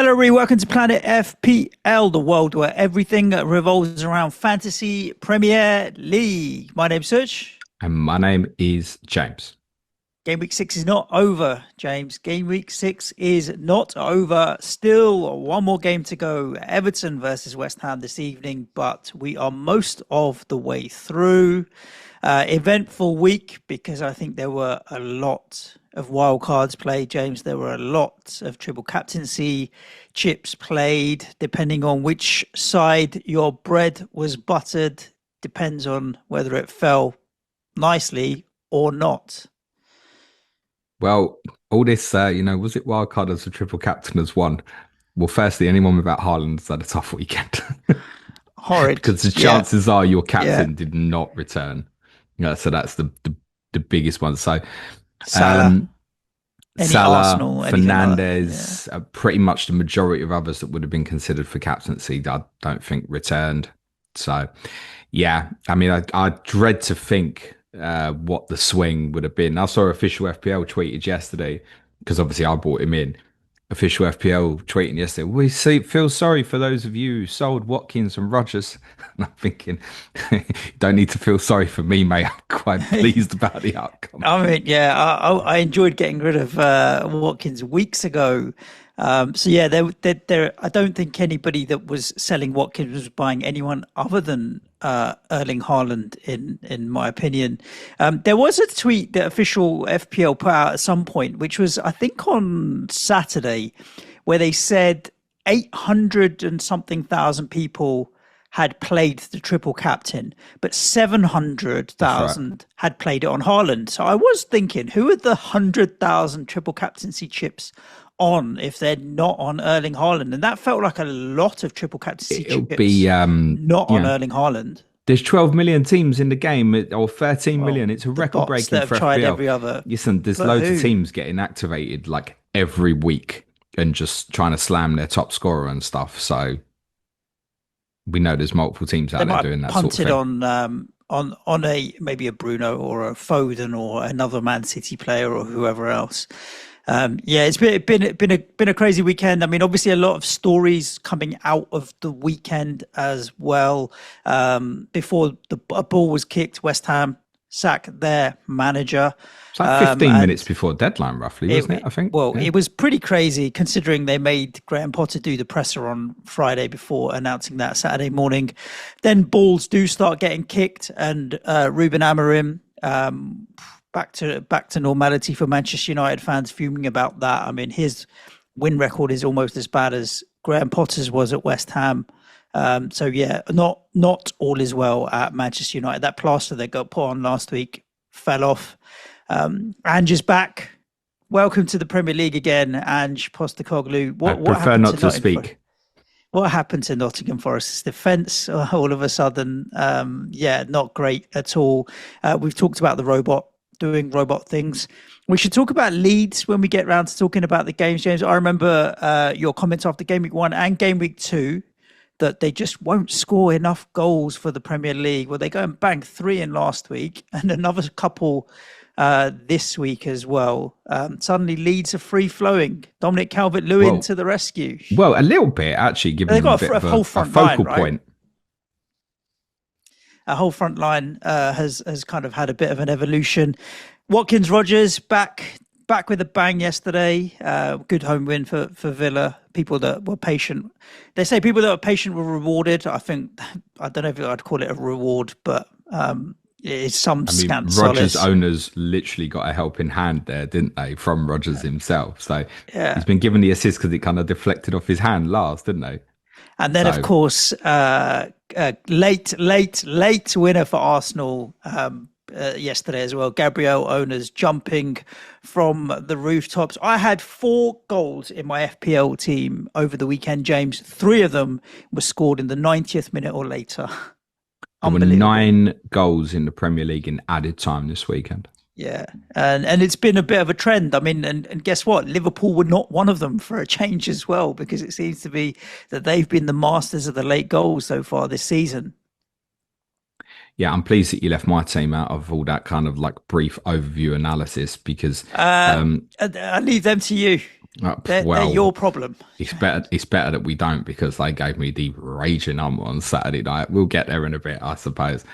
Hello, everybody. Welcome to Planet FPL, the world where everything revolves around fantasy Premier League. My name's Suj. And my name is James. Game week 6 is not over, James. Game week 6 is not over. Still one more game to go. Everton versus West Ham this evening, but we are most of the way through. Eventful week because I think there were a lot of wild cards played, James. There were a lot of triple captaincy chips played. Depending on which side your bread was buttered, depends on whether it fell nicely or not. Well, all this, was it wildcard as a triple captain as one? Well, firstly, anyone without Haaland has had a tough weekend. Horrid. Because the chances are your captain Yeah. did not return. So that's the biggest one. So Salah, any Salah, Arsenal, anything like that. Fernandez, pretty much the majority of others that would have been considered for captaincy, I don't think returned. So, yeah, I mean, I dread to think what the swing would have been. I saw official FPL tweeted yesterday, because obviously I brought him in. Official FPL tweeting yesterday, feel sorry for those of you who sold Watkins and Rodgers. And I'm thinking, you don't need to feel sorry for me, mate. I'm quite pleased about the outcome. I mean, yeah, I enjoyed getting rid of Watkins weeks ago. So yeah, there. I don't think anybody that was selling Watkins was buying anyone other than Erling Haaland, in my opinion. There was a tweet that official FPL put out at some point, which was I think on Saturday, where they said 800 and something thousand people had played the triple captain, but 700,000 had played it on Haaland. So I was thinking, who are the 100,000 triple captaincy chips on if they're not on Erling Haaland? And that felt like a lot of triple captaincy It'll chips be not on Erling Haaland. There's 12 million teams in the game, or 13 Well, million. It's a the record bots breaking that have for tried FPL. every other. Listen, there's But loads who? of teams getting activated like every week and just trying to slam their top scorer and stuff. So we know there's multiple teams They out there might doing that punt sort of it thing. on a maybe a Bruno or a Foden or another Man City player or whoever else. Yeah, it's been a crazy weekend. I mean, obviously a lot of stories coming out of the weekend as well. Before a ball was kicked, West Ham sacked their manager. It's like 15 And minutes before deadline, roughly, wasn't it? I think. well, Yeah. it was pretty crazy considering they made Graham Potter do the presser on Friday before announcing that Saturday morning. Then balls do start getting kicked, and Ruben Amorim back to normality for Manchester United fans fuming about that. I mean, his win record is almost as bad as Graham Potter's was at West Ham. So yeah, not all is well at Manchester United. That plaster that got put on last week fell off. Ange is back. Welcome to the Premier League again, Ange Postecoglou. I prefer not to speak. What happened to Nottingham Forest's defence all of a sudden? Yeah, not great at all. We've talked about the robot doing robot things. We should talk about Leeds when we get round to talking about the games, James. I remember your comments after Game Week 1 and Game Week 2 that they just won't score enough goals for the Premier League. Well, they go and bang 3 in last week and another couple this week as well. Suddenly Leeds are free-flowing. Dominic Calvert-Lewin to the rescue. Well, a little bit, actually, given They've got a bit of whole a front focal line, right? point. Our whole front line has kind of had a bit of an evolution. Watkins Rodgers back with a bang yesterday. Good home win for Villa. People that were patient. They say people that were patient were rewarded. I don't know if I'd call it a reward, but it's some scant Rodgers solace. owners literally got a helping hand there, didn't they, from Rodgers himself? So Yeah. he's been given the assist because it kind of deflected off his hand last, didn't they? And then, of course, late winner for Arsenal yesterday as well. Gabriel owners jumping from the rooftops. I had 4 goals in my FPL team over the weekend, James. 3 of them were scored in the 90th minute or later. There were 9 goals in the Premier League in added time this weekend. Yeah, and it's been a bit of a trend. I mean, and guess what? Liverpool were not one of them for a change as well, because it seems to be that they've been the masters of the late goals so far this season. Yeah, I'm pleased that you left my team out of all that kind of like brief overview analysis because I leave them to you. They're Well, your problem. it's better. It's better that we don't because they gave me the raging on Saturday night. We'll get there in a bit, I suppose.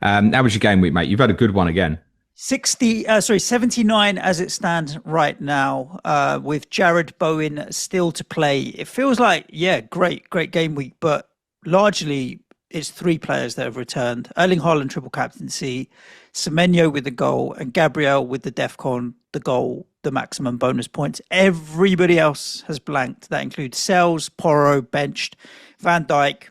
How was your game week, mate? You've had a good one again. 79 as it stands right now, with Jared Bowen still to play. It feels like, yeah, great game week, but largely it's three players that have returned. Erling Haaland triple captaincy, Semenyo with the goal, and Gabriel with the DEFCON, the goal, the maximum bonus points. Everybody else has blanked. That includes Sells, Porro, benched, Van Dijk.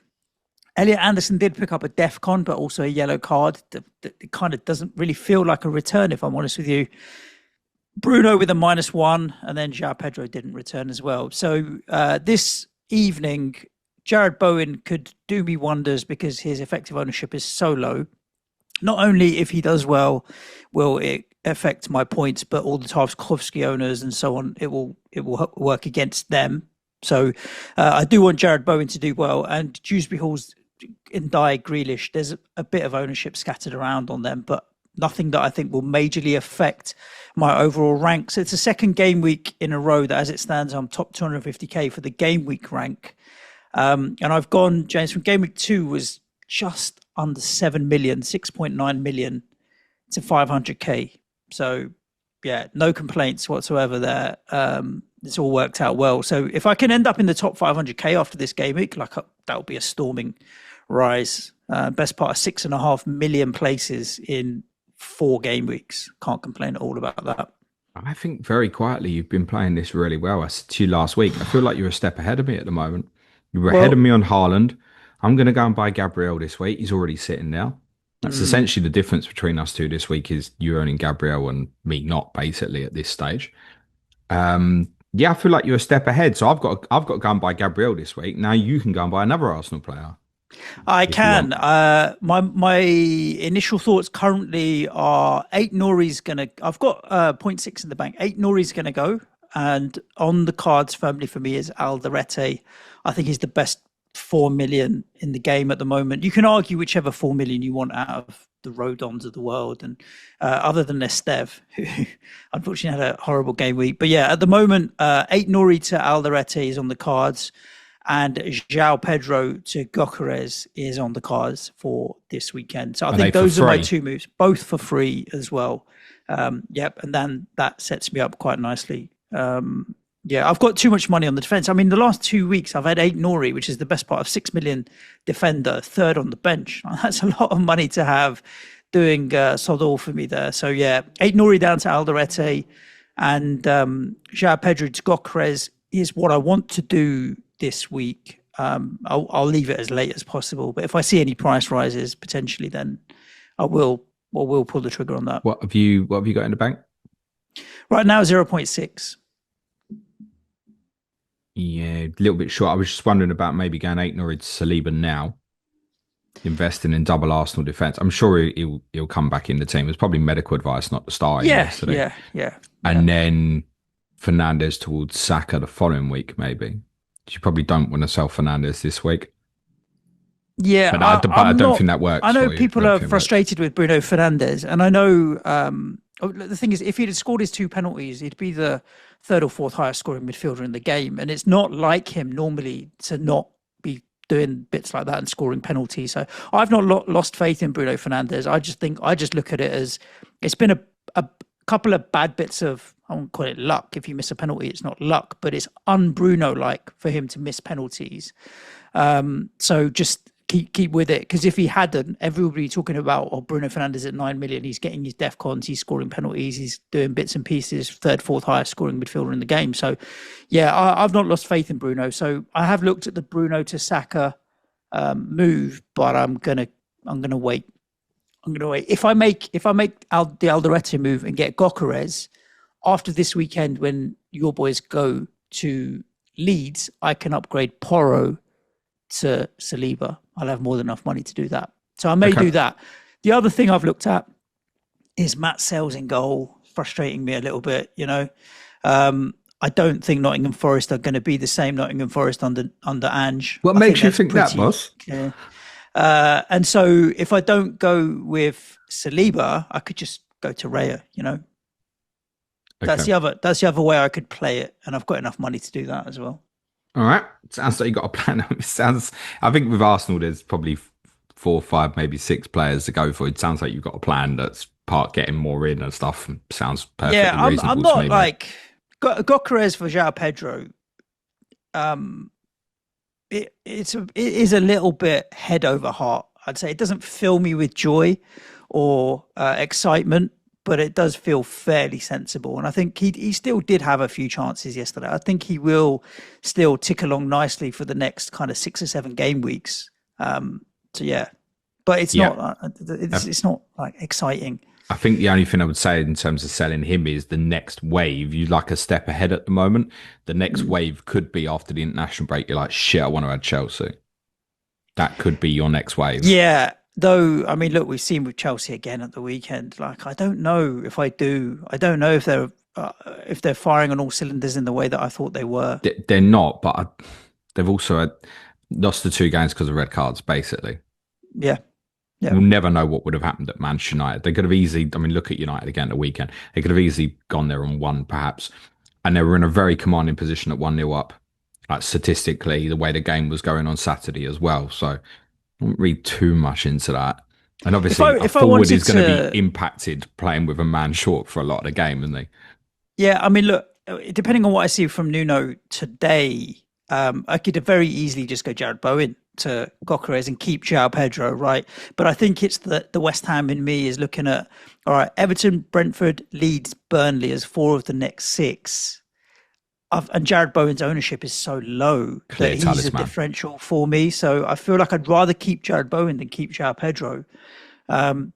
Elliot Anderson did pick up a DEFCON, but also a yellow card. It kind of doesn't really feel like a return, if I'm honest with you. Bruno with a -1, and then João Pedro didn't return as well. So this evening, Jared Bowen could do me wonders because his effective ownership is so low. Not only if he does well, will it affect my points, but all the Tarkovsky owners and so on, it will work against them. So I do want Jared Bowen to do well, and Dewsbury Hall's in Grealish, there's a bit of ownership scattered around on them, but nothing that I think will majorly affect my overall rank. So it's the second game week in a row that, as it stands, I'm top 250k for the game week rank. And I've gone, James, from game week 2 was just under 7 million, 6.9 million to 500k. So yeah, no complaints whatsoever there. It's all worked out well. So if I can end up in the top 500k after this game week, that would be a storming rise. Best part of 6.5 million places in 4 game weeks. Can't complain at all about that. I think very quietly you've been playing this really well. I said to you last week, I feel like you're a step ahead of me at the moment. You were ahead of Well, me on Haaland. I'm going to go and buy Gabriel this week. He's already sitting now. That's essentially the difference between us two this week is you owning Gabriel and me not, basically, at this stage. Yeah, I feel like you're a step ahead. So I've got to go and buy Gabriel this week. Now you can go and buy another Arsenal player I if you can. want. My initial thoughts currently are 8 Nori's gonna. I've got 0.6 in the bank. 8 Nori's gonna go, and on the cards firmly for me is Alderete. I think he's the best 4 million in the game at the moment. You can argue whichever 4 million you want out of the Rodons of the world, and other than Estev, who unfortunately had a horrible game week. But yeah, at the moment, 8 Nori to Alderete is on the cards, and João Pedro to Gocares is on the cards for this weekend. So I Are they think for those are my free? 2 moves, both for free as well. Yep, and then that sets me up quite nicely. Yeah, I've got too much money on the defense. I mean, the last 2 weeks I've had 8 Nori, which is the best part of 6 million defender, third on the bench. That's a lot of money to have doing sod all for me there. So yeah, 8 Nori down to Alderete, and João Pedro to Gocares is what I want to do this week. I'll leave it as late as possible, but if I see any price rises potentially, then I will pull the trigger on that. What have you got in the bank? Right now, 0.6. Yeah, a little bit short. I was just wondering about maybe going 8 Norwich Saliba now, investing in double Arsenal defence. I'm sure he'll come back in the team. It's probably medical advice not to start him yesterday. Yeah. And then Fernandez towards Saka the following week, maybe. You probably don't want to sell Fernandez this week. Yeah, But I don't think that works. I know for you. people are frustrated with Bruno Fernandes, and I know the thing is, if he'd scored his 2 penalties, he'd be the 3rd or 4th highest scoring midfielder in the game, and it's not like him normally to not be doing bits like that and scoring penalties. So I've not lost faith in Bruno Fernandes. I just look at it as it's been a couple of bad bits of, I won't call it luck. If you miss a penalty, it's not luck, but it's un-Bruno like for him to miss penalties. So just keep with it, because if he hadn't, everybody talking about Bruno Fernandes at 9 million, he's getting his DEFCONs, he's scoring penalties, he's doing bits and pieces, 3rd, 4th highest scoring midfielder in the game. So yeah, I've not lost faith in Bruno. So I have looked at the Bruno to Saka move, but I'm gonna wait. If I make the Alderete move and get Gocares after this weekend, when your boys go to Leeds, I can upgrade Porro to Saliba. I'll have more than enough money to do that. So I may do that. The other thing I've looked at is Matt Sells in goal, frustrating me a little bit, you know. I don't think Nottingham Forest are going to be the same Nottingham Forest under Ange. What makes you think that, boss? Yeah. And so if I don't go with Saliba, I could just go to Raya, you know. Okay. That's the other way I could play it, and I've got enough money to do that as well. All right. Sounds like you got a plan. It sounds. I think with Arsenal, there's probably four, five, maybe six players to go for. It sounds like you've got a plan that's part getting more in and stuff. Sounds Yeah, perfectly I'm reasonable to not me, mate. like Gokeres for João Pedro. Um, it is a little bit head over heart. I'd say it doesn't fill me with joy or excitement, but it does feel fairly sensible. And I think he still did have a few chances yesterday. I think he will still tick along nicely for the next kind of 6 or 7 game weeks. So yeah, but it's Yeah. not it's not like exciting. I think the only thing I would say in terms of selling him is the next wave. You like a step ahead at the moment. The next Mm. wave could be after the international break. You're like, shit, I want to add Chelsea. That could be your next wave. Yeah, though, I mean, look, we've seen with Chelsea again at the weekend. Like, I don't know if I do. I don't know if they're firing on all cylinders in the way that I thought they were. They're not, but they've also lost the two games because of red cards, basically. Yeah, yeah. We'll never know what would have happened at Manchester United. They could have easily, I mean, look at United again at the weekend. They could have easily gone there and won, perhaps. And they were in a very commanding position at 1-0 up. Like statistically, the way the game was going on Saturday as well. So I wouldn't read too much into that. And obviously, a If I forward wanted is going to to, be impacted playing with a man short for a lot of the game, isn't he? yeah, I mean, look, depending on what I see from Nuno today, I could very easily just go Jared Bowen to Gokeres and keep João Pedro, right? But I think it's the West Ham in me is looking at, all right, Everton, Brentford, Leeds, Burnley as 4 of the next 6. And Jared Bowen's ownership is so low Clear that he's a talisman. differential for me. So I feel like I'd rather keep Jared Bowen than keep João Pedro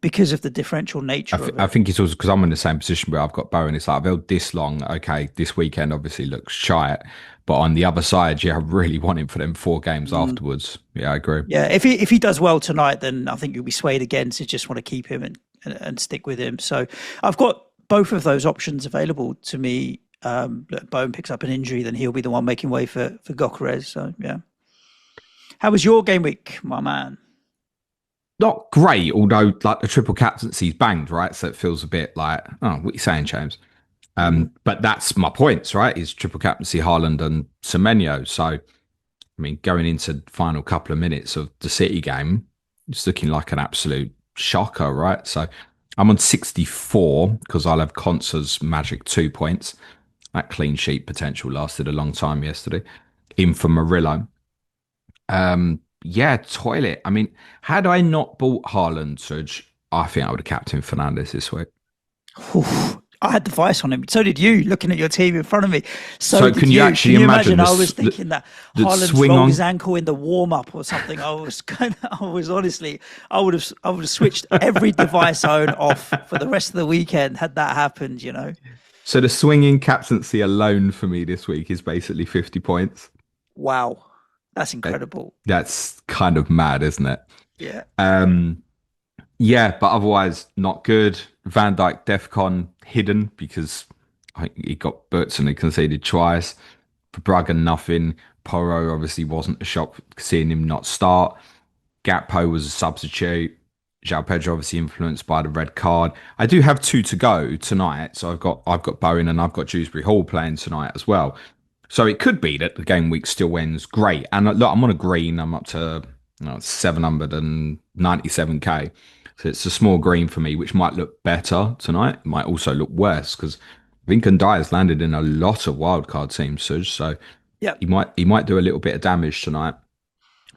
because of the differential nature of I it. think it's also because I'm in the same position where I've got Bowen. It's like I've held this long. Okay, this weekend obviously looks shite, but on the other side, yeah, I really want him for them 4 games Mm. afterwards. Yeah, I agree. Yeah, if he does well tonight, then I think you'll be swayed again to just want to keep him and stick with him. So I've got both of those options available to me. Look, Bowen picks up an injury, then he'll be the one making way for Gokeres. So yeah. How was your game week, my man? Not great, although like the triple captaincy's banged, right? So it feels a bit like, oh, what are you saying, James? Mm. But that's my points, right? Is triple captaincy Haaland and Semenyo. So, I mean, going into the final couple of minutes of the City game, it's looking like an absolute shocker, right? So I'm on 64 because I'll have Consa's magic 2 points. That clean sheet potential lasted a long time yesterday. In for Murillo. Yeah, toilet. I mean, had I not bought Haaland, Suj, I think I would have captained Fernandes this week. Oof. I had the vice on him. So did you, looking at your team in front of me. So So did can you you. actually Can you imagine? imagine I was thinking that the Haaland's swing rolled his on? ankle in the warm up or something. I was honestly, I would have switched every device on off for the rest of the weekend had that happened, you know? So the swinging captaincy alone for me this week is basically 50 points. Wow. That's Uh, incredible. That's kind of mad, isn't it? Yeah. Um, yeah, but otherwise not good. Van Dijk Defcon hidden because I think he got butts and he conceded twice. For Bruggen, nothing. Porro obviously wasn't a shock seeing him not start. Gakpo was a substitute. João Pedro obviously influenced by the red card. I do have 2 to go tonight, so I've got Bowen and I've got Dewsbury Hall playing tonight as well. So it could be that the game week still ends great. And look, I'm on a green. I'm up to 797k. So it's a small green for me, which might look better tonight. It might also look worse because I think Ndiaye's landed in a lot of wildcard teams, Suj. So Yep. he might do a little bit of damage tonight.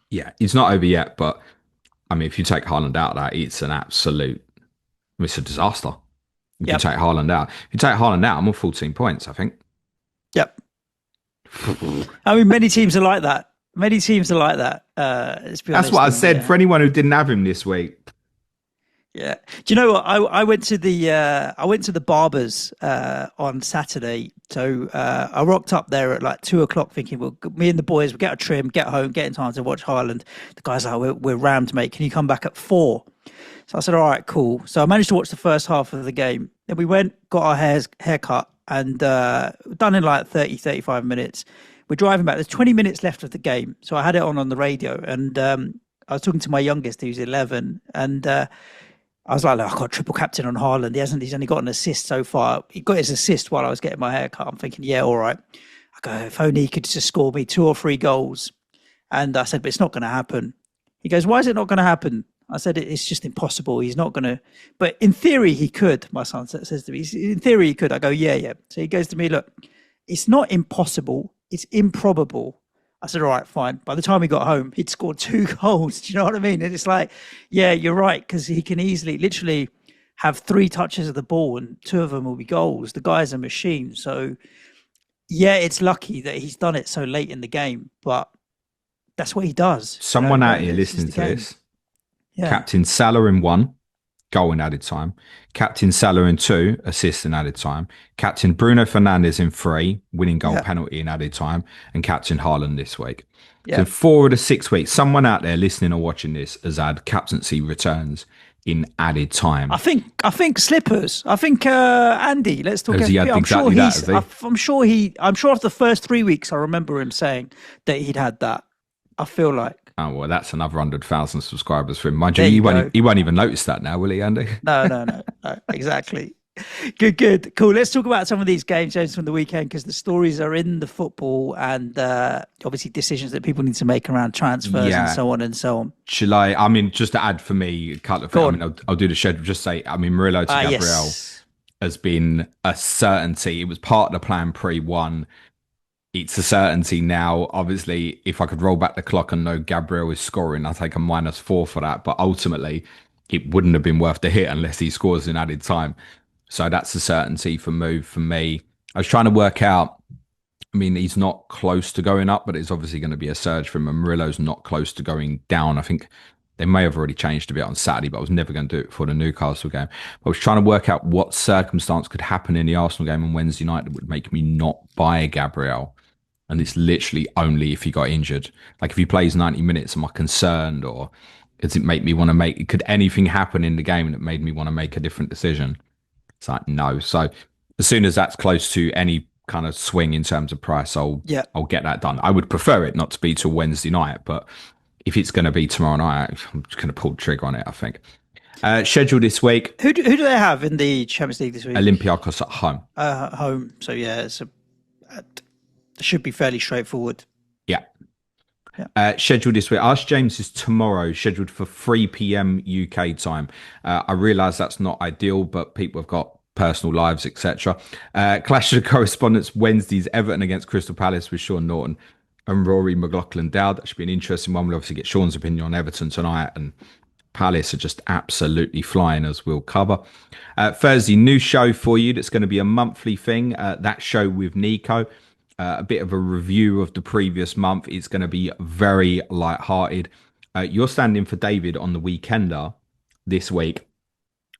Yeah, it's not over yet, but I mean, if you take Haaland out of that, it's a disaster. If you Yep. take Haaland out, I'm on 14 points, I think. Yep. I mean, many teams are like that. Many teams are like that. Let's be That's honest. what I And said yeah. for anyone who didn't have him this week. Yeah. Do you know what? I went to the barbers on Saturday. So I rocked up there at like 2 o'clock thinking, well, me and the boys will get a trim, get home, get in time to watch Highland. The guys are like, we're rammed, mate. Can you come back at 4? So I said, all right, cool. So I managed to watch the first half of the game. Then we went, got our haircut and done in like 30, 35 minutes. We're driving back. There's 20 minutes left of the game. So I had it on the radio and I was talking to my youngest who's 11 and I was like, look, I've got triple captain on Haaland. He's only got an assist so far. He got his assist while I was getting my hair cut. I'm thinking, yeah, all right. I go, if only he could just score me 2 or 3 goals. And I said, but it's not going to happen. He goes, why is it not going to happen? I said, it's just impossible. He's not going to. But in theory, he could. My son says to me, in theory, he could. I go, yeah. So he goes to me, look, it's not impossible. It's improbable. I said, all right, fine. By the time he got home, he'd scored 2 goals. Do you know what I mean? And it's like, yeah, you're right, because he can easily, literally have 3 touches of the ball and 2 of them will be goals. The guy's a machine. So, yeah, it's lucky that he's done it so late in the game, but that's what he does. Someone out here listening to this, Captain Salah in 1, goal in added time. Captain Salah in 2, assist in added time. Captain Bruno Fernandes in 3, winning goal penalty in added time. And Captain Haaland this week. So in 4 of the 6 weeks, someone out there listening or watching this has had captaincy returns in added time. I think Slippers. I think Andy. Let's talk. I'm sure after the first 3 weeks, I remember him saying that he'd had that. I feel like. Oh, well, that's another 100,000 subscribers for him. Mind you, he won't even notice that now, will he, Andy? No, exactly. Good. Cool. Let's talk about some of these games, James, from the weekend, because the stories are in the football and obviously decisions that people need to make around transfers and so on and so on. Shall I mean, just to add for me, a couple of things, I'll do the schedule. Just say, I mean, Murillo to Gabriel has been a certainty. It was part of the plan pre-1. It's a certainty now. Obviously, if I could roll back the clock and know Gabriel is scoring, I'll take a -4 for that. But ultimately, it wouldn't have been worth the hit unless he scores in added time. So that's a certainty for move for me. I was trying to work out, I mean, he's not close to going up, but it's obviously going to be a surge for him. And Murillo's not close to going down. I think they may have already changed a bit on Saturday, but I was never going to do it for the Newcastle game. I was trying to work out what circumstance could happen in the Arsenal game on Wednesday night that would make me not buy Gabriel. And it's literally only if he got injured. Like if he plays 90 minutes, am I concerned, or does it make me want to could anything happen in the game that made me want to make a different decision? It's like, no. So as soon as that's close to any kind of swing in terms of price, I'll get that done. I would prefer it not to be till Wednesday night, but if it's going to be tomorrow night, I'm just going to pull the trigger on it, I think. Schedule this week. Who do they have in the Champions League this week? Olympiacos at home. Home. So yeah, it should be fairly straightforward. Yeah. Scheduled this week. Ask James is tomorrow, scheduled for 3 p.m. UK time. I realise that's not ideal, but people have got personal lives, etc. Clash of the Correspondents Wednesdays, Everton against Crystal Palace with Sean Norton and Rory McLaughlin-Dowd. That should be an interesting one. We'll obviously get Sean's opinion on Everton tonight, and Palace are just absolutely flying, as we'll cover. Thursday, new show for you that's going to be a monthly thing. That show with Nico. A bit of a review of the previous month. It's going to be very light-hearted. You're standing for David on the Weekender this week.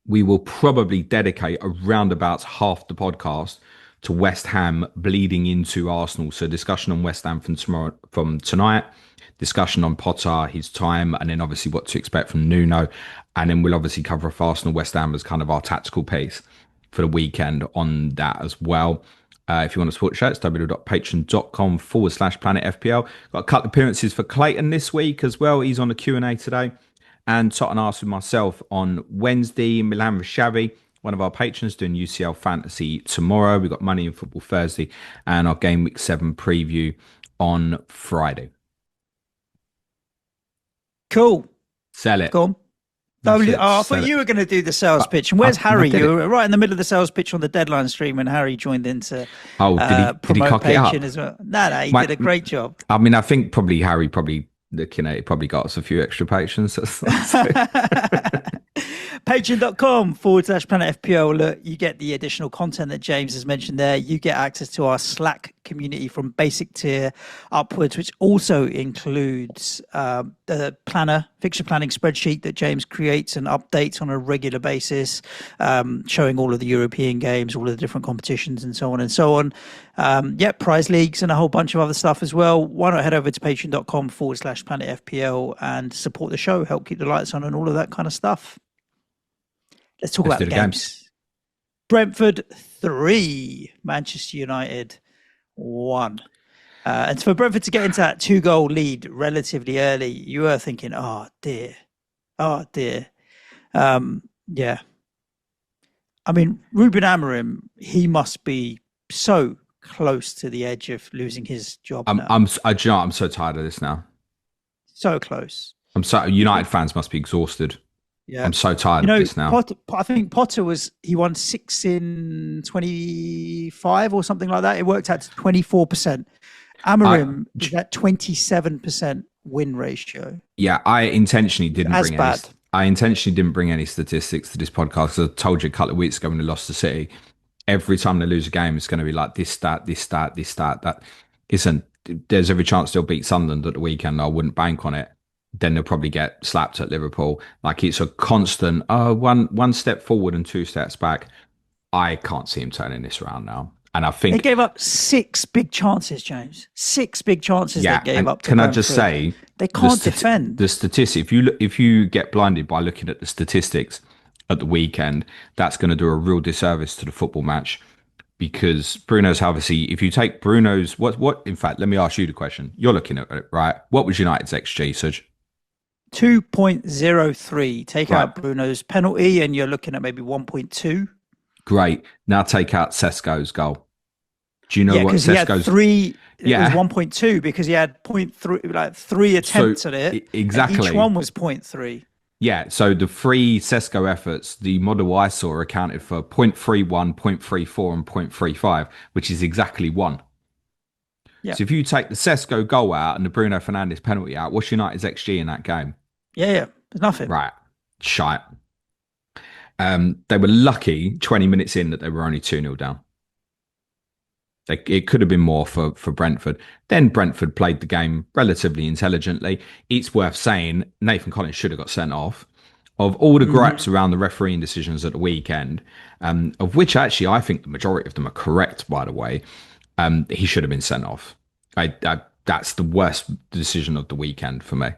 We will probably dedicate around about half the podcast to West Ham bleeding into Arsenal. So discussion on West Ham from tonight, discussion on Potter, his time, and then obviously what to expect from Nuno. And then we'll obviously cover off Arsenal West Ham as kind of our tactical piece for the weekend on that as well. If you want to support the show, it's www.patreon.com/planetfpl. Got a couple of appearances for Clayton this week as well. He's on the Q&A today. And Tottenham Arsenal with myself on Wednesday. Milan Rashavi, one of our patrons, doing UCL Fantasy tomorrow. We've got Money in Football Thursday and our Game Week 7 preview on Friday. Cool. Sell it. Go on. I thought you were going to do the sales pitch. And where's Harry? You were right in the middle of the sales pitch on the deadline stream when Harry joined in to did he cock it up? As well. No, he did a great job. I mean, I think Harry looking at it, probably got us a few extra patrons. Patreon.com/PlanetFPL. Look, you get the additional content that James has mentioned there. You get access to our Slack community from basic tier upwards, which also includes the fixture planning spreadsheet that James creates and updates on a regular basis, showing all of the European games, all of the different competitions, and so on and so on. Prize leagues and a whole bunch of other stuff as well. Why not head over to patreon.com/PlanetFPL and support the show, help keep the lights on and all of that kind of stuff. Let's talk about the games. Brentford 3, Manchester United 1. And for Brentford to get into that 2-goal lead relatively early, you were thinking, oh dear. Yeah. I mean, Ruben Amorim, he must be so close to the edge of losing his job now. Do you know what? I'm so tired of this now. So close. I'm so United fans must be exhausted. Yeah. I'm so tired You of know, this now. I think Potter he won 6 in 25 or something like that. It worked out to 24%. I Amarim is at 27% win ratio. Yeah, I intentionally It's didn't as bring any. bad. I intentionally didn't bring any statistics to this podcast because I told you a couple of weeks ago when they lost to City. Every time they lose a game, it's going to be like this stat, this stat, this stat. That isn't. There's every chance they'll beat Sunderland at the weekend. I wouldn't bank on it. Then they'll probably get slapped at Liverpool. Like it's a constant. One step forward and two steps back. I can't see him turning this around now. And I They think, gave up 6 big chances, James. 6 big chances they yeah. gave And up to can I just Brentford. say, They can't defend. the statistic. If you get blinded by looking at the statistics at the weekend, that's going to do a real disservice to the football match because Bruno's obviously. If you take Bruno's what. In fact, let me ask you the question. You're looking at it, right? What was United's XG, Suj? 2.03. Take Right. out Bruno's penalty, and you're looking at maybe 1.2. Great. Now take out Sesko's goal. Do you know Yeah, what because he had Sesko's? three. It was Yeah. 1.2 because he had point 0.3, like three So attempts at it, and each exactly. one was point 0.3. Yeah, so the three Sesko efforts, the model I saw accounted for 0.31, 0.34, and 0.35, which is exactly one. Yeah, So if you take the Sesko goal out and the Bruno Fernandes penalty out, what's United's XG in that game? yeah. There's nothing. Right, shite. They were lucky 20 minutes in that they were only 2-0 down. It could have been more for Brentford. Then Brentford played the game relatively intelligently. It's worth saying Nathan Collins should have got sent off. Of all the gripes around the refereeing decisions at the weekend, of which actually I think the majority of them are correct, by the way, he should have been sent off. That's the worst decision of the weekend for me.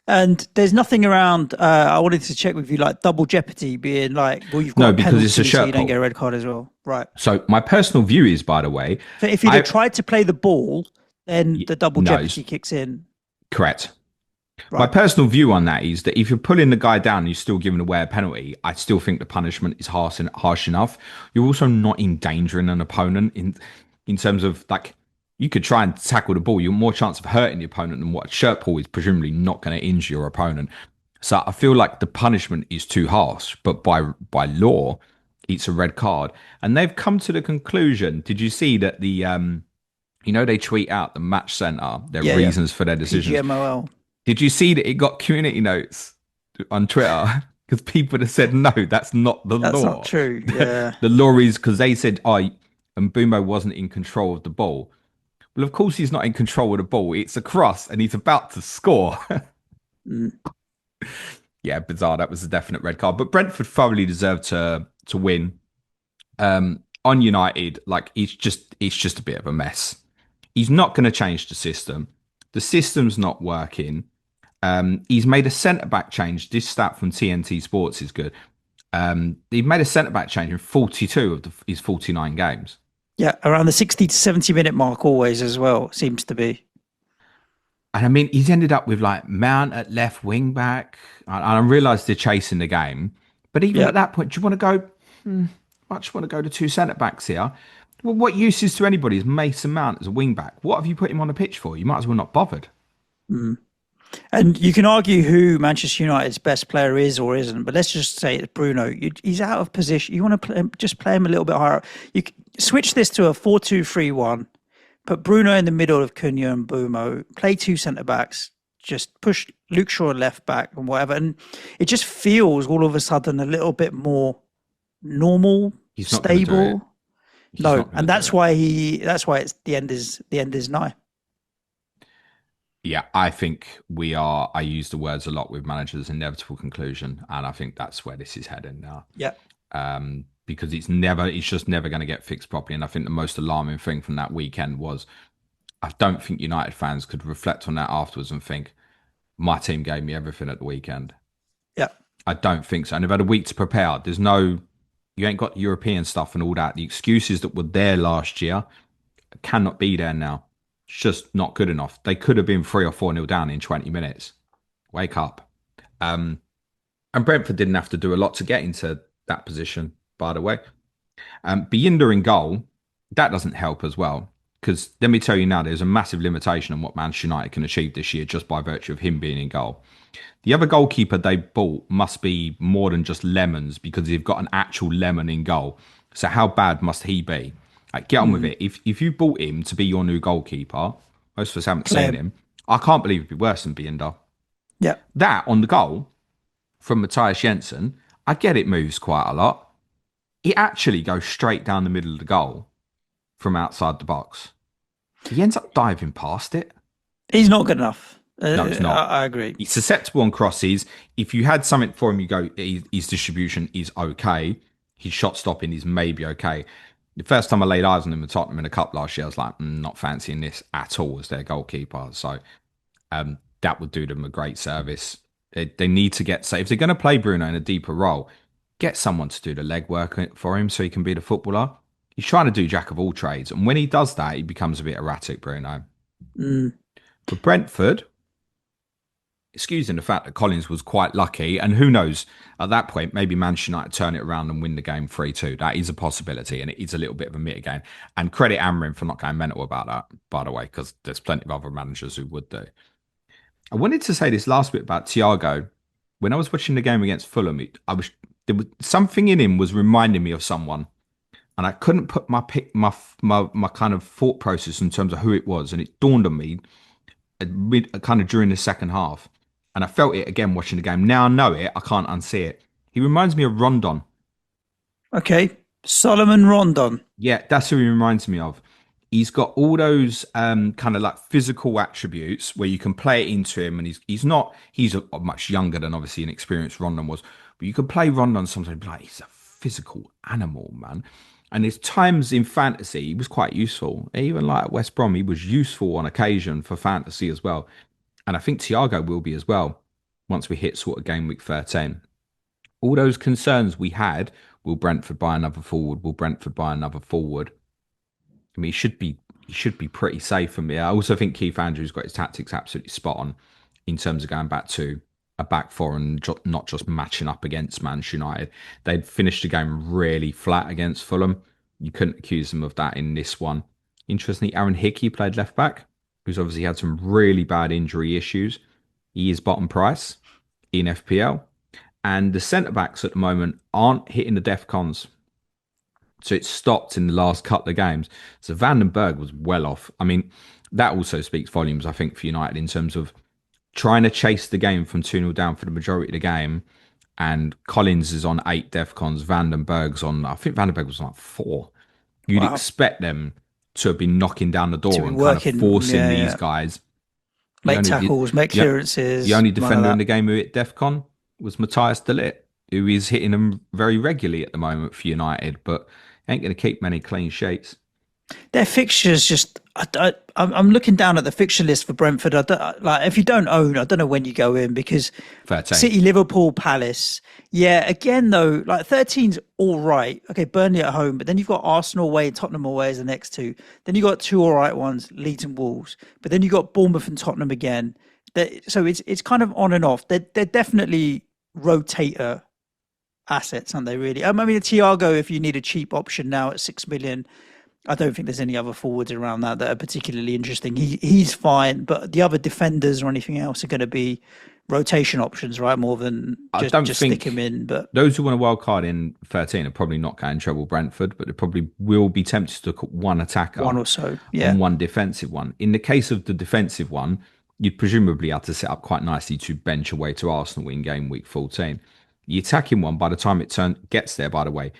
And there's nothing around. I wanted to check with you, like double jeopardy being like, well, you've got No, a because it's a penalty, so you shirt don't get a pull. red card as well. Right. So my personal view is, by the way, So if you'd have I tried to play the ball, then the double no, jeopardy kicks in. correct. My Right. personal view on that is that if you're pulling the guy down and you're still giving away a penalty, I still think the punishment is harsh enough. You're also not endangering an opponent in terms of like you could try and tackle the ball. You're more chance of hurting the opponent than what a shirt pull is presumably not going to injure your opponent. So I feel like the punishment is too harsh, but by law, it's a red card. And they've come to the conclusion. Did you see that they tweet out the match center, their Yeah. reasons for their decisions? PGMOL. Did you see that it got community notes on Twitter? Because people have said, no, that's not the That's not law. true. Yeah. The law is because they said, and Bumbo wasn't in control of the ball. Well, of course, he's not in control of the ball. It's a cross and he's about to score. Mm. Yeah, bizarre. That was a definite red card. But Brentford thoroughly deserved to win. On United, like it's just a bit of a mess. He's not going to change the system. The system's not working. He's made a centre back change. This stat from TNT Sports is good. He made a centre back change in 42 of his 49 games. Yeah. Around the 60 to 70-minute mark, always as well, seems to be. And I mean, he's ended up with like Mount at left wing back. And I realised they're chasing the game. But even Yeah. at that point, do you want to go? I just want to go to two centre backs here. Well, what use is to anybody is Mason Mount as a wing back? What have you put him on the pitch for? You might as well not bothered. Mm. And you can argue who Manchester United's best player is or isn't, but let's just say it's Bruno. He's out of position. You want to just play him a little bit higher. Switch this to a 4-2-3-1. Put Bruno in the middle of Cunha and Bumo. Play two centre backs. Just push Luke Shaw left back and whatever. And it just feels all of a sudden a little bit more normal, He's not going to do it. stable. He's No, not gonna and do that's it. why it's the end is nigh. Yeah, I think I use the words a lot with managers, inevitable conclusion. And I think that's where this is heading now. Yeah. Because it's just never going to get fixed properly. And I think the most alarming thing from that weekend was I don't think United fans could reflect on that afterwards and think, my team gave me everything at the weekend. Yeah. I don't think so. And they've had a week to prepare. You ain't got European stuff and all that. The excuses that were there last year cannot be there now. It's just not good enough. They could have been 3 or 4-0 down in 20 minutes. Wake up. And Brentford didn't have to do a lot to get into that position, by the way. Binder in goal, that doesn't help as well. Because let me tell you now, there's a massive limitation on what Manchester United can achieve this year just by virtue of him being in goal. The other goalkeeper they bought must be more than just lemons because they've got an actual lemon in goal. So how bad must he be? Like, get on with Mm, it. If you bought him to be your new goalkeeper, most of us haven't play seen him. him. I can't believe it'd be worse than Binder. Yeah. That on the goal from Matthias Jensen, I get it moves quite a lot. It actually goes straight down the middle of the goal from outside the box. He ends up diving past it. He's not good enough. No, he's not. I agree. He's susceptible on crosses. If you had something for him, you go, his distribution is okay. His shot stopping is maybe okay. The first time I laid eyes on him at Tottenham in a cup last year, I was like, not fancying this at all as their goalkeeper. So that would do them a great service. They need to get, so if they're going to play Bruno in a deeper role, get someone to do the legwork for him so he can be the footballer. He's trying to do jack of all trades. And when he does that, he becomes a bit erratic, Bruno. Mm. For Brentford, excusing the fact that Collins was quite lucky, and who knows, at that point, maybe Manchester United turn it around and win the game 3-2. That is a possibility, and it is a little bit of a mitigate. And credit Amrin for not going mental about that, by the way, because there's plenty of other managers who would do. I wanted to say this last bit about Thiago. When I was watching the game against Fulham, there was something in him was reminding me of someone, and I couldn't put my kind of thought process in terms of who it was, and it dawned on me kind of during the second half. And I felt it again watching the game. Now I know it, I can't unsee it. He reminds me of Rondon. Okay. Solomon Rondon. Yeah, that's who he reminds me of. He's got all those kind of like physical attributes where you can play it into him, and he's much younger than obviously an experienced Rondon was, but you can play Rondon sometimes and be like, he's a physical animal, man. And there's times in fantasy he was quite useful. Even like at West Brom, he was useful on occasion for fantasy as well. And I think Thiago will be as well once we hit sort of game week 13. All those concerns we had, will Brentford buy another forward? Will Brentford buy another forward? I mean, he should be pretty safe for me. I also think Keith Andrews got his tactics absolutely spot on in terms of going back to a back four and not just matching up against Manchester United. They'd finished the game really flat against Fulham. You couldn't accuse them of that in this one. Interestingly, Aaron Hickey played left back, who's obviously had some really bad injury issues. He is bottom price in FPL. And the centre backs at the moment aren't hitting the DEFCONs. So it stopped in the last couple of games. So Vandenberg was well off. I mean, that also speaks volumes, I think, for United in terms of trying to chase the game from 2-0 down for the majority of the game. And Collins is on 8 DEFCONs. Vandenberg's on, I think Vandenberg was on like 4. You'd Wow. expect them to have been knocking down the To door be and kind of working. forcing Yeah, these yeah. guys. The Make only, tackles, make the, the clearances, only none of defender in that. the game who hit DEFCON was Matthias De Ligt, who is hitting them very regularly at the moment for United, but ain't going to keep many clean sheets. Their fixtures just. I'm looking down at the fixture list for Brentford. Like, if you don't own, I don't know when you go in because 13. City, Liverpool, Palace. Yeah, again though, like 13's all right. Okay, Burnley at home, but then you've got Arsenal away and Tottenham away as the next two. Then you got two all right ones, Leeds and Wolves. But then you got Bournemouth and Tottenham again. So it's kind of on and off. They're definitely rotator assets, aren't they? Really? I mean, Thiago, if you need a cheap option now at 6 million. I don't think there's any other forwards around that are particularly interesting. He's fine, but the other defenders or anything else are going to be rotation options, right? More than I just don't just stick him think in. But those who want a wild card in 13 are probably not going to trouble Brentford, but they probably will be tempted to look at one attacker one or so, yeah, and one defensive one. In the case of the defensive one, you'd presumably have to set up quite nicely to bench away to Arsenal in game week 14. The attacking one, by the time gets there, by the way,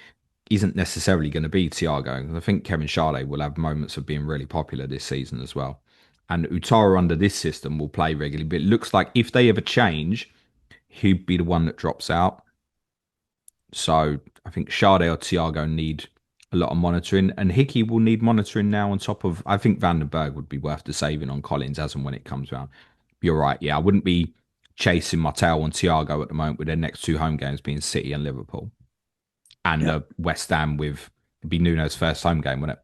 isn't necessarily going to be Thiago. I think Kevin Schade will have moments of being really popular this season as well. And Utara under this system will play regularly, but it looks like if they ever change, he'd be the one that drops out. So I think Schade or Thiago need a lot of monitoring, and Hickey will need monitoring now on top of. I think Vandenberg would be worth the saving on Collins as and when it comes around. You're right. Yeah, I wouldn't be chasing my tail on Thiago at the moment with their next two home games being City and Liverpool, and yeah. West Ham with it'd be Nuno's first home game, wouldn't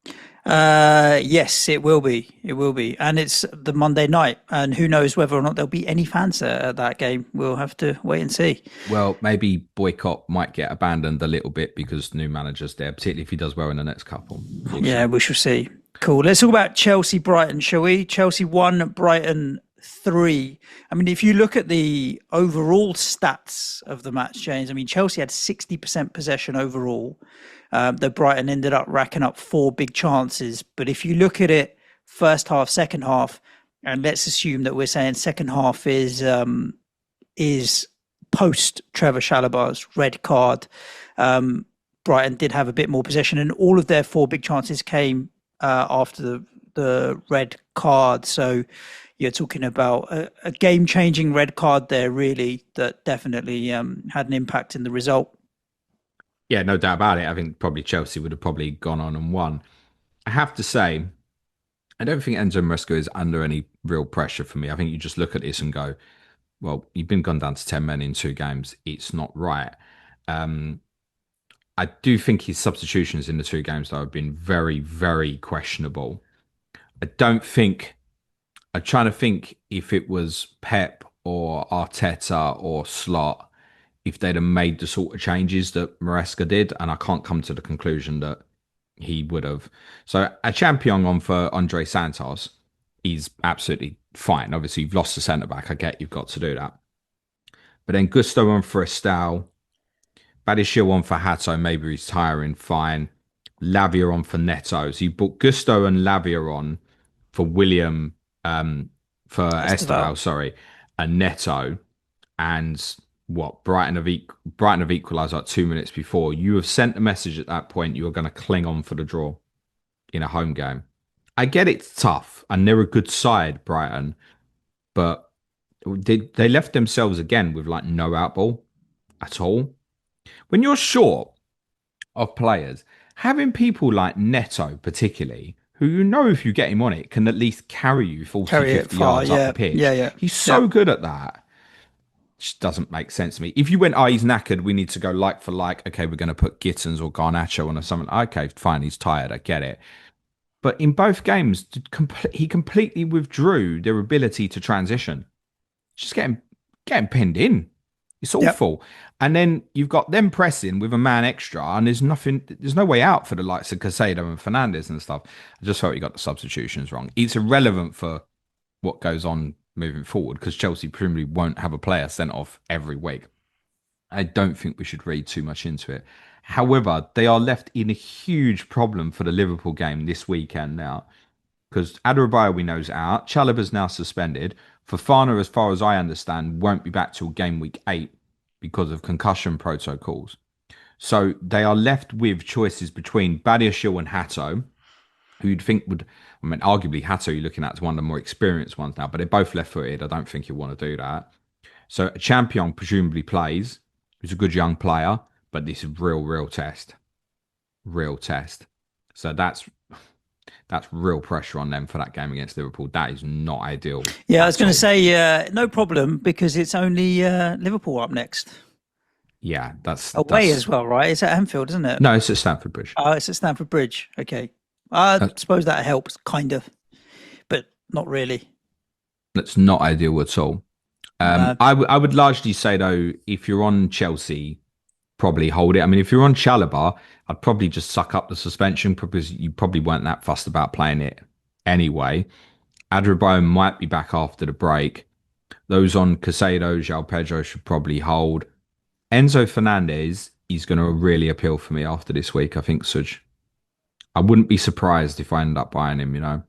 it? Yes, it will be. It will be, and it's the Monday night, and who knows whether or not there'll be any fans there at that game. We'll have to wait and see. Well, maybe boycott might get abandoned a little bit because new managers there, particularly if he does well in the next couple. We'll Yeah, see. we shall see. Cool. Let's talk about Chelsea Brighton, shall we? Chelsea 1, Brighton 3. I mean, if you look at the overall stats of the match, James, I mean, Chelsea had 60% possession overall. Though Brighton ended up racking up four big chances. But if you look at it first half, second half, and let's assume that we're saying second half is post Trevor Chalobah's red card. Brighton did have a bit more possession, and all of their four big chances came after the red card. So you're talking about a game-changing red card there, really, that definitely had an impact in the result. Yeah, no doubt about it. I think probably Chelsea would have probably gone on and won. I have to say, I don't think Enzo Maresca is under any real pressure for me. I think you just look at this and go, well, you've been gone down to 10 men in two games. It's not right. Um, I do think his substitutions in the two games, though, have been very, very questionable. I don't think, I'm trying to think if it was Pep or Arteta or Slot, if they'd have made the sort of changes that Maresca did, and I can't come to the conclusion that he would have. So a champion on for Andre Santos, he's absolutely fine. Obviously, you've lost the centre back. I get you've got to do that. But then Gusto on for Estelle, Badiashile on for Hato, maybe he's tiring, fine. Lavia on for Neto. So you put Gusto and Lavia on for William, for Estival. Esteval, sorry, and Neto, and what Brighton have equalised like 2 minutes before. You have sent a message at that point. You are going to cling on for the draw in a home game. I get it's tough, and they're a good side, Brighton, but they left themselves again with like no outball at all. When you're short of players, having people like Neto, particularly, who you know if you get him on it can at least carry you 40, Carry it 50 far. yards up the Yeah. Yeah. pitch. Yeah. He's Yeah. so good at that. Just doesn't make sense to me. If you went, oh, he's knackered, we need to go like for like, okay, we're going to put Gittins or Garnacho on or something. Okay, fine, he's tired, I get it. But in both games, he completely withdrew their ability to transition. Just getting pinned in. It's Yep. awful. And then you've got them pressing with a man extra, and there's no way out for the likes of Casado and Fernandez and stuff. I just felt you got the substitutions wrong. It's irrelevant for what goes on moving forward because Chelsea presumably won't have a player sent off every week. I don't think we should read too much into it. However, they are left in a huge problem for the Liverpool game this weekend now because Adarabioyo we know is out. Chalobah's now suspended. Fofana, as far as I understand, won't be back till game week 8 because of concussion protocols. So they are left with choices between Badiashile and Hato, who you'd think would, I mean, arguably Hato you're looking at as one of the more experienced ones now, but they're both left footed. I don't think you want to do that. So a champion presumably plays, who's a good young player, but this is real test. Real test. So that's real pressure on them for that game against Liverpool. That is not ideal Yeah. I was at going to all. say no problem because it's only Liverpool up next. Yeah, that's Away that's as well, right? It's at Anfield, isn't it? no, it's at Stamford Bridge. Oh, it's at Stamford Bridge. Okay. I That, suppose that helps, kind of, but not really. that's not ideal at all. No. I would largely say though, if you're on Chelsea, probably hold it. I mean, if you're on Chalobah, I'd probably just suck up the suspension because you probably weren't that fussed about playing it anyway. Adrabio might be back after the break. Those on Casado, João Pedro should probably hold. Enzo Fernandez is going to really appeal for me after this week, I think, Suj. I wouldn't be surprised if I end up buying him, you know.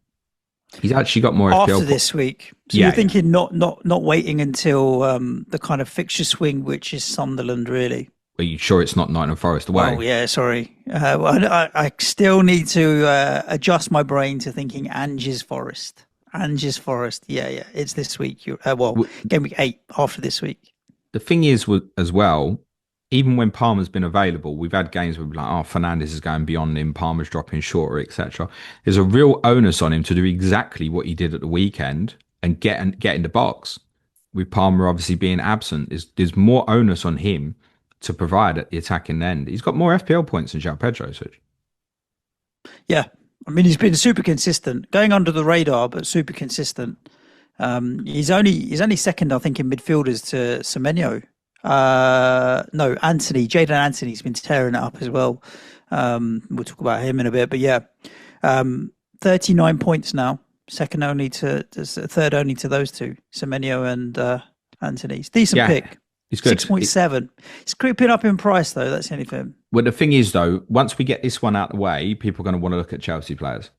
He's actually got more FPL. After this week, so you're Yeah, yeah. thinking not waiting until the kind of fixture swing, which is Sunderland, really. Are you sure it's not Nottingham Forest Oh away? yeah, sorry. Well, I still need to adjust my brain to thinking Angers Forest. Angers Forest. Yeah, yeah. It's this week. Well, game week 8 after this week. The thing is, as well, even when Palmer's been available, we've had games where we're like, oh, Fernandez is going beyond him, Palmer's dropping shorter, etc. There's a real onus on him to do exactly what he did at the weekend and get in the box. With Palmer obviously being absent, there's more onus on him to provide at the attacking end. He's got more FPL points than João Pedro. So Yeah, I mean, he's been super consistent, going under the radar, but super consistent. He's only second, I think, in midfielders to Semenyo. No, Anthony, Jaden Anthony's been tearing it up as well. We'll talk about him in a bit, but yeah, 39 points now, third only to those two, Semenyo and Anthony's decent Yeah, pick. he's good. 6.7. It's creeping up in price though. That's the only thing. Well, the thing is, though, once we get this one out of the way, people are going to want to look at Chelsea players.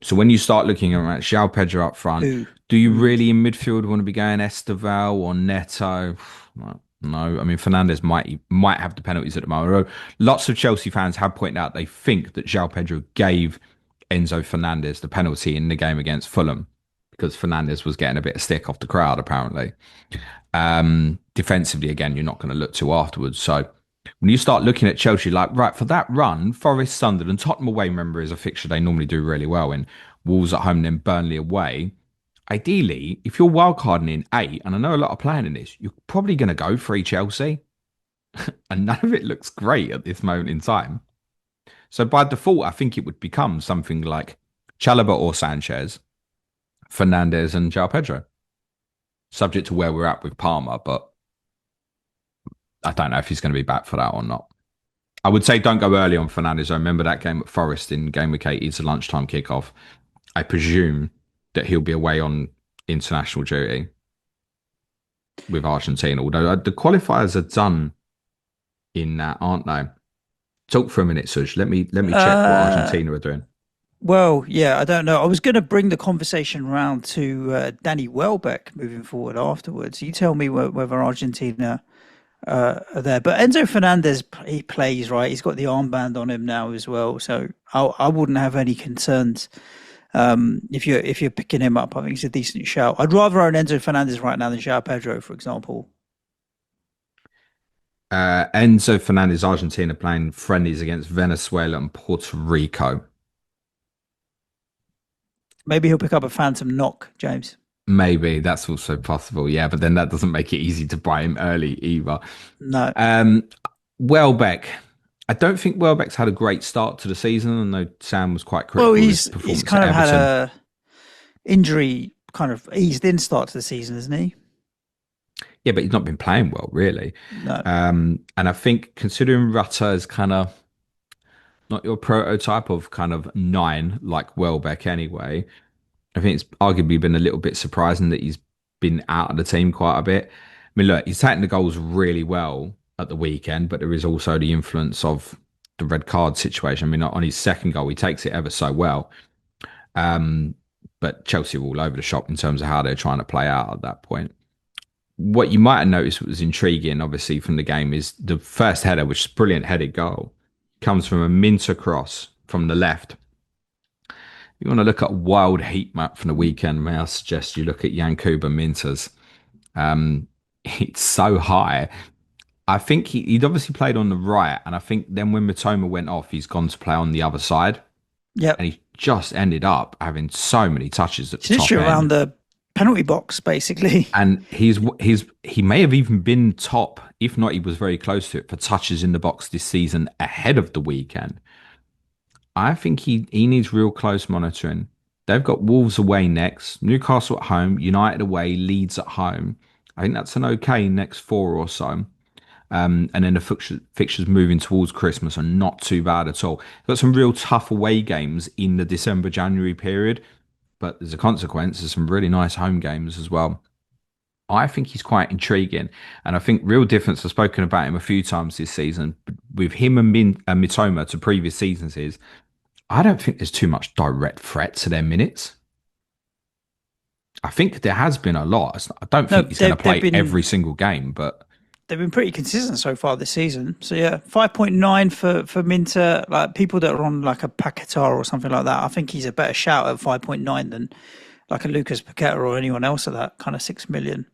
So when you start looking at João Pedro up front, Who? do you Mm. really in midfield want to be going Esteval or Neto? No, no. I mean, Fernandez might have the penalties at the moment. Although lots of Chelsea fans have pointed out they think that João Pedro gave Enzo Fernandez the penalty in the game against Fulham because Fernandez was getting a bit of stick off the crowd, apparently. Defensively, again, you're not going to look to afterwards. So when you start looking at Chelsea, like, right, for that run, Forest, Sunderland, Tottenham away, remember, is a fixture they normally do really well in. Wolves at home, then Burnley away. Ideally, if you're wildcarding in eight, and I know a lot of playing in this, you're probably going to go free Chelsea. And none of it looks great at this moment in time. So by default, I think it would become something like Chalobah or Sanchez, Fernandez, and João Pedro, subject to where we're at with Palmer, but I don't know if he's going to be back for that or not. I would say don't go early on Fernandez. I remember that game at Forest in Gameweek 8. It's a lunchtime kickoff. I presume that he'll be away on international duty with Argentina, although the qualifiers are done in that, aren't they? Talk for a minute, Suj. Let me check what Uh, Argentina are doing. well, yeah, I don't know. I was going to bring the conversation round to Danny Welbeck moving forward afterwards. You tell me whether Argentina are there. But Enzo Fernandez, he plays, right. He's got the armband on him now as well, so I wouldn't have any concerns if you're picking him up. I think he's a decent shout. I'd rather own Enzo Fernandez right now than João Pedro, for example. Enzo Fernandez, Argentina playing friendlies against Venezuela and Puerto Rico. Maybe he'll pick up a phantom knock, James. Maybe that's also possible, yeah, but then that doesn't make it easy to buy him early either. No. Um, Welbeck, I don't think Welbeck's had a great start to the season. I know Sam was quite Well, critical of his he's performance at kind of had Everton. a injury kind of eased in start to the season, isn't he? Yeah, but he's not been playing well, really. No. And I think considering Rutter is kind of not your prototype of kind of nine like Welbeck anyway, I think it's arguably been a little bit surprising that he's been out of the team quite a bit. I mean, look, he's taking the goals really well at the weekend, but there is also the influence of the red card situation. I mean, on his second goal, he takes it ever so well. Um, but Chelsea were all over the shop in terms of how they're trying to play out at that point. What you might have noticed was intriguing, obviously, from the game is the first header, which is a brilliant headed goal, comes from a Minter cross from the left. You want to look at a wild heat map from the weekend, may I suggest you look at Yankuba Minter's. It's so high. I think he'd obviously played on the right, and I think then when Matoma went off, he's gone to play on the other side, and Yep. he just ended up having so many touches at the It's top literally around end. the penalty box, basically. And he may have even been top, if not, he was very close to it for touches in the box this season ahead of the weekend. I think he needs real close monitoring. They've got Wolves away next, Newcastle at home, United away, Leeds at home. I think that's an okay next four or so. And then the fixtures moving towards Christmas are not too bad at all. They've got some real tough away games in the December January period, but there's a consequence. There's some really nice home games as well. I think he's quite intriguing, and I think real difference. I've spoken about him a few times this season with him and Mitoma to previous seasons is I don't think there's too much direct threat to their minutes. I think there has been a lot. I don't No, think he's going to they've play been every single game, but they've been pretty consistent so far this season. So yeah, 5.9 for Minter. Like people that are on like a Paquetá or something like that, I think he's a better shout at 5.9 than like a Lucas Paqueta or anyone else at that kind of 6 million.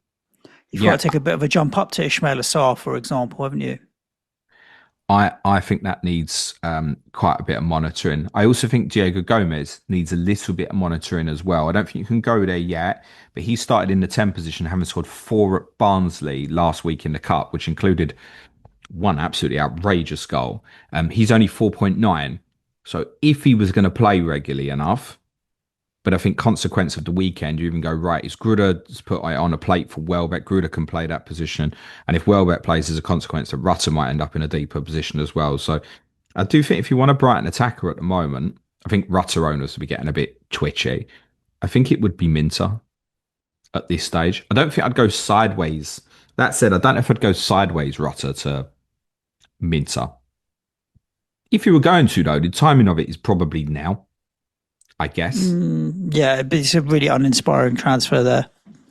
You've got yeah, to take a bit of a jump up to Ismail Assar, for example, haven't you? I think that needs quite a bit of monitoring. I also think Diego Gomez needs a little bit of monitoring as well. I don't think you can go there yet, but he started in the 10 position, having scored four at Barnsley last week in the Cup, which included one absolutely outrageous goal. He's only 4.9. So if he was going to play regularly enough, but I think consequence of the weekend, you even go, right, is Gruder's put it on a plate for Welbeck. Gruder can play that position. And if Welbeck plays as a consequence, that Rutter might end up in a deeper position as well. So I do think if you want a Brighton attacker at the moment, I think Rutter owners will be getting a bit twitchy. I think it would be Minter at this stage. I don't think I'd go sideways. That said, I don't know if I'd go sideways Rutter to Minter. If you were going to, though, the timing of it is probably now, I guess. Yeah, but it's a really uninspiring transfer there.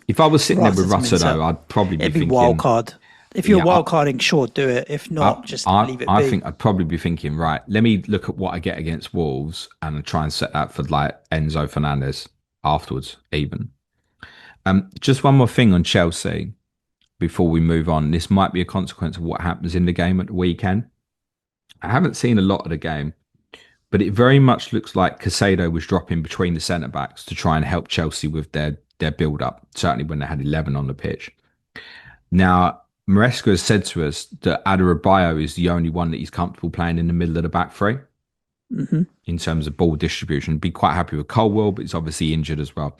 If I was sitting there Rather with to Rutter, Minter. though, I'd probably be It'd be wild thinking, card. If you're yeah, wild carding, sure, do it. If not, just leave it I be. think I'd probably be thinking, right, let me look at what I get against Wolves and try and set that for like Enzo Fernandez afterwards, even. Just one more thing on Chelsea before we move on. This might be a consequence of what happens in the game at the weekend. I haven't seen a lot of the game, but it very much looks like Casado was dropping between the centre backs to try and help Chelsea with their build up, certainly when they had 11 on the pitch. Now, Maresca has said to us that Adarabioyo is the only one that he's comfortable playing in the middle of the back three in terms of ball distribution. Be quite happy with Colwell, but he's obviously injured as well.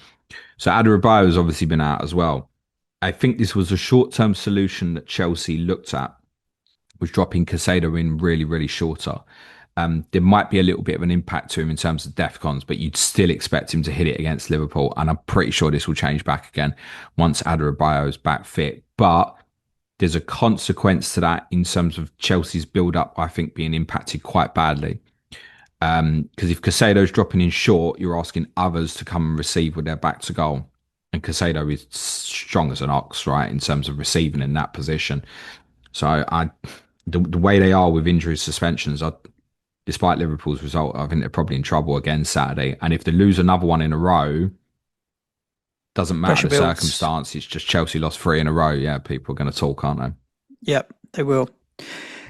So Adarabioyo has obviously been out as well. I think this was a short-term solution that Chelsea looked at, was dropping Casado in really, really shorter. There might be a little bit of an impact to him in terms of DEFCONs, but you'd still expect him to hit it against Liverpool. And I'm pretty sure this will change back again once Adarabioyo is back fit. But there's a consequence to that in terms of Chelsea's build-up, I think, being impacted quite badly. Because if Casado's dropping in short, you're asking others to come and receive with their back to goal. And Casado is strong as an ox, right, in terms of receiving in that position. So the way they are with injury suspensions, despite Liverpool's result, I think they're probably in trouble again Saturday. And if they lose another one in a row, doesn't matter Pressure the builds. circumstance. It's just Chelsea lost 3 in a row. Yeah, people are going to talk, aren't they? Yep, they will.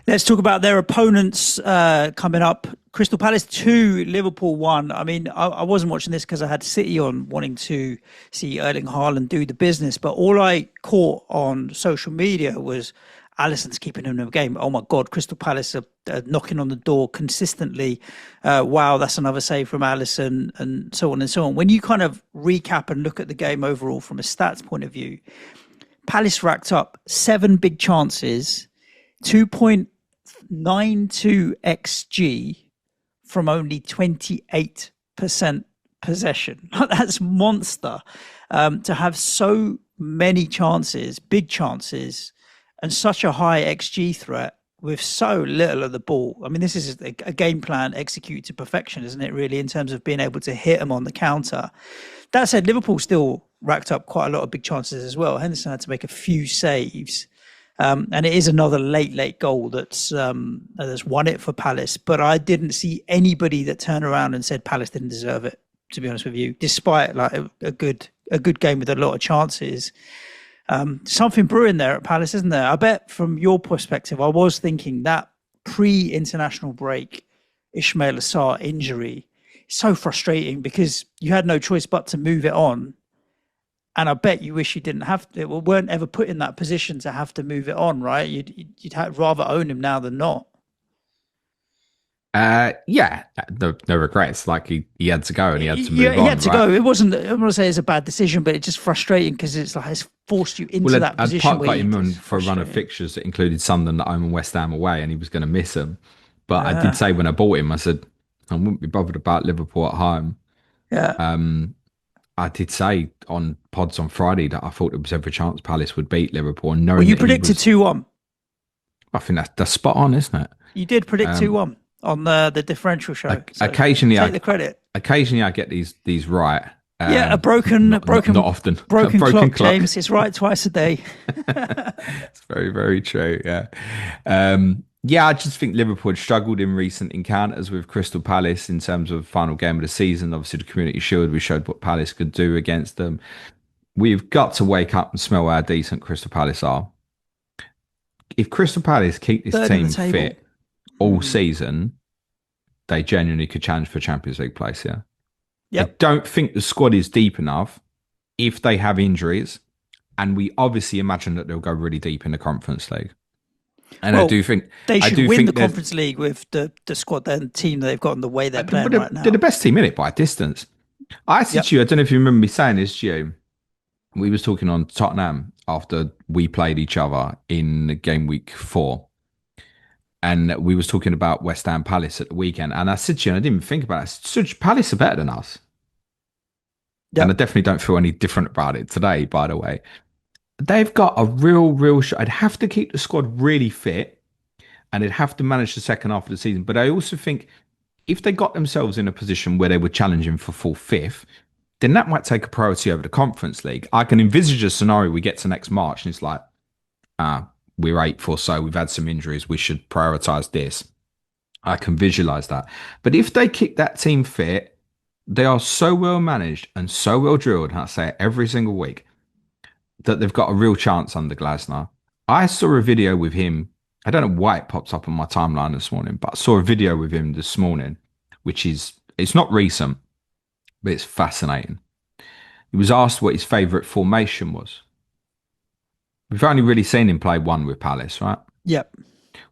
Let's talk about their opponents coming up. Crystal Palace 2, Liverpool 1. I mean, I wasn't watching this because I had City on, wanting to see Erling Haaland do the business. But all I caught on social media was Alisson's keeping him in the game. Oh my God, Crystal Palace are knocking on the door consistently. Wow, that's another save from Alisson, and so on and so on. When you kind of recap and look at the game overall from a stats point of view, Palace racked up 7 big chances, 2.92 XG from only 28% possession. That's monster. To have so many chances, big chances, and such a high XG threat with so little of the ball. I mean, this is a game plan executed to perfection, isn't it, really, in terms of being able to hit them on the counter. That said, Liverpool still racked up quite a lot of big chances as well. Henderson had to make a few saves. And it is another late goal that's won it for Palace. But I didn't see anybody that turned around and said Palace didn't deserve it, to be honest with you, despite like a good game with a lot of chances. Something brewing there at Palace, isn't there? I bet from your perspective, I was thinking that pre-international break Ismail Assar injury is so frustrating because you had no choice but to move it on. And I bet you wish you didn't have to, or weren't ever put in that position to have to move it on, right? You'd rather own him now than not. Yeah, no regrets. Like he had to go and he had to move He on, had to right? go. It wasn't, I'm not going to say it's a bad decision, but it's just frustrating because it's like it's forced you into Well, that I'd position got where him on it's for a run of frustrating. fixtures that included Sunderland at home and West Ham away, and he was going to miss them. But I did Yeah. say when I bought him, I said I wouldn't be bothered about Liverpool at home. Yeah. I did say on pods on Friday that I thought there was every chance Palace would beat Liverpool, and Well, knowing you that he predicted was, 2-1. I think that's spot on, isn't it? You did predict 2-1 on the differential show. So Occasionally, take the credit. I get these right. Yeah, a not often. broken clock, clock. James. It's right twice a day. It's very, very true. Yeah. Yeah, I just think Liverpool had struggled in recent encounters with Crystal Palace in terms of final game of the season. Obviously, the Community Shield, we showed what Palace could do against them. We've got to wake up and smell how decent Crystal Palace are. If Crystal Palace keep this Third in team the table. fit all season, they genuinely could challenge for Champions League place. Yeah. I Yep. don't think the squad is deep enough if they have injuries. And we obviously imagine that they'll go really deep in the Conference League. And Well, they I should do win the think there's, Conference League with the squad and team that they've got and the way they're but playing right they're the now. best team in it by a distance. I said Yep. to you, I don't know if you remember me saying this to you. We was talking on Tottenham after we played each other in game week 4, and we was talking about West Ham Palace at the weekend. And I said to you, and I didn't even think about it. Such Palace are better than us, and I Yep. definitely don't feel any different about it today. By the way, they've got a real shot. I'd have to keep the squad really fit, and they'd have to manage the second half of the season. But I also think if they got themselves in a position where they were challenging for full fifth, then that might take a priority over the Conference League. I can envisage a scenario we get to next March and it's like, we're eighth or so, we've had some injuries, we should prioritise this. I can visualise that. But if they keep that team fit, they are so well managed and so well drilled, and I say it every single week, that they've got a real chance under Glasner. I saw a video with him. I don't know why it popped up on my timeline this morning, but I saw a video with him this morning, which is, it's not recent, but it's fascinating. He was asked what his favourite formation was. We've only really seen him play one with Palace, right? Yep.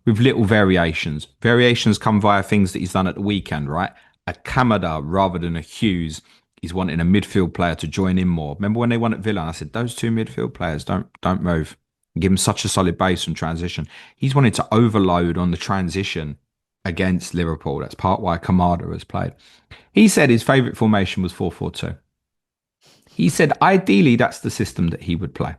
With little variations. Variations come via things that he's done at the weekend, right? A Kamada rather than a Hughes. He's wanting a midfield player to join in more. Remember when they won at Villa? And I said those two midfield players don't move. Give him such a solid base and transition. He's wanted to overload on the transition against Liverpool. That's part why Kamada has played. He said his favourite formation was 4-4-2. He said ideally that's the system that he would play.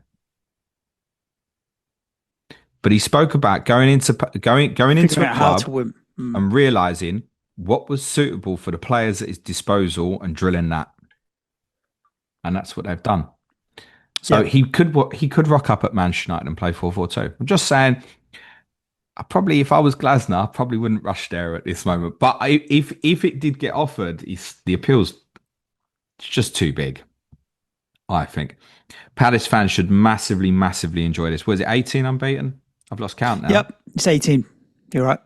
But he spoke about going into Figuring a out how club to win. and realizing what was suitable for the players at his disposal and drilling that. And that's what they've done. So Yep. he could rock up at Manchester United and play 4-4-2. I'm just saying, I probably, if I was Glasner, I probably wouldn't rush there at this moment. But if it did get offered, the appeal's just too big, I think. Palace fans should massively enjoy this. Was it 18 unbeaten? I've lost count now. Yep. It's 18. You're right.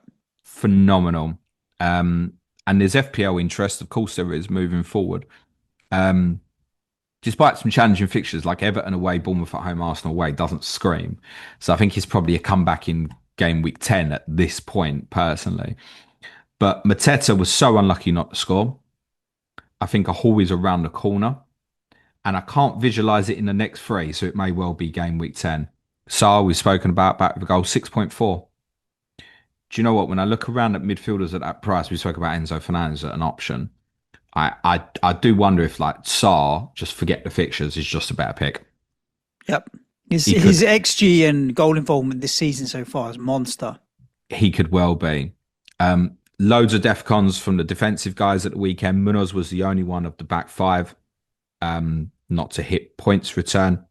Phenomenal. And there's FPL interest, of course, there is moving forward. Um, Despite some challenging fixtures like Everton away, Bournemouth at home, Arsenal away, doesn't scream. So I think it's probably a comeback in game week 10 at this point, personally. But Mateta was so unlucky not to score. I think a haul is around the corner. And I can't visualise it in the next three, so it may well be game week 10. Saar, we've spoken about, back with a goal, 6.4. Do you know what? When I look around at midfielders at that price, we spoke about Enzo Fernandez at an option. I do wonder if like Saar, just forget the fixtures, is just a better pick. Yep. His He his could XG and goal involvement this season so far is monster. he could well be. Loads of defcons from the defensive guys at the weekend. Munoz was the only one of the back five not to hit points return.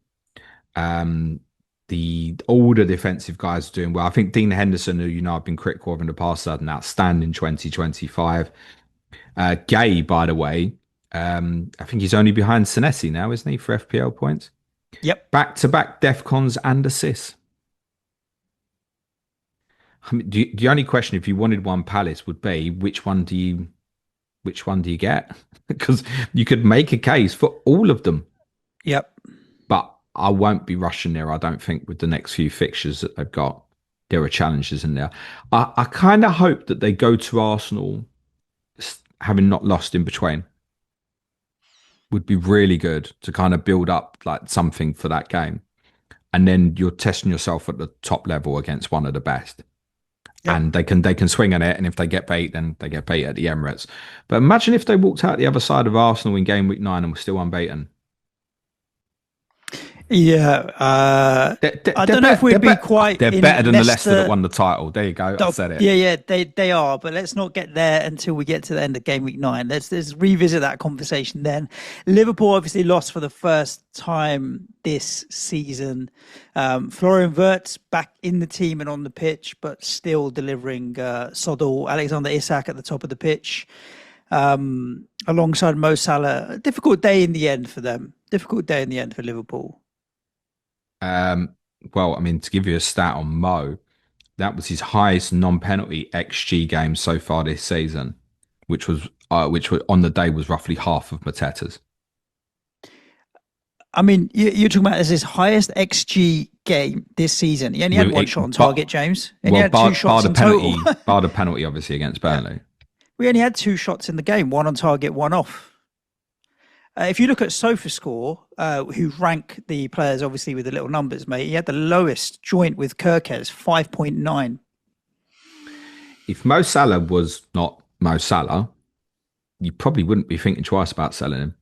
Um, the older defensive guys are doing well. I think Dean Henderson, who you know I've been critical of in the past, had an outstanding 2025. Gay, by the way, I think he's only behind Senesi now, isn't he, for FPL points? Yep. Back to back defcons and assists. I mean, the only question, if you wanted one Palace, would be which one do you get? Because you could make a case for all of them, Yep. but I won't be rushing there. I don't think with the next few fixtures that they've got, there are challenges in there. I kind of hope that they go to Arsenal having not lost in between. Would be really good to kind of build up like something for that game, and then you're testing yourself at the top level against one of the best. Yep. And they can swing on it, and if they get beat, then they get beat at the Emirates. But imagine if they walked out the other side of Arsenal in game week 9 and were still unbeaten. Yeah. I don't know if we'd be quite They're better in than the Leicester that Leicester. won the title. There you go. I said it. Yeah, they are, but let's not get there until we get to the end of game week 9. Let's revisit that conversation then. Liverpool obviously lost for the first time this season. Florian Wirtz back in the team and on the pitch, but still delivering Sodal, Alexander Isak at the top of the pitch, alongside Mo Salah. A difficult day in the end for them. Difficult day in the end for Liverpool. Well, I mean, to give you a stat on Mo, that was his highest non-penalty XG game so far this season, which was on the day was roughly half of Mateta's. I mean, you're talking about as his highest XG game this season. He only had With one shot on it, target, James. And he well, had two bar shots in total. bar the penalty, obviously against Yeah. Burnley. We only had two shots in the game, one on target, one off. If you look at SofaScore, who rank the players obviously with the little numbers, mate, he had the lowest joint with Kirkes, 5.9. If Mo Salah was not Mo Salah, you probably wouldn't be thinking twice about selling him.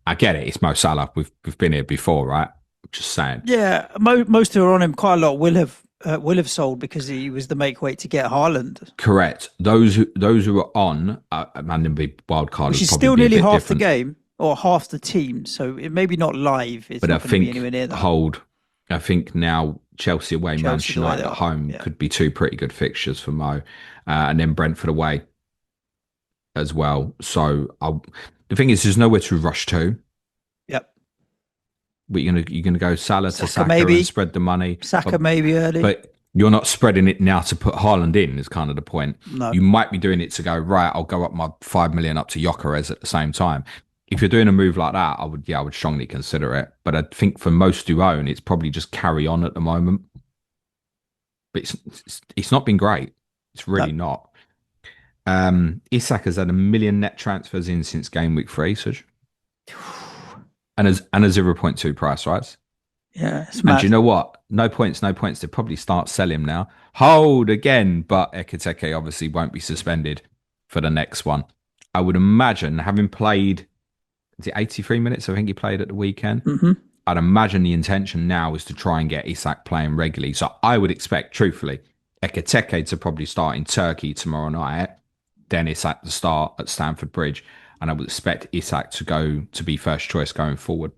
I get it; it's Mo Salah. We've been here before, right? Just saying. Yeah, most who are on him quite a lot will have sold because he was the make weight to get Haaland, Correct. Those who are on, man, then be wild card which would is probably still be a nearly bit half the different. game or half the team. So it maybe not live. It's But I not going to be think anywhere near that. hold. I think now Chelsea away, Chelsea Manchester the way United they at are. home Yeah. could be two pretty good fixtures for Mo, and then Brentford away as well. So the thing is, there's nowhere to rush to. Yep. But you're gonna go Salah to Saka Saka and maybe. spread the money, Saka maybe early. but you're not spreading it now to put Haaland in. Is kind of the point. No. You might be doing it to go right. I'll go up my 5 million up to Gyökeres at the same time. If you're doing a move like that, I would strongly consider it. But I think for most who own, it's probably just carry on at the moment. But it's not been great. It's really No. not. Isak has had 1 million net transfers in since game week 3, Suj, and a 0.2 price rise. Yeah, it's And do you mad. know what? No points, no points. They probably start selling him now. Hold again, but Ekiteke obviously won't be suspended for the next one. I would imagine, having played, is it 83 minutes? I think he played at the weekend. Hmm. I'd imagine the intention now is to try and get Isak playing regularly. So I would expect, truthfully, Ekiteke to probably start in Turkey tomorrow night, then Isak to start at Stamford Bridge. And I would expect Isak to go to be first choice going forward.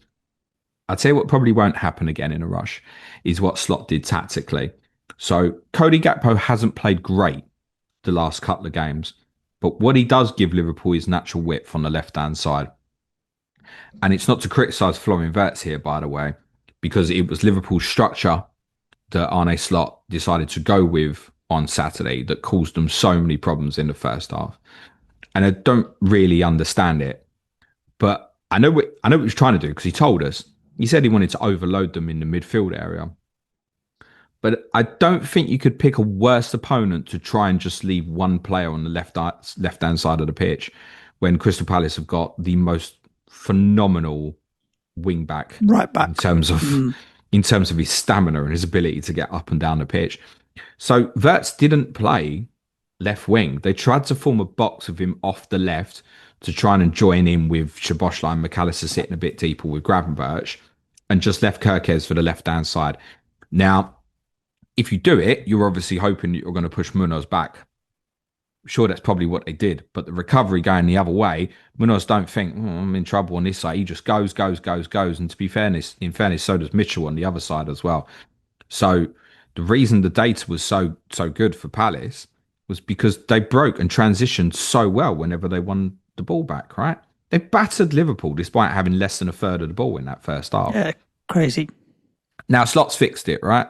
I'd say what probably won't happen again in a rush is what Slot did tactically. So Cody Gakpo hasn't played great the last couple of games, but what he does give Liverpool is natural width on the left hand side. And it's not to criticise Florian Wirtz here, by the way, because it was Liverpool's structure that Arne Slot decided to go with on Saturday that caused them so many problems in the first half. And I don't really understand it, but I know what he was trying to do because he told us. He said he wanted to overload them in the midfield area. But I don't think you could pick a worse opponent to try and just leave one player on the left hand side of the pitch when Crystal Palace have got the most phenomenal wing back Right in back. terms of Mm. in terms of his stamina and his ability to get up and down the pitch. So Wirtz didn't play left wing. They tried to form a box of him off the left to try and join in with Szoboszlai and McAllister sitting a bit deeper with Gravenberch and just left Kirkes for the left hand side. Now, if you do it, you're obviously hoping that you're going to push Munoz back. Sure, that's probably what they did, but the recovery going the other way, Munoz don't think I'm in trouble on this side. He just goes, and to be fairness, in fairness, so does Mitchell on the other side as well. So the reason the data was so good for Palace was because they broke and transitioned so well whenever they won the ball back. Right? They battered Liverpool despite having less than a third of the ball in that first half. Yeah, crazy. Now Slot's fixed it, right?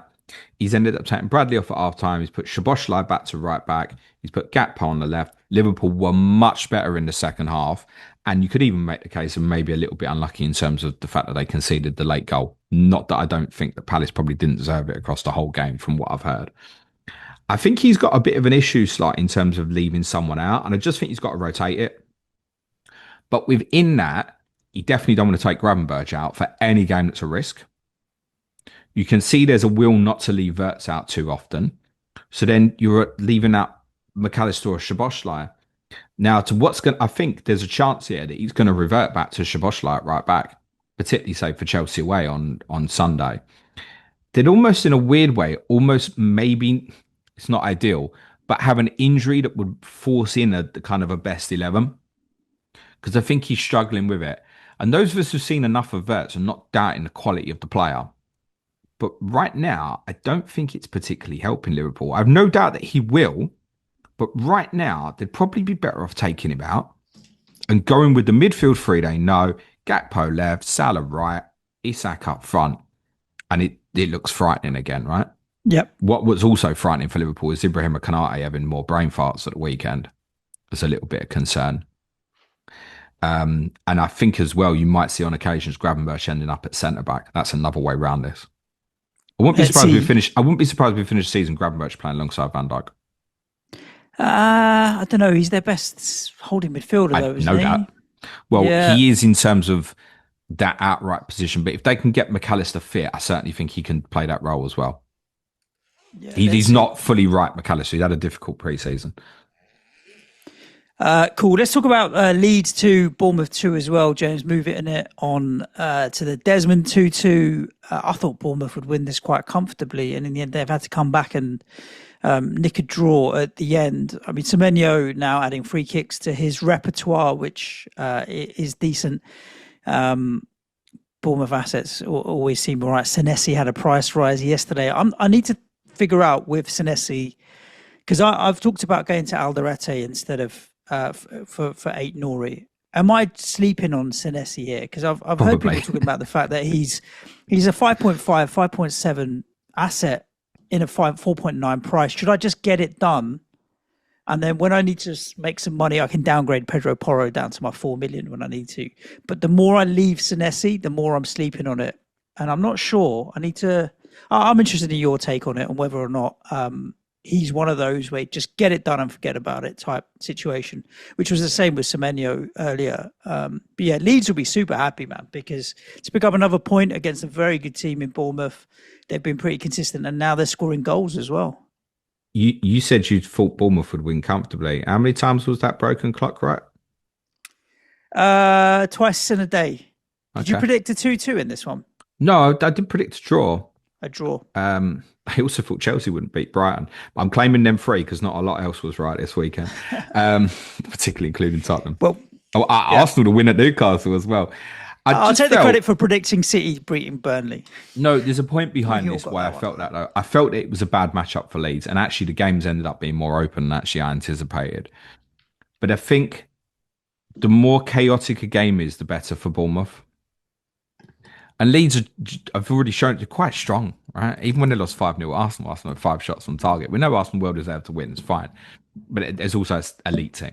He's ended up taking Bradley off at half time. He's put Szoboszlai back to right back. He's put Gakpo on the left. Liverpool were much better in the second half. And you could even make the case of maybe a little bit unlucky in terms of the fact that they conceded the late goal. Not that I don't think that Palace probably didn't deserve it across the whole game from what I've heard. I think he's got a bit of an issue slight in terms of leaving someone out. And I just think he's got to rotate it. But within that, you definitely don't want to take Gravenberch out for any game that's a risk. You can see there's a will not to leave Wirtz out too often. So then you're leaving out McAllister or Szoboszlai. Now, I think there's a chance here that he's going to revert back to Szoboszlai at right back, particularly say for Chelsea away on Sunday. They'd almost in a weird way, almost maybe it's not ideal, but have an injury that would force in a kind of a best 11 because I think he's struggling with it. And those of us who've seen enough of Wirtz are not doubting the quality of the player. But right now, I don't think it's particularly helping Liverpool. I've no doubt that he will. But right now, they'd probably be better off taking him out and going with the midfield three they know. Gakpo left, Salah right, Isak up front. And it looks frightening again, right? Yep. What was also frightening for Liverpool is Ibrahim Konate having more brain farts at the weekend. There's a little bit of concern. And I think as well, you might see on occasions Gravenberch ending up at centre back. That's another way around this. I wouldn't be Let's surprised if we see. finish. I wouldn't be surprised if we finish the season Gravenberch playing alongside Van Dijk. I don't know. He's their best holding midfielder, I though, isn't know he? that. Well, Yeah, he is in terms of that outright position, but if they can get McAllister fit, I certainly think he can play that role as well. yeah. Let's He's see. not fully right, McAllister. He's had a difficult pre-season. Cool. Let's talk about Leeds 2, Bournemouth 2 as well, James. Move it in it on to the Desmond 2-2. I thought Bournemouth would win this quite comfortably, and in the end, they've had to come back and nick a draw at the end. I mean, Semenyo now adding free kicks to his repertoire, which is decent. Bournemouth assets always seem all right. Senesi had a price rise yesterday. I need to figure out with Senesi, because I've talked about going to Alderete instead of for 8 Nori. Am I sleeping on Senesi here? Because I've heard people Probably. talking about the fact that he's a 5.5, 5.7 asset in a 4.9 price. Should I just get it done? And then when I need to make some money, I can downgrade Pedro Porro down to my 4 million when I need to. But the more I leave Senesi, the more I'm sleeping on it. And I'm not sure. I need to. I'm interested in your take on it and whether or not he's one of those where just get it done and forget about it type situation, which was the same with Semenyo earlier. But yeah, Leeds will be super happy, man, because to pick up another point against a very good team in Bournemouth, they've been pretty consistent and now they're scoring goals as well. You said you thought Bournemouth would win comfortably. How many times was that broken clock right? Twice in a day. Did you Okay. predict a 2-2 in this one? No, I did predict a draw. A draw. I also thought Chelsea wouldn't beat Brighton. I'm claiming them free because not a lot else was right this weekend, particularly including Tottenham. Well, Oh, yeah. Arsenal to win at Newcastle as well. I I'll just take the felt credit for predicting City beating Burnley. no. There's a point We behind all this got why I that one. felt that though. I felt it was a bad matchup for Leeds, and actually the games ended up being more open than actually I anticipated. But I think the more chaotic a game is, the better for Bournemouth. And Leeds have already shown they're quite strong, right? Even when they lost 5-0 Arsenal had 5 shots on target. We know Arsenal well deserved to win, it's fine. But there's also an elite team.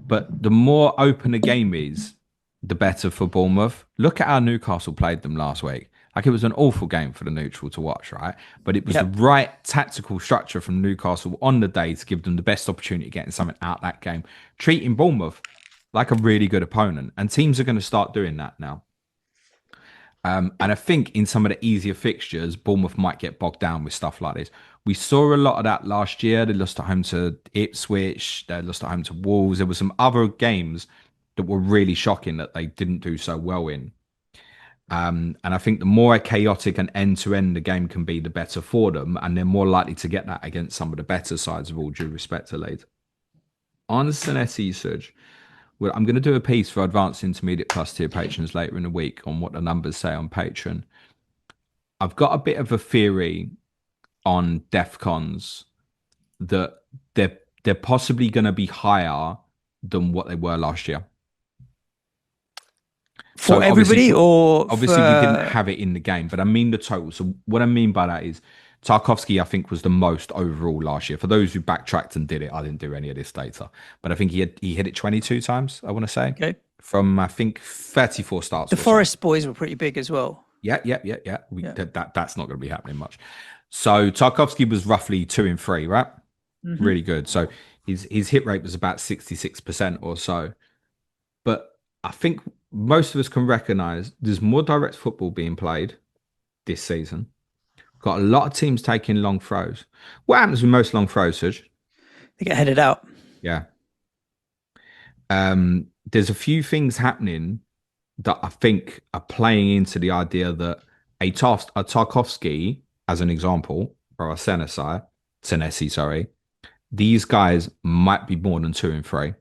But the more open a game is, the better for Bournemouth. Look at how Newcastle played them last week. Like it was an awful game for the neutral to watch, right? But it was the Yep. right tactical structure from Newcastle on the day to give them the best opportunity of getting something out of that game. Treating Bournemouth like a really good opponent. And teams are going to start doing that now. And I think in some of the easier fixtures, Bournemouth might get bogged down with stuff like this. We saw a lot of that last year. They lost at home to Ipswich. They lost at home to Wolves. There were some other games that were really shocking that they didn't do so well in. And I think the more chaotic and end-to-end the game can be, the better for them. And they're more likely to get that against some of the better sides, of all due respect to Leeds. On Senesi, Suj, well, I'm going to do a piece for advanced intermediate plus tier patrons later in the week on what the numbers say on Patreon. I've got a bit of a theory on DEFCONs that they're possibly going to be higher than what they were last year. For So obviously, everybody or obviously we didn't for. have it in the game, but I mean the total. So what I mean by that is Tarkovsky, I think, was the most overall last year. For those who backtracked and did it, I didn't do any of this data, but I think he hit it 22 times. I want to say Okay. from I think 34 starts The or so. Forest boys were pretty big as well. Yeah. Yeah. That's not going to be happening much. So Tarkovsky was roughly 2 in 3, right? Hmm. Really good. So his hit rate was about 66% or so. But I think most of us can recognize there's more direct football being played this season. Got a lot of teams taking long throws. What happens with most long throws, Suj? They get headed out. Yeah. There's a few things happening that I think are playing into the idea that a Tarkovsky, as an example, or a Senesi, sorry, these guys might be more than 2 in 3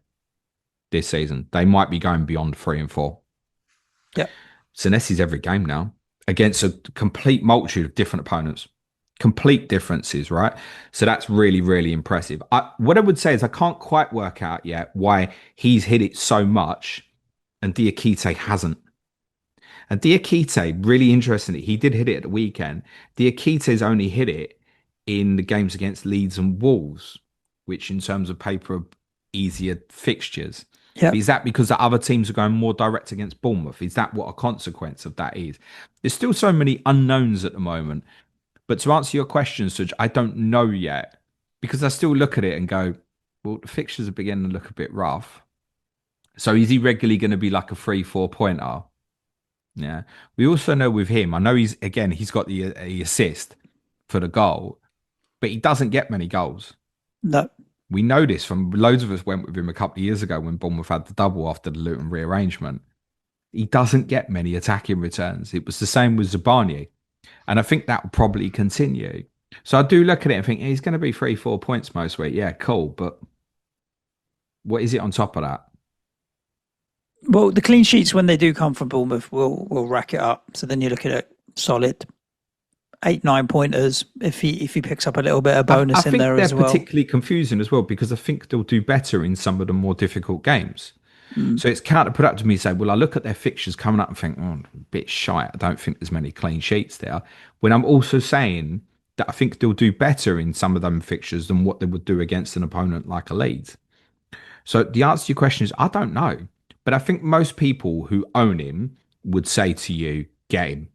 this season. They might be going beyond 3 and 4. Yeah. Senesi's every game now against a complete multitude of different opponents, complete differences, right? So that's really, really impressive. What I would say is I can't quite work out yet why he's hit it so much and Diakite hasn't. And Diakite, really interestingly, he did hit it at the weekend. Diakite's only hit it in the games against Leeds and Wolves, which in terms of paper are easier fixtures. Yeah. But is that because the other teams are going more direct against Bournemouth? Is that what a consequence of that is? There's still so many unknowns at the moment. But to answer your question, Suj, I don't know yet because I still look at it and go, well, the fixtures are beginning to look a bit rough. So is he regularly going to be like a 3 4 pointer? Yeah. We also know with him, I know he's got the assist for the goal, but he doesn't get many goals. No. We know this from loads of us went with him a couple of years ago when Bournemouth had the double after the Luton rearrangement. He doesn't get many attacking returns. It was the same with Zabani. And I think that will probably continue. So I do look at it and think he's going to be 3 4 points most week. Yeah, cool. But what is it on top of that? Well, the clean sheets when they do come from Bournemouth will rack it up. So then you're looking at solid 8 9 pointers if he picks up a little bit of I bonus in think there they're as well. particularly confusing as well because I think they'll do better in some of the more difficult games. Mm. So it's counterproductive to me to say, well, I look at their fixtures coming up and think, oh, a bit shy. I don't think there's many clean sheets there. When I'm also saying that I think they'll do better in some of them fixtures than what they would do against an opponent like a Leeds. So the answer to your question is, I don't know. But I think most people who own him would say to you, get him.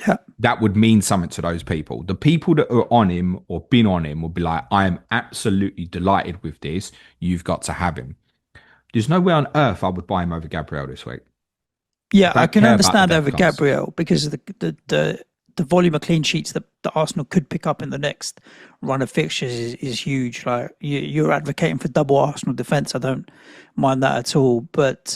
Yeah. That would mean something to those people. The people that are on him or been on him will be like, I am absolutely delighted with this. You've got to have him. There's no way on earth I would buy him over Gabriel this week. I Yeah, I don't can care about the understand death over cons. Gabriel because of the volume of clean sheets that Arsenal could pick up in the next run of fixtures is huge. Like you're advocating for double Arsenal defence. I don't mind that at all. But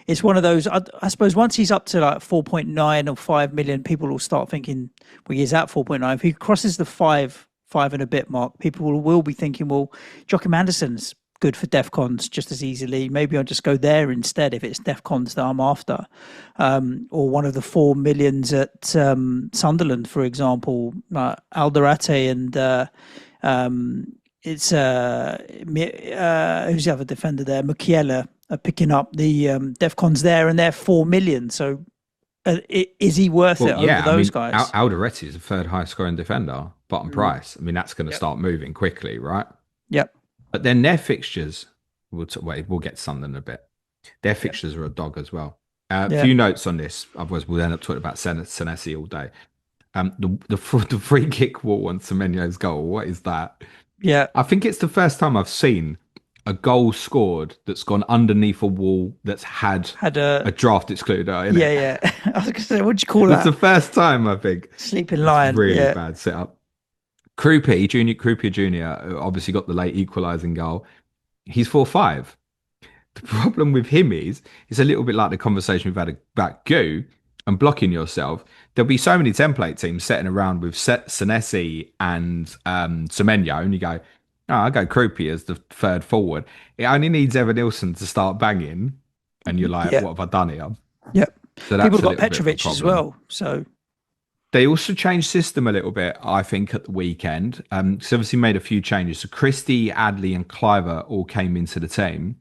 it's one of those. I suppose once he's up to like 4.9 or 5 million, people will start thinking, well, he's at 4.9. If he crosses the five and a bit mark, people will be thinking, well, Joachim Anderson's good for DEFCONs just as easily. Maybe I'll just go there instead if it's DEFCONs that I'm after. Or one of the 4 millions at Sunderland, for example, Alderate and it's who's the other defender there? Mukiele are picking up the DEFCONs there, and they're 4 million. So is he worth Well, it over yeah, I those mean, guys? Alderete is the third highest scoring defender, bottom Mm. price. I mean, that's going to Yep. start moving quickly, right? Yep. But then their fixtures, we'll get Sunderland a bit. Their Yep. fixtures are a dog as well. A Yeah. few notes on this, otherwise we'll end up talking about Senesi all day. The free kick wall on Semenyo's goal, what is that? Yeah. I think it's the first time I've seen a goal scored that's gone underneath a wall that's had Had a a draft excluder in yeah, it. yeah. I was gonna say, what'd you call That's the that? first time I think. Sleeping It's lion. really Yeah. bad setup. Croupier Junior, obviously got the late equalising goal. He's 4-5. The problem with him is it's a little bit like the conversation we've had about Goo and blocking yourself. There'll be so many template teams setting around with Senesi and Semenyo, and you go, oh, I go Croupier as the third forward. It only needs Evan Nilsson to start banging, and you're like, Yeah. what have I done here? Yep. So People that's have a got little bit of a Petrovic as problem. well. So They also changed system a little bit, I think, at the weekend. So obviously made a few changes. So Christie, Adley, and Cliver all came into the team,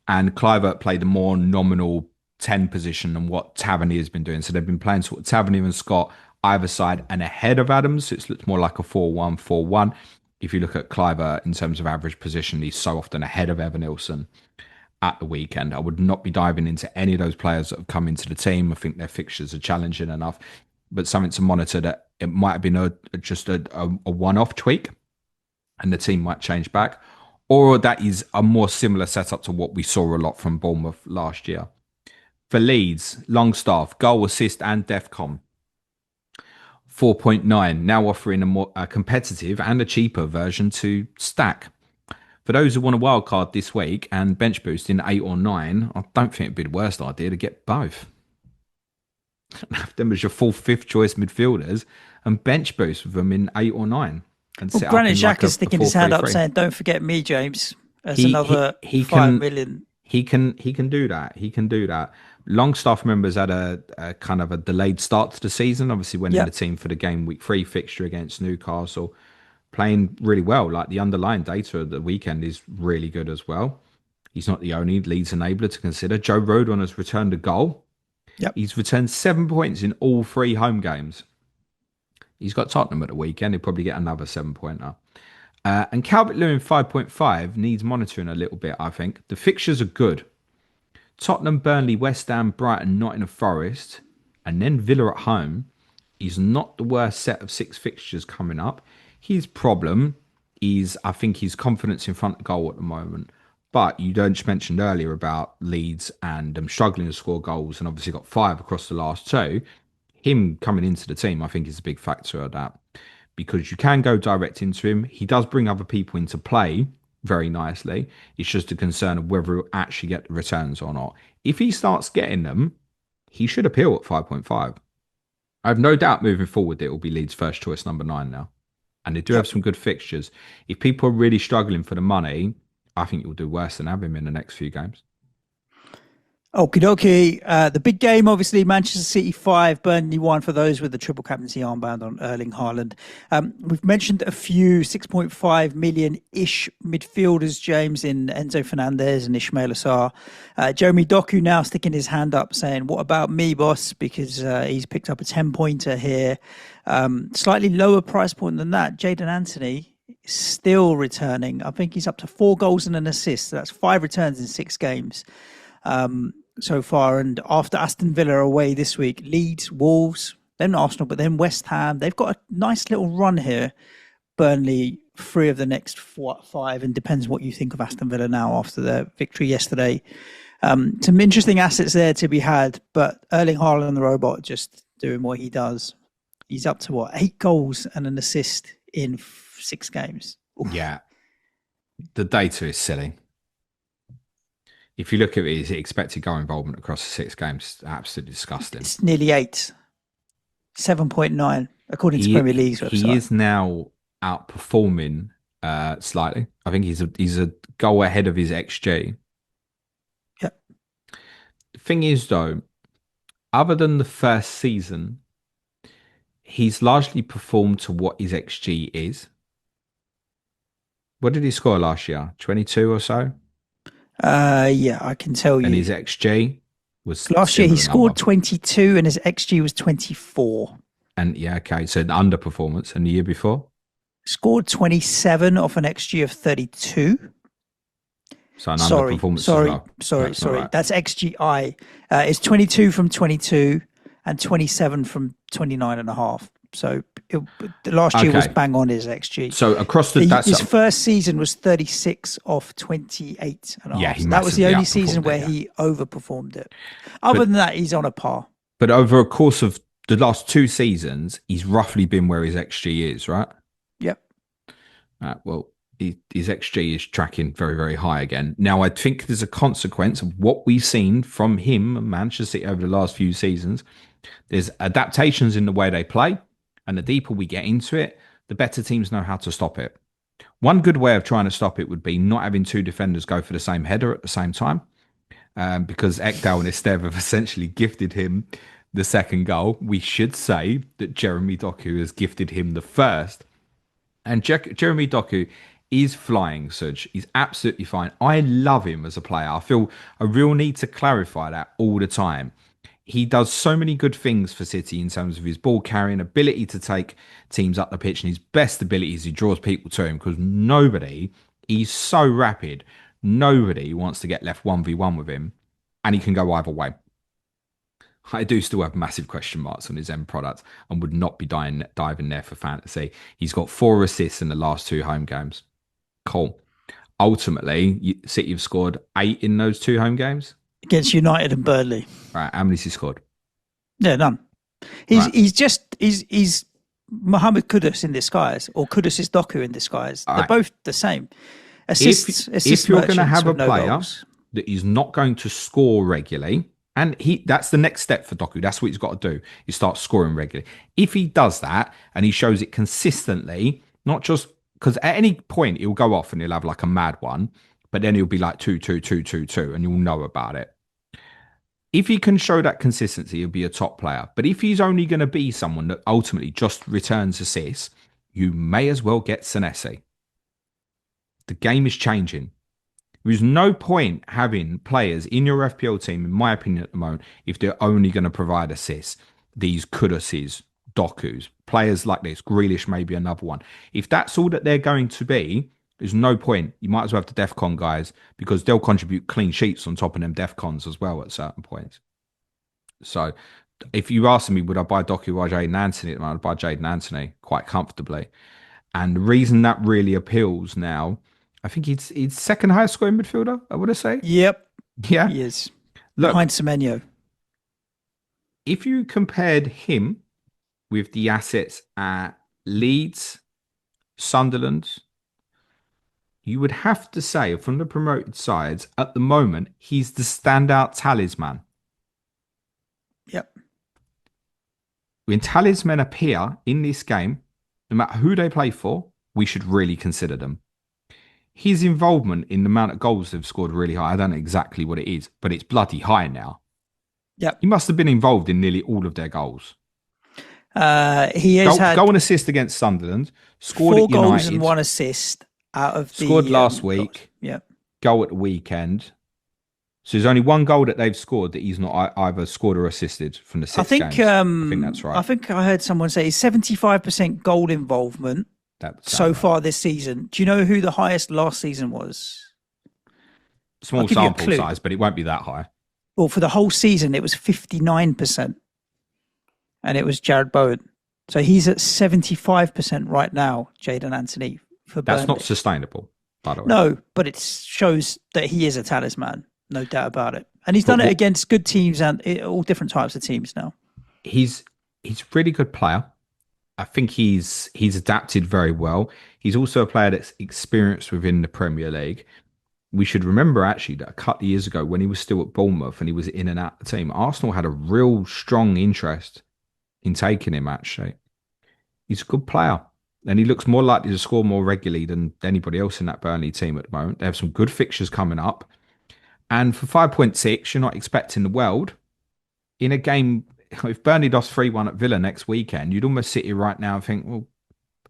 and Cliver played a more nominal 10 position than what Tavernier has been doing. So they've been playing sort of Tavernier and Scott either side and ahead of Adams. So it looks more like a 4-1-4-1. If you look at Cliver in terms of average position, he's so often ahead of Evan Nilsson at the weekend. I would not be diving into any of those players that have come into the team. I think their fixtures are challenging enough, but something to monitor that it might have been just a one-off tweak and the team might change back, or that is a more similar setup to what we saw a lot from Bournemouth last year. For Leeds, Longstaff, goal, assist, and DEFCON 4.9, now offering a more competitive and a cheaper version to stack. For those who want a wild card this week and bench boost in 8 or 9, I don't think it'd be the worst idea to get both. Have them as your fourth, fifth choice midfielders and bench boost with them in 8 or 9 and well, set up Granit in like Xhaka's a sticking his hand up 4-3-3. saying, "Don't forget me, James." As He another he he five can million. he can do that. He can do that. Longstaff members had a kind of a delayed start to the season. Obviously, went in the Yep. team for the game week 3 fixture against Newcastle, playing really well. Like the underlying data of the weekend is really good as well. He's not the only Leeds enabler to consider. Joe Rodon has returned a goal. Yep. He's returned 7 points in all 3 home games. He's got Tottenham at the weekend. He'll probably get another 7 pointer. And Calvert Lewin 5.5 needs monitoring a little bit, I think. The fixtures are good. Tottenham, Burnley, West Ham, Brighton, Nottingham Forest, and then Villa at home is not the worst set of six fixtures coming up. His problem is, I think, his confidence in front of goal at the moment. But you don't just mentioned earlier about Leeds and them struggling to score goals, and obviously got five across the last two. Him coming into the team, I think, is a big factor of that because you can go direct into him. He does bring other people into play very nicely. It's just a concern of whether he'll actually get the returns or not. If he starts getting them, he should appeal at 5.5. I have no doubt moving forward that it will be Leeds' first choice number nine now. And they do have Yep. some good fixtures. If people are really struggling for the money, I think you'll do worse than have him in the next few games. Okie dokie. The big game, obviously, Manchester City 5, Burnley 1 for those with the triple captaincy armband on Erling Haaland. We've mentioned a few 6.5 million-ish midfielders, James, in Enzo Fernandez and Ismail Assar. Jeremy Doku now sticking his hand up saying, what about me, boss? Because he's picked up a 10-pointer here. Slightly lower price point than that. Jadon Anthony still returning. I think he's up to 4 goals and an assist. So that's 5 returns in 6 games. So far, and after Aston Villa away this week, Leeds, Wolves, then Arsenal, but then West Ham. They've got a nice little run here. Burnley, 3 of the next 5, and depends what you think of Aston Villa now after their victory yesterday. Some interesting assets there to be had, but Erling Haaland, the robot, just doing what he does. He's up to 8 goals and an assist in 6 games. Oof. Yeah, the data is silly. If you look at his expected goal involvement across the 6 games, absolutely disgusting. It's nearly 8, 7.9, according to Premier League's website. He is now outperforming slightly. I think he's a goal ahead of his XG. Yeah. The thing is, though, other than the first season, he's largely performed to what his XG is. What did he score last year? 22 or so? Yeah, I can tell you. And his XG was last year he scored number. 22 and his XG was 24. And yeah, okay, so an underperformance. And the year before? Scored 27 off an XG of 32. So an underperformance as well. Sorry. Right. That's XGI. It's 22 from 22 and 27 from 29 and a half. So the last year was bang on his XG. So across his first season was 36 off 28 and a half. So that was the only season where he overperformed it. Other than that, he's on a par. But over a course of the last 2 seasons, he's roughly been where his XG is, right? Yep. Well, his XG is tracking very, very high again. Now, I think there's a consequence of what we've seen from him, Manchester City, over the last few seasons. There's adaptations in the way they play. And the deeper we get into it, the better teams know how to stop it. One good way of trying to stop it would be not having 2 defenders go for the same header at the same time. Because Ekdal and Esteve have essentially gifted him the second goal. We should say that Jeremy Doku has gifted him the first. And Jeremy Doku is flying, Suj. He's absolutely fine. I love him as a player. I feel a real need to clarify that all the time. He does so many good things for City in terms of his ball carrying ability to take teams up the pitch, and his best ability is he draws people to him because he's so rapid. Nobody wants to get left 1v1 with him, and he can go either way. I do still have massive question marks on his end product and would not be diving there for fantasy. He's got 4 assists in the last 2 home games. Cool. Ultimately, City have scored 8 in those 2 home games. Against United and Burnley. Right, how many's he scored? Yeah, none. He's Mohamed Kudus in disguise, or Kudus is Doku in disguise. They're both the same. Assists if you're going to have a player goals. that is not going to score regularly, and that's the next step for Doku. That's what he's got to do. He starts scoring regularly. If he does that and he shows it consistently, not just because at any point he'll go off and he'll have like a mad one, but then he'll be like 2-2-2-2-2, and you'll know about it. If he can show that consistency, he'll be a top player. But if he's only going to be someone that ultimately just returns assists, you may as well get Senesi. The game is changing. There's no point having players in your FPL team, in my opinion at the moment, if they're only going to provide assists. These Kuduses, Dokus, players like this. Grealish maybe another one. If that's all that they're going to be, there's no point. You might as well have the DEFCON guys because they'll contribute clean sheets on top of them DEFCONs as well at certain points. So if you ask me, would I buy Doku or Jaden Anthony at the moment, I'd buy Jaden Anthony quite comfortably. And the reason that really appeals now, I think he's second highest scoring midfielder, I would say. Yep, Yeah. he is. Look, Behind Semenyo. if you compared him with the assets at Leeds, Sunderland, you would have to say from the promoted sides, at the moment, he's the standout talisman. Yep. When talismen appear in this game, no matter who they play for, we should really consider them. His involvement in the amount of goals they've scored really high. I don't know exactly what it is, but it's bloody high now. Yep. He must have been involved in nearly all of their goals. He has had goal and assist against Sunderland. Scored 4 at United. goals and 1 assist out of the scored last week. Yep. Goal at the weekend. So there's only 1 goal that they've scored that he's not either scored or assisted from the 6 games. I think that's right. I think I heard someone say 75% goal involvement so far this season. Do you know who the highest last season was? Small sample size, but it won't be that high. Well, for the whole season, it was 59%. And it was Jared Bowen. So he's at 75% right now, Jaden Anthony, for Burnley. That's not sustainable, by the way. No, but it shows that he is a talisman, no doubt about it. And he's done it against good teams and all different types of teams now. He's a really good player. I think he's adapted very well. He's also a player that's experienced within the Premier League. We should remember actually that a couple of years ago when he was still at Bournemouth and he was in and out of the team, Arsenal had a real strong interest in taking him actually. He's a good player and he looks more likely to score more regularly than anybody else in that Burnley team at the moment. They have some good fixtures coming up. And for 5.6, you're not expecting the world. In a game, if Burnley lost 3-1 at Villa next weekend, you'd almost sit here right now and think, well,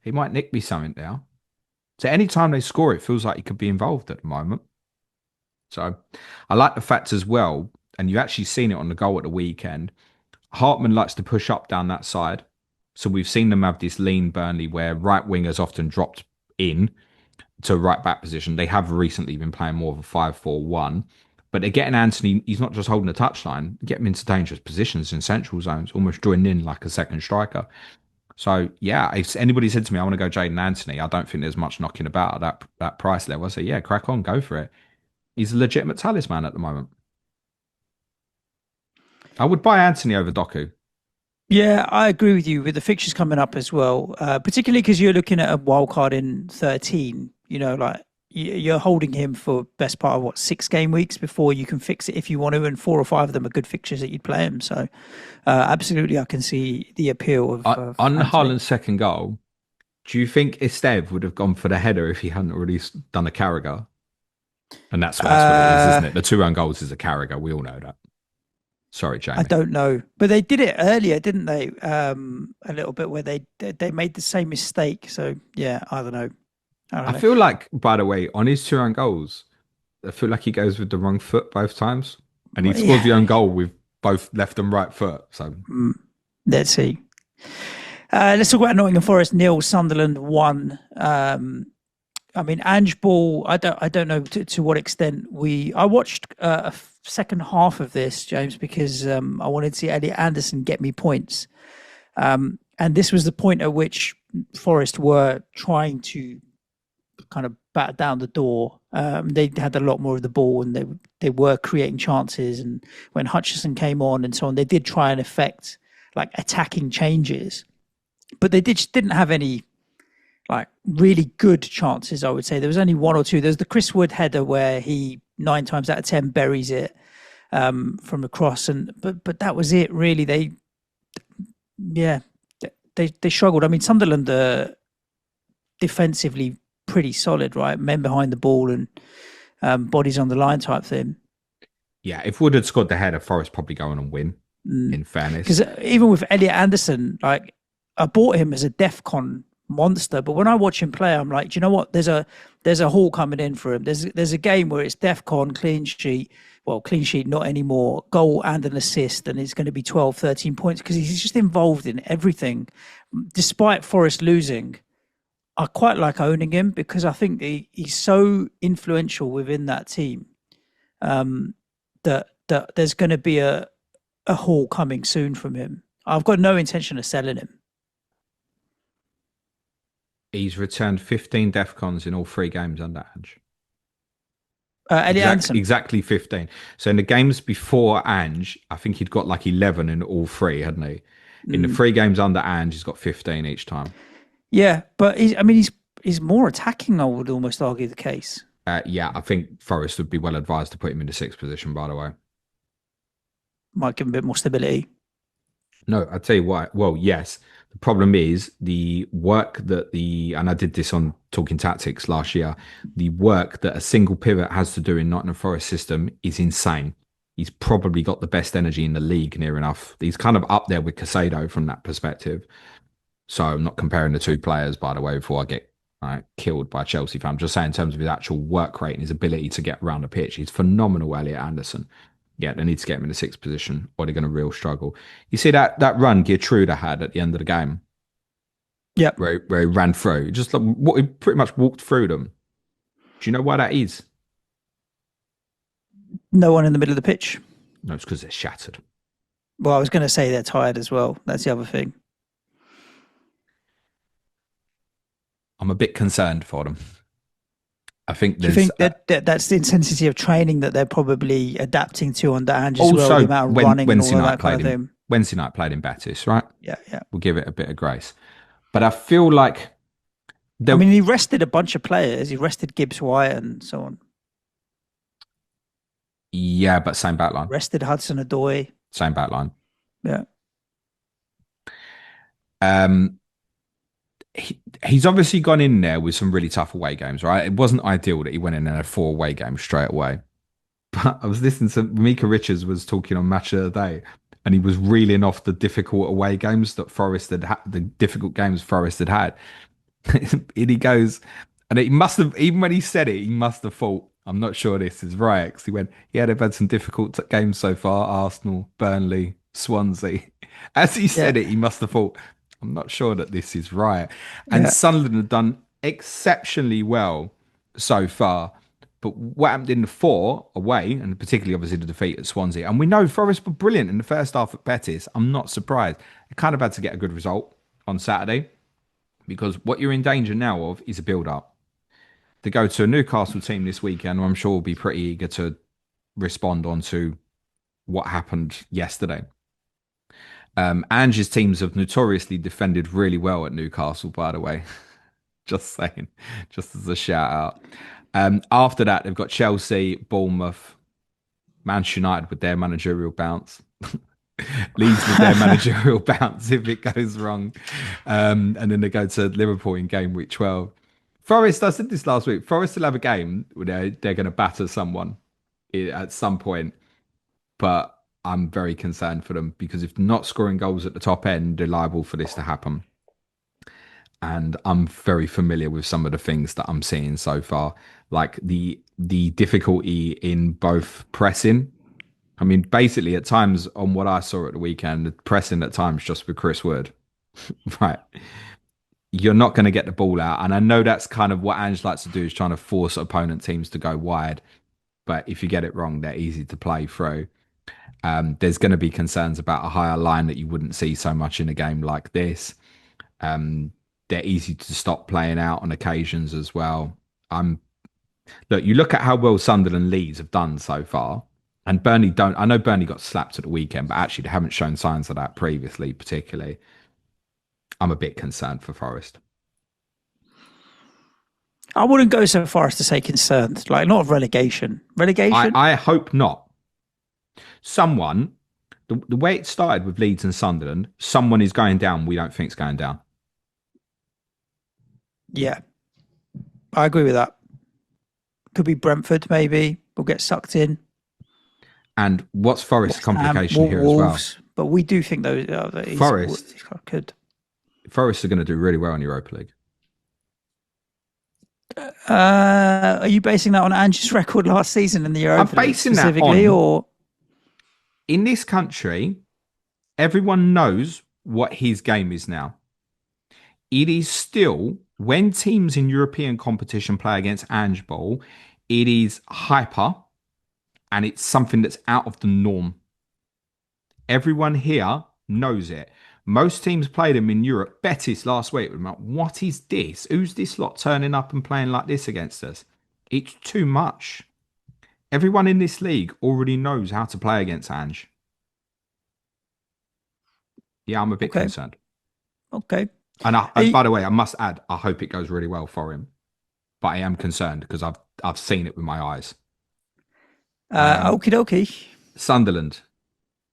he might nick me something now. So any time they score, it feels like he could be involved at the moment. So I like the fact as well, and you actually seen it on the goal at the weekend, Hartman likes to push up down that side. So we've seen them have this lean Burnley where right wingers often dropped in to right back position. They have recently been playing more of a 5-4-1. But they're getting Anthony, he's not just holding the touchline, get him into dangerous positions in central zones, almost joining in like a second striker. So, yeah, if anybody said to me, I want to go Jaden Anthony, I don't think there's much knocking about at that price level. I say, yeah, crack on, go for it. He's a legitimate talisman at the moment. I would buy Anthony over Doku. Yeah, I agree with you with the fixtures coming up as well, particularly because you're looking at a wild card in 13, like you're holding him for best part of 6 game weeks before you can fix it if you want to, and 4 or 5 of them are good fixtures that you'd play him. So absolutely, I can see the appeal of on Haaland's second goal. Do you think Esteve would have gone for the header if he hadn't already done a Carragher? And that's what it is, isn't it? The 2 own goals is a Carragher. We all know that. Sorry, Jamie. I don't know, but they did it earlier, didn't they? A little bit where they made the same mistake. So yeah, I don't know. I feel like, by the way, on his 2 own goals, I feel like he goes with the wrong foot both times, and he scores the own goal with both left and right foot. So let's see. Let's talk about Nottingham Forest 0, Sunderland 1. I mean, Ange Ball, I don't know to what extent I watched a second half of this, James, because I wanted to see Elliot Anderson get me points. And this was the point at which Forest were trying to kind of batter down the door. They had a lot more of the ball and they were creating chances. And when Hutchison came on and so on, they did try and effect like attacking changes. But they just didn't have any like really good chances, I would say. There was only 1 or 2. There's the Chris Wood header where he 9 times out of 10 buries it from across, but that was it really. They struggled. I mean, Sunderland are defensively pretty solid, right? Men behind the ball and bodies on the line type thing. Yeah, if Wood had scored the header, Forest probably go on and win. In fairness, because even with Elliot Anderson, like I bought him as a DEFCON monster, but when I watch him play, I'm like, do you know what? There's a haul coming in for him. There's a game where it's DEFCON clean sheet well, clean sheet, not anymore, goal and an assist, and it's going to be 12, 13 points because he's just involved in everything. Despite Forest losing, I quite like owning him because I think he's so influential within that team that there's going to be a haul coming soon from him. I've got no intention of selling him. He's returned 15 DEFCONs in all three games under Ange. Elliot Anderson. Exactly 15. So in the games before Ange, I think he'd got like 11 in all three, hadn't he? In the three games under Ange, he's got 15 each time. Yeah, but he's more attacking. I would almost argue the case. Yeah, I think Forest would be well advised to put him in the sixth position, by the way. Might give him a bit more stability. No, I'd tell you why. Well, yes. The problem is the work that and I did this on Talking Tactics last year, the work that a single pivot has to do in Nottingham Forest system is insane. He's probably got the best energy in the league near enough. He's kind of up there with Casado from that perspective. So I'm not comparing the two players, by the way, before I get killed by a Chelsea fan. I'm just saying in terms of his actual work rate and his ability to get around the pitch, he's phenomenal, Elliot Anderson. Yeah, they need to get him in the sixth position or they're going to real struggle. You see that run Gertruda had at the end of the game? Yeah. Where he ran through. Just like, he pretty much walked through them. Do you know why that is? No one in the middle of the pitch. No, it's because they're shattered. Well, I was going to say they're tired as well. That's the other thing. I'm a bit concerned for them. I think Do you think that's the intensity of training that they're probably adapting to under Ange as well, the amount of running and all of that kind of thing? Wednesday night played in Betis, right? Yeah. We'll give it a bit of grace. But I feel like... he rested a bunch of players. He rested Gibbs White and so on. Yeah, but same backline. Rested Hudson-Odoi. Same backline. Yeah. He's obviously gone in there with some really tough away games, right? It wasn't ideal that he went in there 4 away games straight away. But I was listening to Mika Richards was talking on Match of the Day, and he was reeling off the difficult away games that Forest had had, the difficult games Forest had had. And he goes, and he must have, even when he said it, he must have thought, I'm not sure this is right. Because he went, yeah, they've had some difficult games so far. Arsenal, Burnley, Swansea. As he said it, he must have thought, I'm not sure that this is right. And Sunderland have done exceptionally well so far. But what happened in the 4 away, and particularly obviously the defeat at Swansea, and we know Forest were brilliant in the first half at Betis. I'm not surprised. They kind of had to get a good result on Saturday because what you're in danger now of is a build-up. They go to a Newcastle team this weekend, who I'm sure will be pretty eager to respond onto what happened yesterday. Ange's teams have notoriously defended really well at Newcastle, by the way. Just saying, just as a shout out. After that, they've got Chelsea, Bournemouth, Manchester United with their managerial bounce. Leeds with their managerial bounce if it goes wrong. And then they go to Liverpool in game week 12. Forest, I said this last week, Forest will have a game where they're going to batter someone at some point. But I'm very concerned for them because if not scoring goals at the top end, they're liable for this to happen. And I'm very familiar with some of the things that I'm seeing so far, like the difficulty in both pressing. I mean, basically, at times on what I saw at the weekend, the pressing at times just with Chris Wood, right? You're not going to get the ball out, and I know that's kind of what Ange likes to do, is trying to force opponent teams to go wide. But if you get it wrong, they're easy to play through. There's going to be concerns about a higher line that you wouldn't see so much in a game like this. They're easy to stop playing out on occasions as well. Look, you look at how well Sunderland Leeds have done so far, and Burnley don't. I know Burnley got slapped at the weekend, but actually they haven't shown signs of that previously, particularly. I'm a bit concerned for Forest. I wouldn't go so far as to say concerned, like not of relegation. Relegation? I hope not. Someone, the way it started with Leeds and Sunderland, someone is going down we don't think is going down. Yeah, I agree with that. Could be Brentford, maybe. We'll get sucked in. And what's Forest's complication here Wolves, as well? But we do think those Forest could. Forest are going to do really well in Europa League. Are you basing that on Ange's record last season in the I'm Europa League basing that specifically, on or in this country, everyone knows what his game is now. It is still, when teams in European competition play against Ange Ball, it is hyper and it's something that's out of the norm. Everyone here knows it. Most teams played him in Europe. Betis last week were like, what is this? Who's this lot turning up and playing like this against us? It's too much. Everyone in this league already knows how to play against Ange. Yeah, I'm a bit okay, concerned. okay. And by the way, I must add, I hope it goes really well for him. But I am concerned because I've seen it with my eyes. Okie dokie. Sunderland.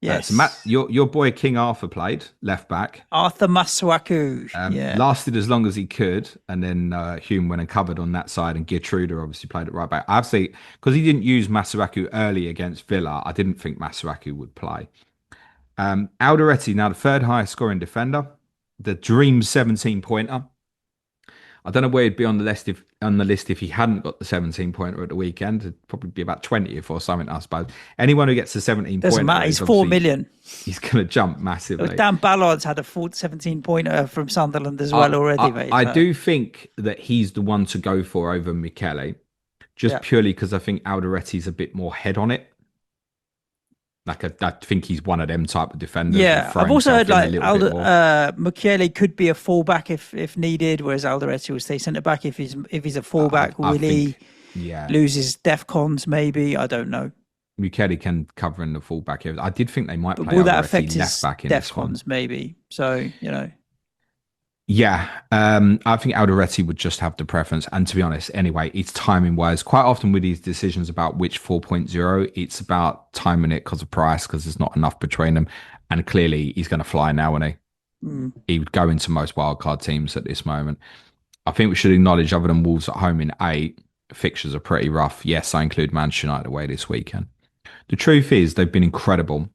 So Matt, Yes, your boy King Arthur played left back. Arthur Masuaku. Yeah, Lasted as long as he could, and then Hume went and covered on that side, and Gertruder obviously played at right back. I've seen because he didn't use Masuaku early against Villa. I didn't think Masuaku would play. Alderete, now the third highest scoring defender, the dream 17 pointer. I don't know where he'd be on the list if he hadn't got the 17 pointer at the weekend. It'd probably be about 20th or something, I suppose. Anyone who gets the 17 doesn't pointer matter. is He's 4 million. he's going to jump massively. Dan Ballard's had a 17 pointer from Sunderland as well already, mate. I do think that he's the one to go for over Michele, just Yeah. purely because I think Alderetti's a bit more head on it. Like I think he's one of them type of defenders. Yeah, I've also heard like Mukiele could be a fullback if needed, whereas Alderete will stay centre back if he's a fullback. Will he yeah, lose his defcons? Maybe, I don't know. Michele can cover in the fullback area. I did think they might But play will that affect Alderete left his back in this one. defcons? Maybe. So Yeah, I think Alderete would just have the preference. And to be honest, anyway, it's timing wise. Quite often with these decisions about which 4.0, it's about timing it because of price, because there's not enough between them. And clearly, he's going to fly now, and he would go into most wildcard teams at this moment. I think we should acknowledge, other than Wolves at home in 8, fixtures are pretty rough. Yes, I include Manchester United away this weekend. The truth is, they've been incredible.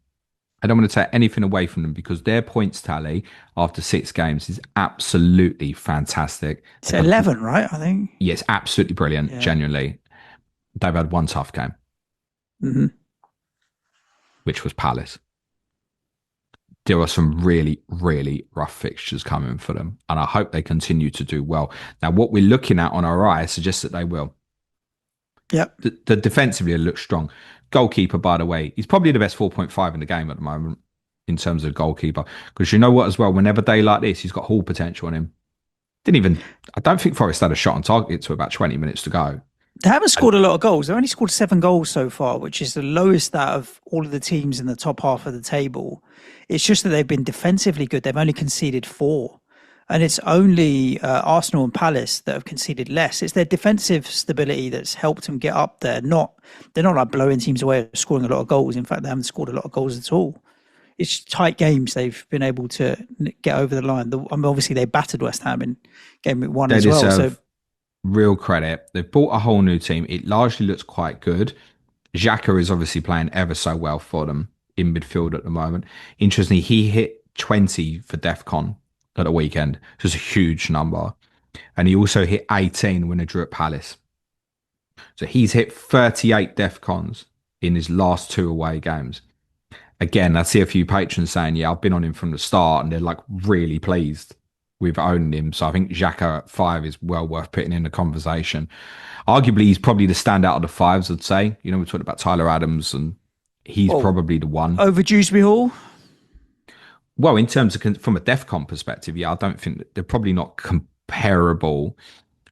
I don't want to take anything away from them because their points tally after 6 games is absolutely fantastic. it's 11, right? I think. Yeah, it's absolutely brilliant, Yeah. genuinely. They've had one tough game, which was Palace. There are some really, really rough fixtures coming for them, and I hope they continue to do well. Now, what we're looking at on our eye suggests that they will. Yep. The defensively look strong. Goalkeeper, by the way, he's probably the best 4.5 in the game at the moment in terms of goalkeeper. Because you know what, as well, whenever they like this, he's got Hall potential on him. I don't think Forest had a shot on target to about 20 minutes to go. They haven't scored a lot of goals. They've only scored 7 goals so far, which is the lowest out of all of the teams in the top half of the table. It's just that they've been defensively good. They've only conceded 4. And it's only Arsenal and Palace that have conceded less. It's their defensive stability that's helped them get up there. They're not like blowing teams away or scoring a lot of goals. In fact, they haven't scored a lot of goals at all. It's tight games they've been able to get over the line. Obviously, they battered West Ham in Gameweek 1 as well. So real credit. They've bought a whole new team. It largely looks quite good. Xhaka is obviously playing ever so well for them in midfield at the moment. Interestingly, he hit 20 for DEFCON at the weekend. Just a huge number. And he also hit 18 when they drew at Palace. So he's hit 38 DEFCONs in his last 2 away games. Again, I see a few patrons saying, yeah, I've been on him from the start, and they're like really pleased with owning him. So I think Xhaka at 5 is well worth putting in the conversation. Arguably, he's probably the standout of the 5s, I'd say. You know, we're talking about Tyler Adams, and he's probably the one. Over Dewsbury Hall? Well, in terms of from a DEFCON perspective, yeah, I don't think they're probably not comparable.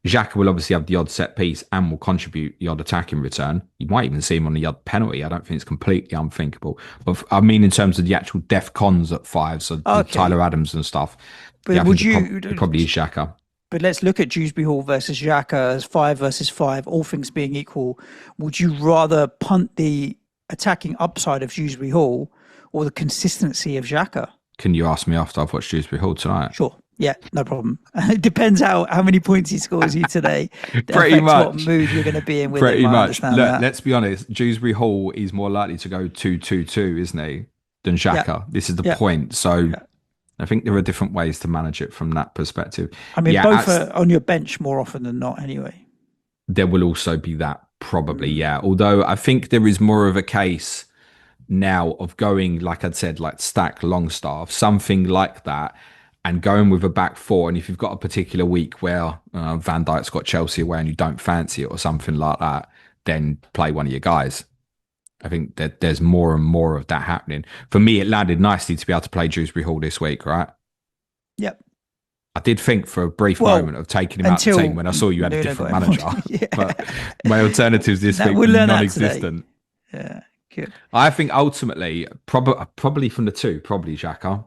Xhaka will obviously have the odd set piece and will contribute the odd attack in return. You might even see him on the odd penalty. I don't think it's completely unthinkable. But I mean, in terms of the actual DEFCONs at 5, so Tyler Adams and stuff, but yeah, would you probably is Xhaka. But let's look at Dewsbury Hall versus Xhaka as 5 versus 5, all things being equal. Would you rather punt the attacking upside of Dewsbury Hall or the consistency of Xhaka? Can you ask me after I've watched Dewsbury Hall tonight? Sure. Yeah, no problem. It depends how many points he scores you today. Pretty much. What mood you're going to be in with Pretty him. much. Let's be honest. Dewsbury Hall is more likely to go 2-2-2, isn't he, than Xhaka? Yeah. This is the point. So I think there are different ways to manage it from that perspective. I mean, both are on your bench more often than not anyway. There will also be that, probably, Mm. yeah. Although I think there is more of a case now of going, like I'd said, like stack Longstaff, something like that, and going with a back four. And if you've got a particular week where Van Dijk's got Chelsea away and you don't fancy it or something like that, then play one of your guys. I think that there's more and more of that happening. For me, it landed nicely to be able to play Dewsbury Hall this week, right? Yep. I did think for a brief Well, moment of taking him out the team until when I saw you had a Nuno different got manager, involved. but Yeah. my alternatives this That week we'll were learn that today. non-existent. Yeah. Good. I think ultimately, probably from the two, probably Xhaka.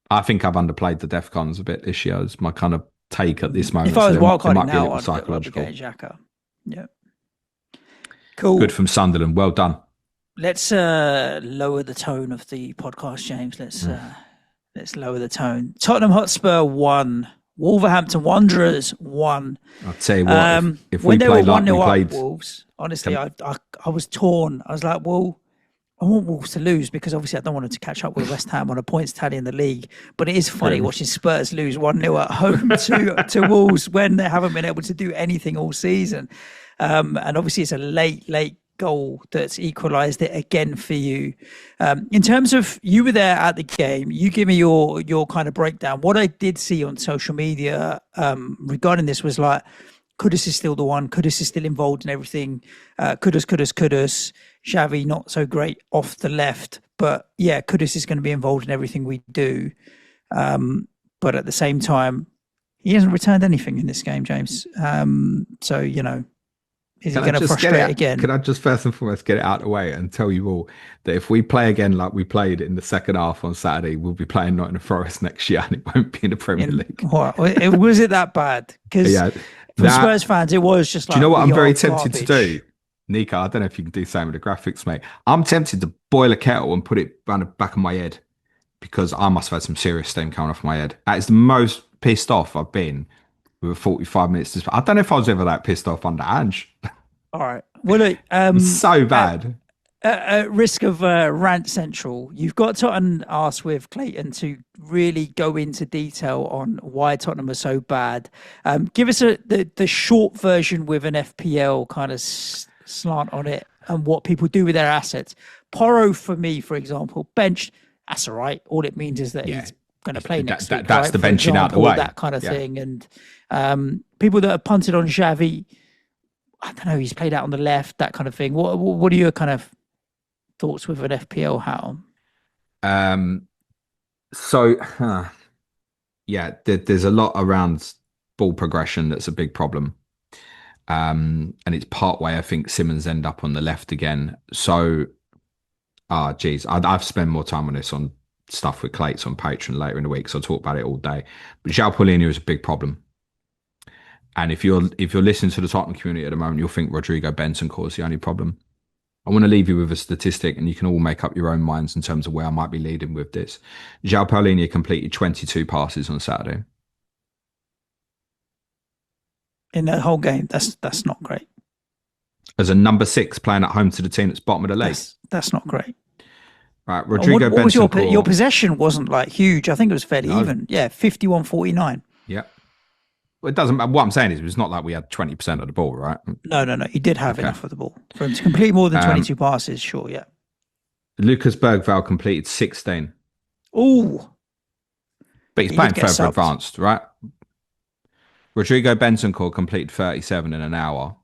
I think I've underplayed the DEFCONs a bit this year. Is my kind of take at this If moment. I So was there wildcarding might be a now, little I'd be getting psychological. Xhaka. Yeah. Good Cool. from Sunderland. Well done. Let's lower the tone of the podcast, James. Let's lower the tone. Tottenham Hotspur 1, Wolverhampton Wanderers 1. I'll tell you what, if we When they were play like one we nil up, played, Wolves. Honestly, can, I was torn. I was like, well, I want Wolves to lose because obviously I don't want them to catch up with West Ham on a points tally in the league. But it is funny watching Spurs lose 1 nil at home to Wolves when they haven't been able to do anything all season. And obviously it's a late goal that's equalised it again for you. In terms of, you were there at the game, you give me your kind of breakdown. What I did see on social media regarding this was like, Kudus is still the one. Kudus is still involved in everything. Kudus. Xavi not so great off the left, but yeah, Kudus is going to be involved in everything we do. But at the same time, he hasn't returned anything in this game, James. So is he can I going to just get frustrate it? again? Can I just first and foremost get it out of the way and tell you all that if we play again like we played in the second half on Saturday, we'll be playing Nottingham Forest next year, and it won't be in the Premier In League. what was it that bad? Because Yeah, for that. Spurs fans, it was just Do you like know what we I'm are very tempted to do, garbage. Nico? I don't know if you can do the same with the graphics, mate. I'm tempted to boil a kettle and put it around the back of my head because I must have had some serious steam coming off my head. That is the most pissed off I've been with a 45 minutes. I don't know if I was ever that pissed off under Ange. All right. Well, look, So at, bad. at risk of rant central, you've got Tottenham asked with Clayton to really go into detail on why Tottenham are so bad. Give us the short version with an FPL kind of slant on it and what people do with their assets. Porro, for me, for example, benched. That's all right. All it means is that Yeah. he's going to play next week, That's right? the For benching out the example, way. that kind of Yeah. thing. And people that have punted on Xavi, I don't know, he's played out on the left, that kind of thing. What are your kind of thoughts with an FPL hat on? Um, so, yeah, there's a lot around ball progression that's a big problem. And it's part way, I think Simmons end up on the left again. So, geez, I've spent more time on this on stuff with Clates on Patreon later in the week, so I'll talk about it all day. But João Paulinho is a big problem. And if you're listening to the Tottenham community at the moment, you'll think Rodrigo Bentancur is the only problem. I want to leave you with a statistic, and you can all make up your own minds in terms of where I might be leading with this. João Paulinho completed 22 passes on Saturday. In the whole game, that's not great. As a number 6 playing at home to the team that's bottom of the league. That's not great. Right, Rodrigo what was Bentancur. your possession wasn't like huge. I think it was fairly even. Yeah, 51-49. Yeah. Well, it doesn't matter. What I'm saying is it's not like we had 20% of the ball, right? No. He did have enough of the ball for him to complete more than 22 passes. Sure, yeah. Lucas Bergvall completed 16. Oh, But he's he playing did get further subbed. advanced, right? Rodrigo Bentancur completed 37 in an hour.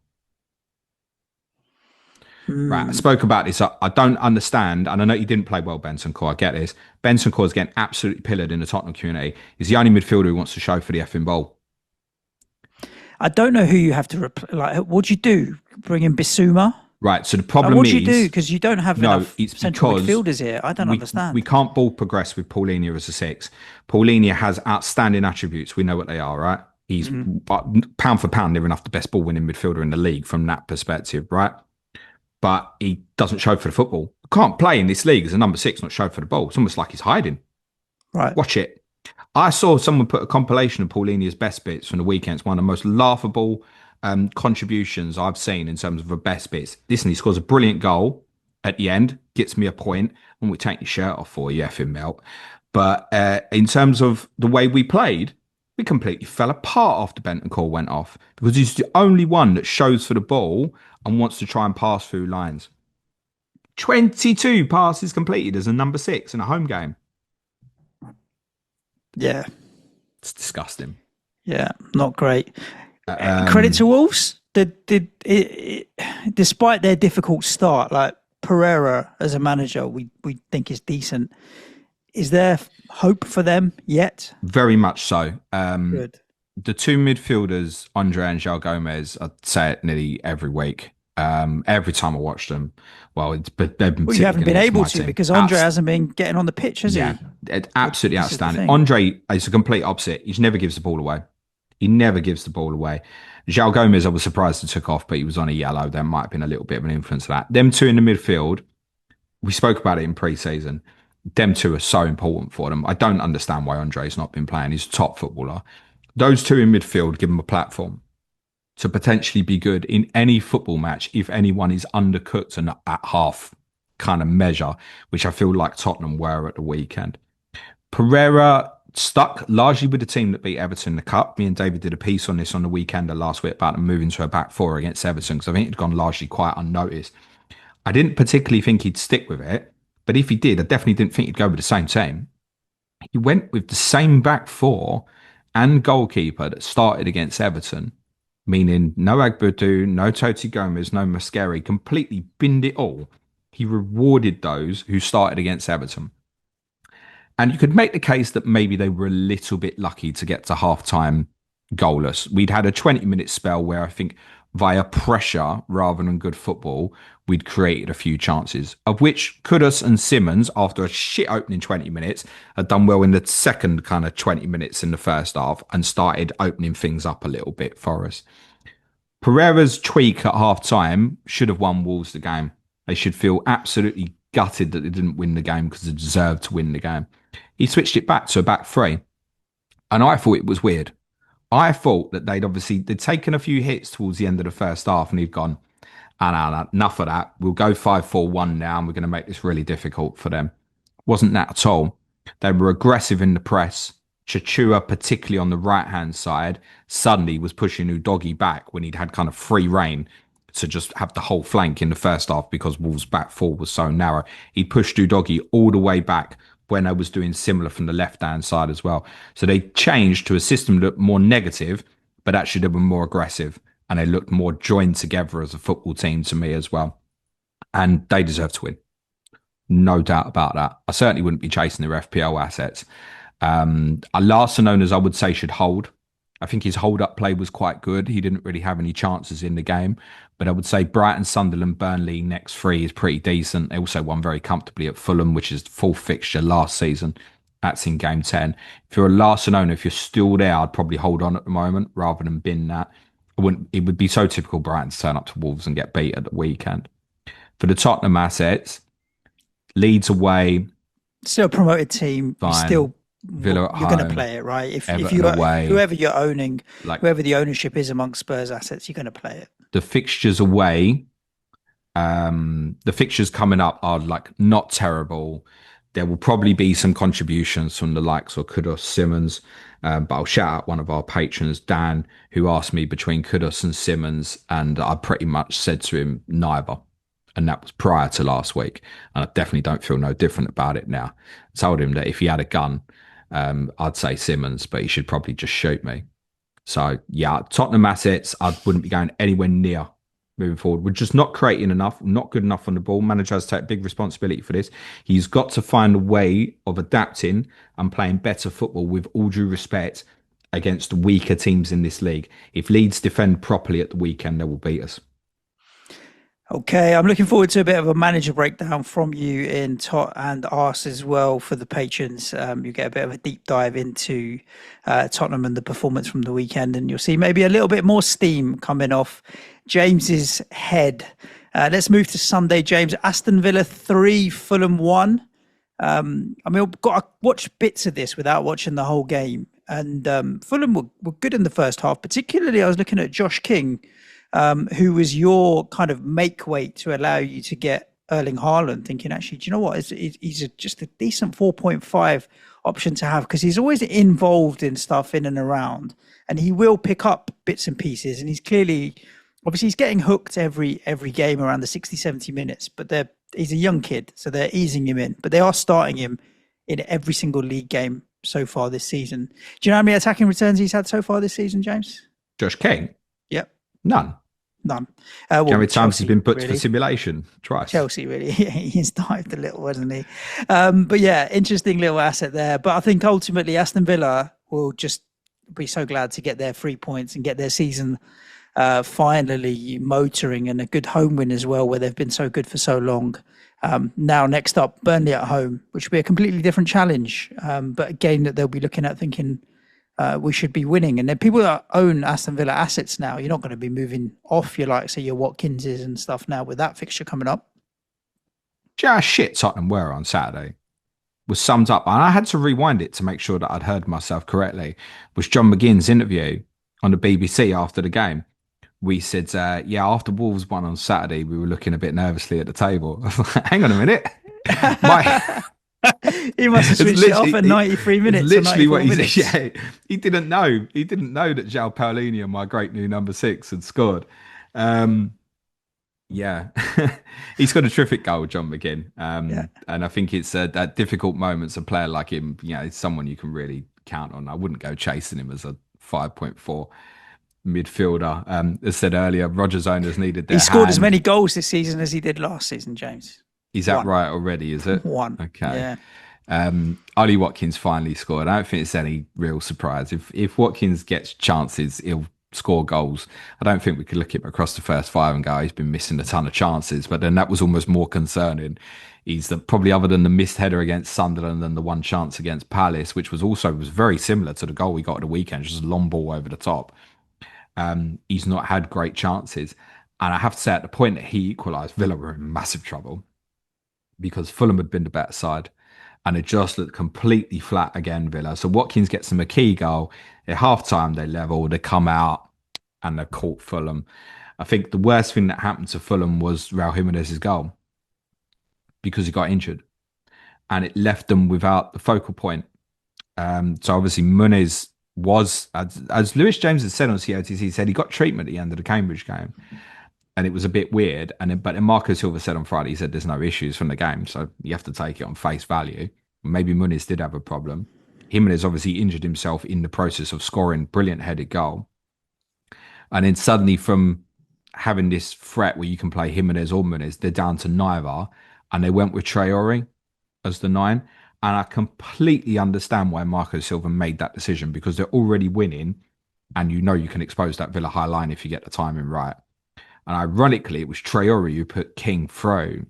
Right, I spoke about this. I don't understand, and I know you didn't play well, Bentancur. I get this. Bentancur is getting absolutely pillared in the Tottenham community. He's the only midfielder who wants to show for the effing ball. I don't know who you have to like. What do you do? Bring in Bissouma? Right, so the problem What is... do you do? Because you don't have enough it's central because midfielders here. I don't understand. We can't ball progress with Paulinho as a 6. Paulinho has outstanding attributes. We know what they are, right? He's pound for pound near enough the best ball winning midfielder in the league from that perspective, right? But he doesn't show for the football. Can't play in this league as a number 6, not show for the ball. It's almost like he's hiding. Right. Watch it. I saw someone put a compilation of Paulinho's best bits from the weekend. It's one of the most laughable contributions I've seen in terms of the best bits. Listen, he scores a brilliant goal at the end, gets me a point, and we take your shirt off for you, effing melt. But in terms of the way we played, We completely fell apart after Bentancur went off because he's the only one that shows for the ball and wants to try and pass through lines. 22 passes completed as a number 6 in a home game. Yeah, It's disgusting. yeah, not great. Credit to Um, Wolves. Despite their difficult start, like Pereira as a manager, we think is decent. Is there hope for them yet? very much so. Good. The two midfielders, Andre and João Gomez, I say it nearly every week. Every time I watch them, well, but they've been Well, you particularly haven't good been against able my to team. because Andre hasn't been getting on the pitch, has Yeah, he? absolutely This is the outstanding. thing. Andre is a complete opposite. He never gives the ball away. He never gives the ball away. João Gomez, I was surprised he took off, but he was on a yellow. There might have been a little bit of an influence of that. Them two in the midfield, we spoke about it in pre-season. Them two are so important for them. I don't understand why Andre's not been playing. He's a top footballer. Those two in midfield give him a platform to potentially be good in any football match if anyone is undercooked and at half kind of measure, which I feel like Tottenham were at the weekend. Pereira stuck largely with the team that beat Everton in the Cup. Me and David did a piece on this on the weekend last week about them moving to a back four against Everton because I think it'd gone largely quite unnoticed. I didn't particularly think he'd stick with it, but if he did, I definitely didn't think he'd go with the same team. He went with the same back four and goalkeeper that started against Everton, meaning no Agbudu, no Toti Gomez, no Mascari, completely binned it all. He rewarded those who started against Everton. And you could make the case that maybe they were a little bit lucky to get to half time goalless. We'd had a 20-minute spell where I think via pressure rather than good football, we'd created a few chances, of which Kudus and Simmons, after a shit opening 20 minutes, had done well in the second kind of 20 minutes in the first half and started opening things up a little bit for us. Pereira's tweak at half time should have won Wolves the game. They should feel absolutely gutted that they didn't win the game because they deserved to win the game. He switched it back to a back three. And I thought it was weird. I thought that they'd taken a few hits towards the end of the first half and he'd gone, enough of that. We'll go 5-4-1 now and we're going to make this really difficult for them. Wasn't that at all. They were aggressive in the press. Chachua, particularly on the right hand side, suddenly was pushing Udogi back when he'd had kind of free reign to just have the whole flank in the first half because Wolves' back four was so narrow. He pushed Udogi all the way back when I was doing similar from the left hand side as well. So they changed to a system that looked more negative, but actually they were more aggressive and they looked more joined together as a football team to me as well. And they deserve to win. No doubt about that. I certainly wouldn't be chasing their FPL assets. Larson owners, I would say, should hold. I think his hold-up play was quite good. He didn't really have any chances in the game. But I would say Brighton, Sunderland, Burnley, next three is pretty decent. They also won very comfortably at Fulham, which is the full fixture last season. That's in game 10. If you're a Larson owner, if you're still there, I'd probably hold on at the moment rather than bin that. It would be so typical Brighton to turn up to Wolves and get beat at the weekend. For the Tottenham assets, Leeds away, Still a promoted team. You fine. still Villa at you're going to home, play it, right? If Everton you away. whoever you're owning, Like whoever the ownership is amongst Spurs assets, you're going to play it. the fixtures away, the fixtures coming up are like not terrible. There will probably be some contributions from the likes of Kudus, Simmons, but I'll shout out one of our patrons, Dan, who asked me between Kudus and Simmons, and I pretty much said to him neither. And that was prior to last week. And I definitely don't feel no different about it now. I told him that if he had a gun, I'd say Simmons, but he should probably just shoot me. So, yeah, Tottenham assets, I wouldn't be going anywhere near moving forward. We're just not creating enough, not good enough on the ball. Manager has to take big responsibility for this. He's got to find a way of adapting and playing better football with all due respect against weaker teams in this league. If Leeds defend properly at the weekend, they will beat us. Okay, I'm looking forward to a bit of a manager breakdown from you in Tot and Ars as well for the patrons. You get a bit of a deep dive into Tottenham and the performance from the weekend, and you'll see maybe a little bit more steam coming off James's head. Let's move to Sunday, James. Aston Villa 3, Fulham 1. I mean, I've got to watch bits of this without watching the whole game. And Fulham were good in the first half, particularly I was looking at Josh King, who was your kind of make weight to allow you to get Erling Haaland, thinking actually, do you know what? He's just a decent 4.5 option to have because he's always involved in stuff in and around, and he will pick up bits and pieces. And he's clearly, obviously, he's getting hooked every game around the 60, 70 minutes. But he's a young kid, so they're easing him in. But they are starting him in every single league game so far this season. Do you know how many attacking returns he's had so far this season, James? Josh King? Yep. None. None. How Well, many times he's Chelsea, been put really. for simulation? Twice. Chelsea, really. He's dived a little, wasn't he? But yeah, interesting little asset there. But I think ultimately Aston Villa will just be so glad to get their 3 points and get their season finally motoring, and a good home win as well, where they've been so good for so long. Now, next up, Burnley at home, which will be a completely different challenge. But a game that they'll be looking at thinking, we should be winning. And then people that own Aston Villa assets now, you're not going to be moving off your say your Watkinses and stuff now with that fixture coming up. Do you know how shit Tottenham were on Saturday? Was summed up, and I had to rewind it to make sure that I'd heard myself correctly, was John McGinn's interview on the BBC after the game. We said, yeah, after Wolves won on Saturday, we were looking a bit nervously at the table. Hang on a minute. My, He must have switched it off at 93 minutes. It's literally what he minutes. said. Yeah, he didn't know. He didn't know that João Paulinho, my great new number 6, had scored. Yeah, he's got a terrific goal, John McGinn. Yeah. And I think it's at difficult moments, a player like him, it's someone you can really count on. I wouldn't go chasing him as a 5.4 midfielder. As said earlier, Rogers owners needed their He scored as hand. many goals this season as he did last season, James. Is that One. right already? Is it? One. Okay. Yeah. Ollie Watkins finally scored. I don't think it's any real surprise. If Watkins gets chances, he'll score goals. I don't think we could look at him across the first 5 and go, he's been missing a ton of chances. But then that was almost more concerning. He's probably, other than the missed header against Sunderland and the one chance against Palace, which was very similar to the goal we got at the weekend, just a long ball over the top. He's not had great chances. And I have to say, at the point that he equalised, Villa were in massive trouble because Fulham had been the better side and it just looked completely flat again, Villa. So Watkins gets them a key goal. At half-time, they level, they come out and they caught Fulham. I think the worst thing that happened to Fulham was Raul Jimenez's goal because he got injured and it left them without the focal point. So obviously Muniz was, as Lewis James had said on COTC, he said he got treatment at the end of the Cambridge game. And it was a bit weird. But Marco Silva said on Friday, he said there's no issues from the game. So you have to take it on face value. Maybe Muniz did have a problem. Jimenez obviously injured himself in the process of scoring brilliant headed goal. And then suddenly from having this threat where you can play Jimenez or Muniz, they're down to neither. And they went with Traore as the 9. And I completely understand why Marco Silva made that decision because they're already winning. And you can expose that Villa high line if you get the timing right. And ironically, it was Traore who put King through.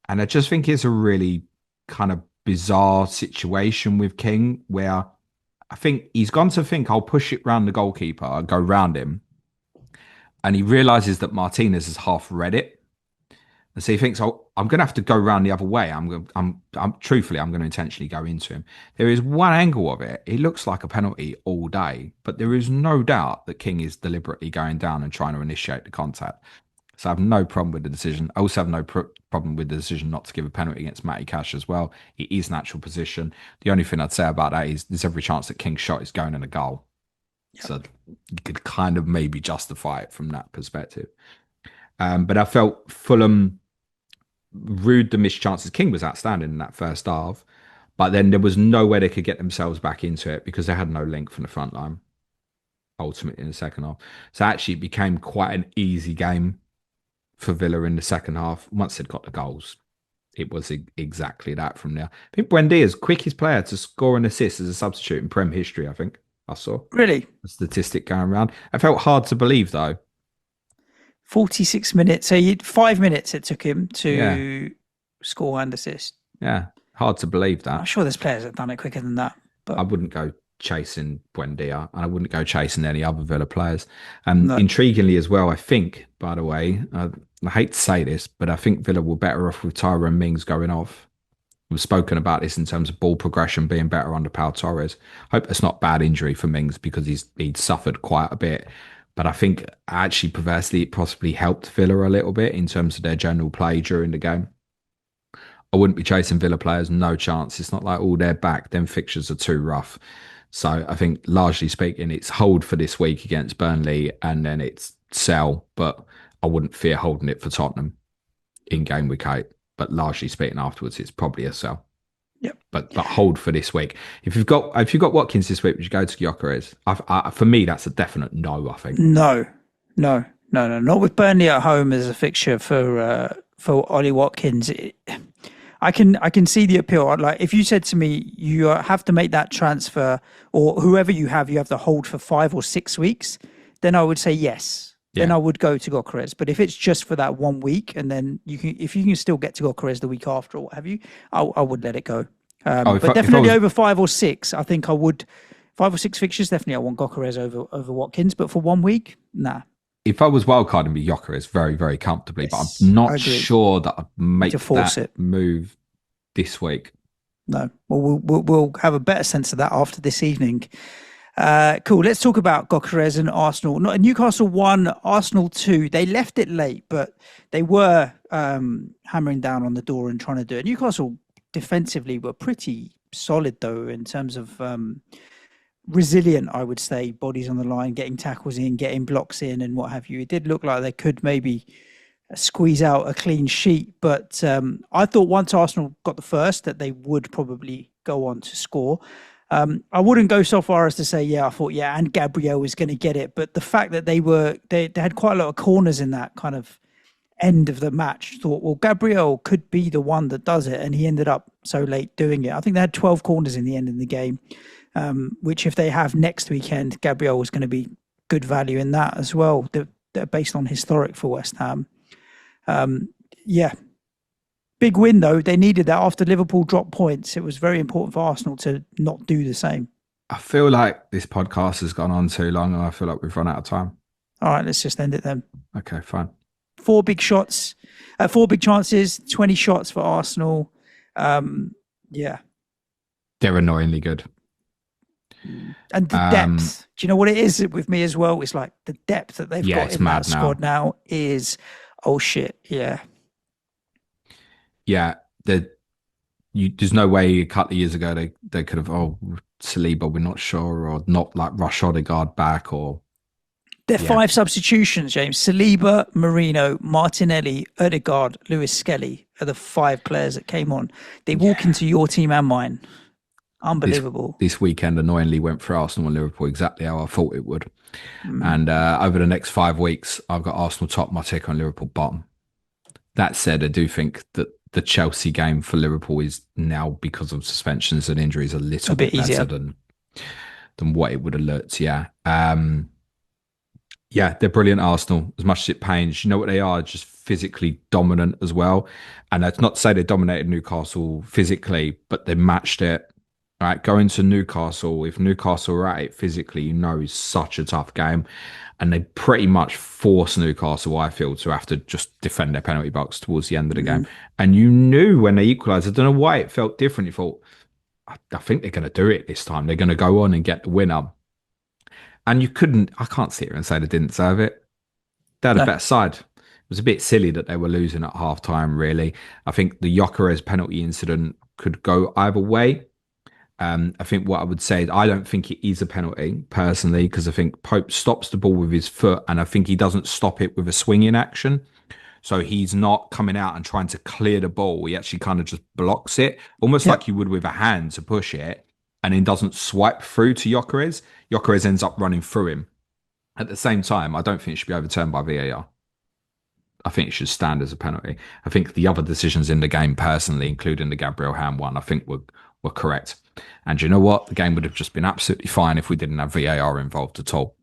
And I just think it's a really kind of bizarre situation with King where I think he's gone to think I'll push it round the goalkeeper, I'll go round him. And he realizes that Martinez has half read it. And so he thinks, oh, I'm going to have to go round the other way. Truthfully, I'm going to intentionally go into him. There is one angle of it. It looks like a penalty all day, but there is no doubt that King is deliberately going down and trying to initiate the contact. So I have no problem with the decision. I also have no problem with the decision not to give a penalty against Matty Cash as well. It is natural position. The only thing I'd say about that is there's every chance that King's shot is going in a goal. Yep. So you could kind of maybe justify it from that perspective. But I felt Fulham rued the missed chances. King was outstanding in that first half, but then there was no way they could get themselves back into it because they had no link from the front line ultimately in the second half. So actually it became quite an easy game for Villa in the second half. Once they'd got the goals, it was exactly that from there. I think Buendia's quickest player to score an assist as a substitute in Prem history, I think I saw. Really? A statistic going around. I felt hard to believe though. 46 minutes. So 5 minutes it took him to score and assist. Yeah, hard to believe that. I'm sure there's players that have done it quicker than that. But I wouldn't go chasing Buendia and I wouldn't go chasing any other Villa players. No. Intriguingly as well, I think, by the way, I hate to say this, but I think Villa were better off with Tyrone Mings going off. We've spoken about this in terms of ball progression being better under Pau Torres. Hope it's not bad injury for Mings because he'd suffered quite a bit But I think actually perversely it possibly helped Villa a little bit in terms of their general play during the game. I wouldn't be chasing Villa players, no chance. It's not like all they're back. Them fixtures are too rough. So I think largely speaking, it's hold for this week against Burnley and then it's sell. But I wouldn't fear holding it for Tottenham in game week 8. But largely speaking, afterwards, it's probably a sell. Yep. But hold for this week. If you've got Watkins this week, would you go to Gyökeres? For me, that's a definite no. I think. No, no. Not with Burnley at home as a fixture for Ollie Watkins. I can see the appeal. Like if you said to me, you have to make that transfer, or whoever you have to hold for 5 or 6 weeks, then I would say yes. Then Yeah. I would go to Gyökeres. But if it's just for that 1 week, and then if you can still get to Gyökeres the week after or what have you, I would let it go. Oh, But if I definitely was over 5 or 6, I think I would. 5 or 6 fixtures, definitely I want Gyökeres over Watkins. But for 1 week, nah. if I was wildcarding with Gyökeres very very comfortably, but Yes, I'm I not agree. sure that I'd Need to make force that it. move this week. No. Well, we'll have a better sense of that after this evening. Cool. Let's talk about Gyökeres and Arsenal. Not Newcastle 1, Arsenal 2. They left it late, but they were hammering down on the door and trying to do it. Newcastle defensively were pretty solid though in terms of resilient, I would say, bodies on the line, getting tackles in, getting blocks in, and what have you. It did look like they could maybe squeeze out a clean sheet, but I thought once Arsenal got the first that they would probably go on to score. I wouldn't go so far as to say, yeah, I thought, yeah, and Gabriel was going to get it, but the fact that they had quite a lot of corners in that kind of end of the match, thought, well, Gabriel could be the one that does it, and he ended up so late doing it. I think they had 12 corners in the end of the game, which if they have next weekend, Gabriel was going to be good value in that as well. They're based on historic for West Ham. Yeah, big win though. They needed that after Liverpool dropped points. It was very important for Arsenal to not do the same. I feel like this podcast has gone on too long, and I feel like we've run out of time. All right, let's just end it then. Okay, fine. 4 big shots, 4 big chances, 20 shots for Arsenal. Yeah, They're annoyingly good. and the Um, depth. Do you know what it is with me as well? It's like the depth that they've yeah, got it's in that mad now. squad now is, oh shit, yeah. Yeah, there's no way a couple of years ago they could have Saliba, we're not sure, or not like rush Odegaard back, or They're yeah, 5 substitutions, James. Saliba, Marino, Martinelli, Odegaard, Lewis Skelly are the 5 players that came on. They walk yeah. into your team and mine. This Unbelievable. this weekend annoyingly went for Arsenal and Liverpool exactly how I thought it would. Mm. And over the next 5 weeks, I've got Arsenal top, my take on Liverpool bottom. That said, I do think that the Chelsea game for Liverpool is now, because of suspensions and injuries, a A little bit bit better easier. than what it would have looked. Yeah. Yeah, they're brilliant, Arsenal, as much as it pains. You know what they are? Just physically dominant as well. And that's not to say they dominated Newcastle physically, but they matched it. Right, going to Newcastle, if Newcastle are at it physically, you know it's such a tough game. And they pretty much force Newcastle, I feel, to have to just defend their penalty box towards the end of the game. Mm. And you knew when they equalised, I don't know why it felt different. You thought, I think they're going to do it this time. They're going to go on and get the winner. And I can't sit here and say they didn't deserve it. They had a No. better side. It was a bit silly that they were losing at half time, really. I think the Gyökeres penalty incident could go either way. I think what I would say is I don't think it is a penalty personally, because I think Pope stops the ball with his foot and I think he doesn't stop it with a swinging action. So he's not coming out and trying to clear the ball. He actually kind of just blocks it, almost like Yep. you would with a hand to push it, and then doesn't swipe through to Gyökeres. Gyökeres ends up running through him. At the same time, I don't think it should be overturned by VAR. I think it should stand as a penalty. I think the other decisions in the game, personally, including the Gabriel hand one, I think were correct. And you know what? The game would have just been absolutely fine if we didn't have VAR involved at all.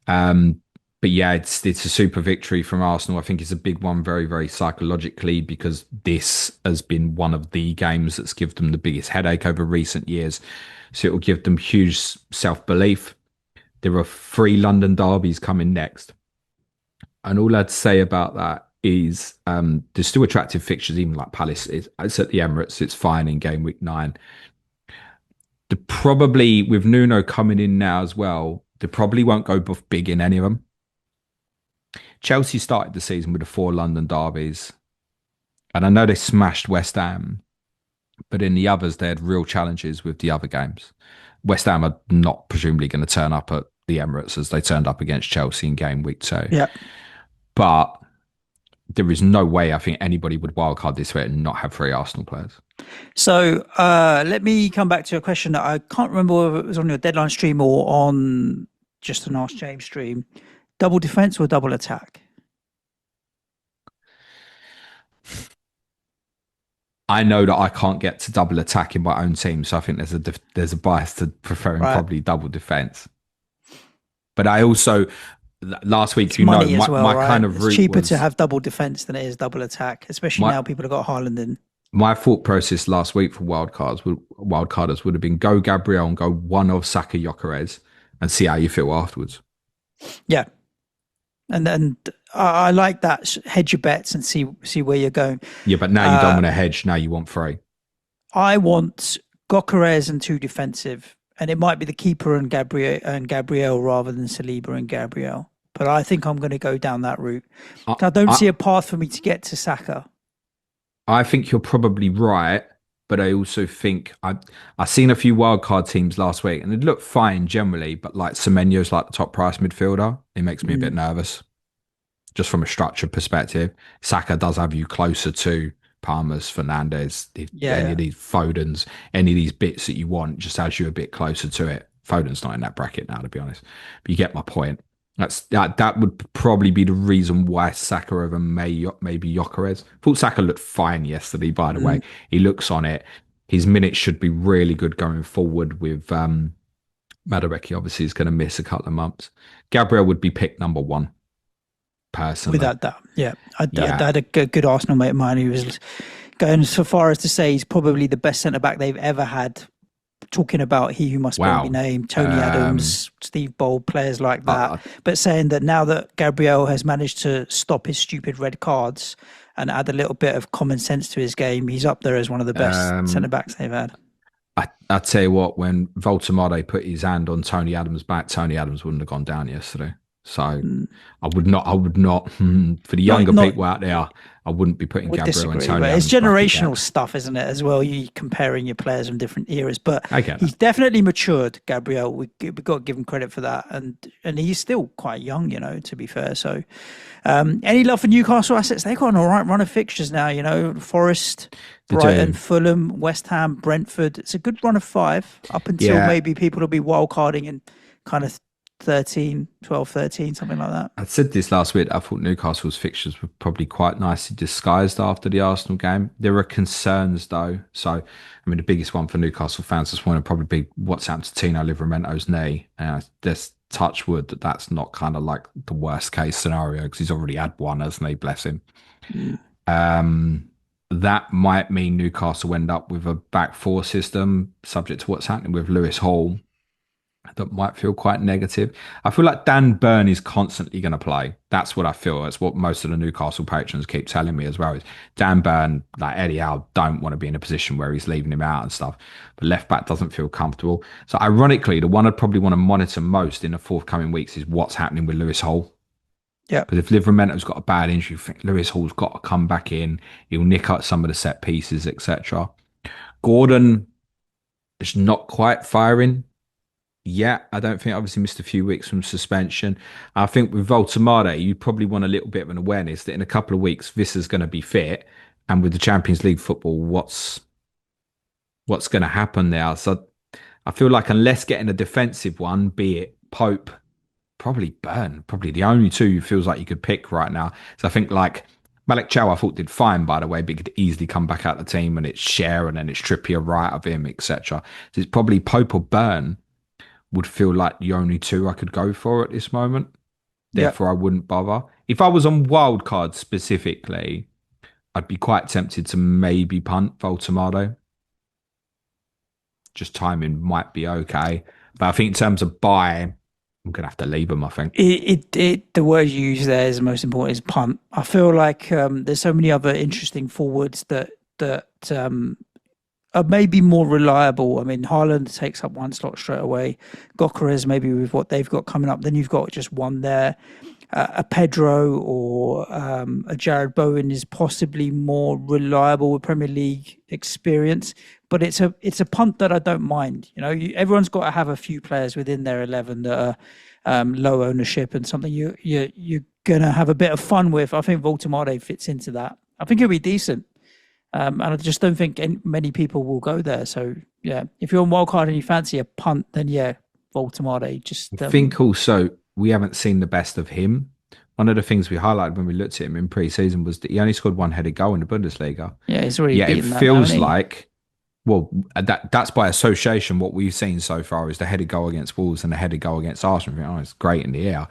Um, but yeah, it's a super victory from Arsenal. I think it's a big one, very, very psychologically, because this has been one of the games that's given them the biggest headache over recent years. So it will give them huge self-belief. There are 3 London derbies coming next. And all I'd say about that is there's still attractive fixtures, even like Palace. It's at the Emirates. It's fine in game week 9. Probably with Nuno coming in now as well, they probably won't go big in any of them. Chelsea started the season with the 4 London derbies, and I know they smashed West Ham, but in the others, they had real challenges with the other games. West Ham are not presumably going to turn up at the Emirates as they turned up against Chelsea in game week 2. Yeah. But there is no way I think anybody would wildcard this way and not have 3 Arsenal players. So let me come back to a question that I can't remember whether it was on your deadline stream or on just an Ask James stream. Double defense or double attack? I know that I can't get to double attack in my own team, so I think there's a bias to preferring Right. probably double defense. But I also last week, It's money as well, my right? kind of It's route cheaper was to have double defense than it is double attack, especially my now people have got Haaland in. my thought process last week for wildcarders would have been go Gabriel and go one of Saka Gyökeres and see how you feel afterwards. Yeah. And I like that. Hedge your bets and see where you're going. Yeah, but now you don't want to hedge. Now you want 3. I want Gyökeres and 2 defensive, and it might be the keeper and Gabriel rather than Saliba and Gabriel. But I think I'm going to go down that route. I don't see a path for me to get to Saka. I think you're probably right, but I also think I seen a few wildcard teams last week and it looked fine generally, but like Semenyo's like the top price midfielder. It makes me a bit nervous, just from a structure perspective. Saka does have you closer to Palmer's, Fernandes, any of these Fodens, any of these bits that you want, just has you a bit closer to it. Foden's not in that bracket now, to be honest, but you get my point. That would probably be the reason why Saka over maybe Gyökeres. Thought Saka looked fine yesterday, by the way. He looks on it. His minutes should be really good going forward with Madueke obviously is going to miss a couple of months. Gabriel would be picked number 1, personally. Without that, yeah. I had a good Arsenal mate of mine who was going so far as to say he's probably the best centre-back they've ever had, talking about he who must be named, Tony Adams, Steve Bold, players like that, but saying that now that Gabriel has managed to stop his stupid red cards and add a little bit of common sense to his game, he's up there as one of the best centre-backs they've had. I tell you what, when Voltemade put his hand on Tony Adams' back, Tony Adams wouldn't have gone down yesterday. So I would not, for the younger people out there, I wouldn't be putting Gabriel and Tony Adams. It's generational stuff, isn't it, as well? You comparing your players from different eras, but he's definitely matured, Gabriel. We've got to give him credit for that. And he's still quite young, to be fair. So any love for Newcastle assets? They've got an all right run of fixtures now, Forest, Brighton, Fulham, West Ham, Brentford. It's a good run of 5 up until maybe people will be wildcarding and kind of 13, 12, 13, something like that. I said this last week. I thought Newcastle's fixtures were probably quite nicely disguised after the Arsenal game. There are concerns, though. So, the biggest one for Newcastle fans this morning would probably be what's happened to Tino Livramento's knee. Just touch wood that's not kind of like the worst case scenario because he's already had one, hasn't he? Bless him. That might mean Newcastle end up with a back 4 system, subject to what's happening with Lewis Hall. That might feel quite negative. I feel like Dan Burn is constantly going to play. That's what I feel. That's what most of the Newcastle patrons keep telling me as well. Is Dan Burn, like Eddie Howe, don't want to be in a position where he's leaving him out and stuff. But left back doesn't feel comfortable. So ironically, the one I'd probably want to monitor most in the forthcoming weeks is what's happening with Lewis Hall. Yeah. Because if Livramento's got a bad injury, I think Lewis Hall's got to come back in. He'll nick up some of the set pieces, etc. Gordon is not quite firing. Yeah, I don't think obviously missed a few weeks from suspension. I think with Voltemade, you probably want a little bit of an awareness that in a couple of weeks, Vissa's going to be fit. And with the Champions League football, what's going to happen there? So I feel like unless getting a defensive one, be it Pope, probably Burn, probably the only 2 who feels like you could pick right now. So I think like Malik Chow, I thought did fine, by the way, but he could easily come back out of the team and it's Cher and then it's Trippier right of him, etc. So it's probably Pope or Burn would feel like the only 2 I could go for at this moment. Therefore, I wouldn't bother. If I was on wildcard specifically, I'd be quite tempted to maybe punt Voltemade. Just timing might be okay. But I think in terms of buy, I'm going to have to leave him, I think. The word you use there is most important, is punt. I feel like there's so many other interesting forwards that are maybe more reliable. Haaland takes up 1 slot straight away. Gyökeres maybe with what they've got coming up. Then you've got just one there. a Pedro or a Jared Bowen is possibly more reliable with Premier League experience. But it's a punt that I don't mind. Everyone's got to have a few players within their 11 that are low ownership and something you're gonna have a bit of fun with. I think Voltemade fits into that. I think he'll be decent. And I just don't think many people will go there. So yeah, if you're on wildcard and you fancy a punt, then yeah, Voltemade. I Just think also we haven't seen the best of him. One of the things we highlighted when we looked at him in pre-season was that he only scored one headed goal in the Bundesliga. yeah, he's already Yeah, it beaten that now, feels hasn't he? like, well, that's by association. What we've seen so far is the headed goal against Wolves and the headed goal against Arsenal. I think, oh, it's great in the air.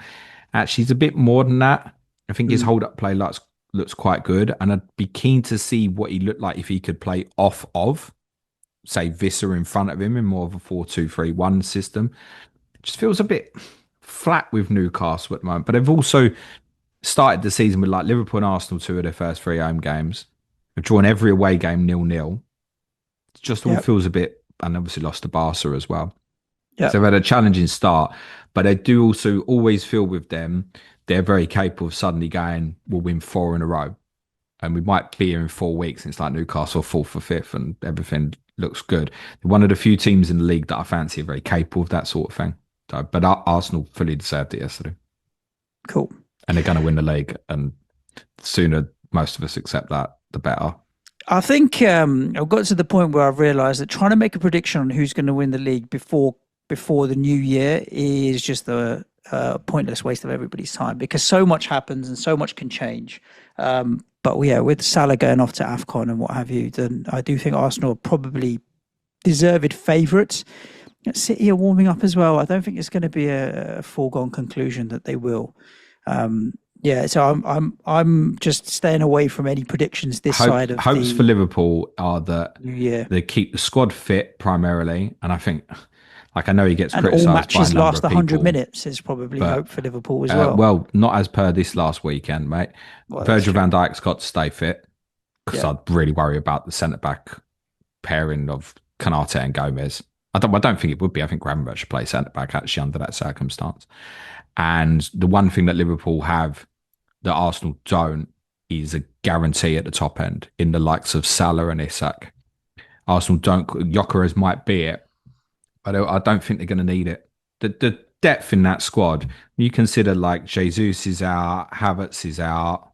Actually, he's a bit more than that. I think his Mm, hold up play looks quite good, and I'd be keen to see what he looked like if he could play off of, say, Vissa in front of him in more of a 4-2-3-1 system. It just feels a bit flat with Newcastle at the moment. But they've also started the season with like Liverpool and Arsenal, two of their first three home games. They've drawn every away game 0-0. It just all yeah, feels a bit, and obviously lost to Barca as well. yeah. So they've had a challenging start, but I do also always feel with them, they're very capable of suddenly going, we'll win four in a row. And we might be here in 4 weeks. And it's like Newcastle fourth or fifth and everything looks good. They're one of the few teams in the league that I fancy are very capable of that sort of thing. So, but Arsenal fully deserved it yesterday. Cool. And they're going to win the league. And the sooner most of us accept that, the better. I think I've got to the point where I've realised that trying to make a prediction on who's going to win the league before the new year is just a pointless waste of everybody's time because so much happens and so much can change. But yeah, with Salah going off to AFCON and what have you, then I do think Arsenal are probably deserved favourites. City are warming up as well. I don't think it's going to be a foregone conclusion that they will. Yeah, so I'm just staying away from any predictions this side of Hopes for the Liverpool are that new year. they keep the squad fit primarily. And I think, like, I know he gets And all criticised by a matches number last of 100 people, minutes is probably but hope for Liverpool as well. well, not as per this last weekend, mate. Well, that's Virgil true. van Dijk's got to stay fit because Yeah. I'd really worry about the centre back pairing of Canate and Gomez. I don't think it would be. I think Gravenberch should play centre back actually under that circumstance. And the one thing that Liverpool have that Arsenal don't is a guarantee at the top end in the likes of Salah and Isak. Arsenal don't. Gyökeres might be it, but I don't think they're going to need it. The depth in that squad, you consider like Jesus is out, Havertz is out,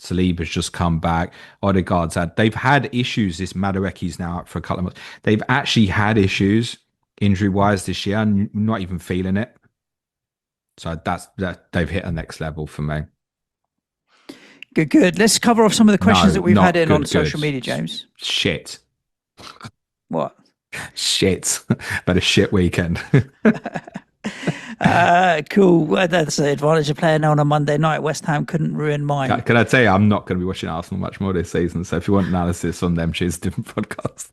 Saliba's just come back, Odegaard's had. They've had issues. This Madueke's now out for a couple of months. They've actually had issues injury wise this year, and not even feeling it. So that they've hit a next level for me. Good, good. Let's cover off some of the questions No, that we've had not in on good. social media, James. Shit, What? shit, but a shit weekend. Cool. Well, that's the advantage of playing on a Monday night. West Ham couldn't ruin mine. Can I tell you, I'm not going to be watching Arsenal much more this season. So if you want analysis on them, choose a different podcast.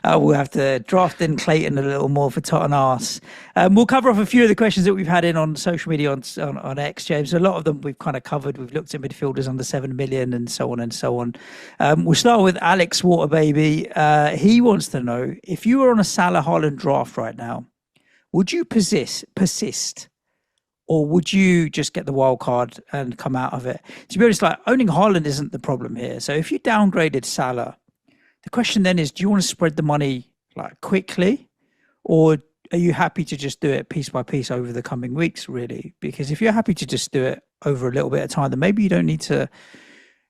We'll have to draft in Clayton a little more for Tottenham arse. We'll cover off a few of the questions that we've had in on social media on X, James. A lot of them we've kind of covered. We've looked at midfielders under 7 million and so on and so on. We'll start with Alex Waterbaby. He wants to know if you were on a Salah Haaland draft right now, would you persist? Or would you just get the wild card and come out of it? To be honest, like owning Haaland isn't the problem here. So if you downgraded Salah, the question then is, do you want to spread the money like quickly, or are you happy to just do it piece by piece over the coming weeks, really? Because if you're happy to just do it over a little bit of time, then maybe you don't need to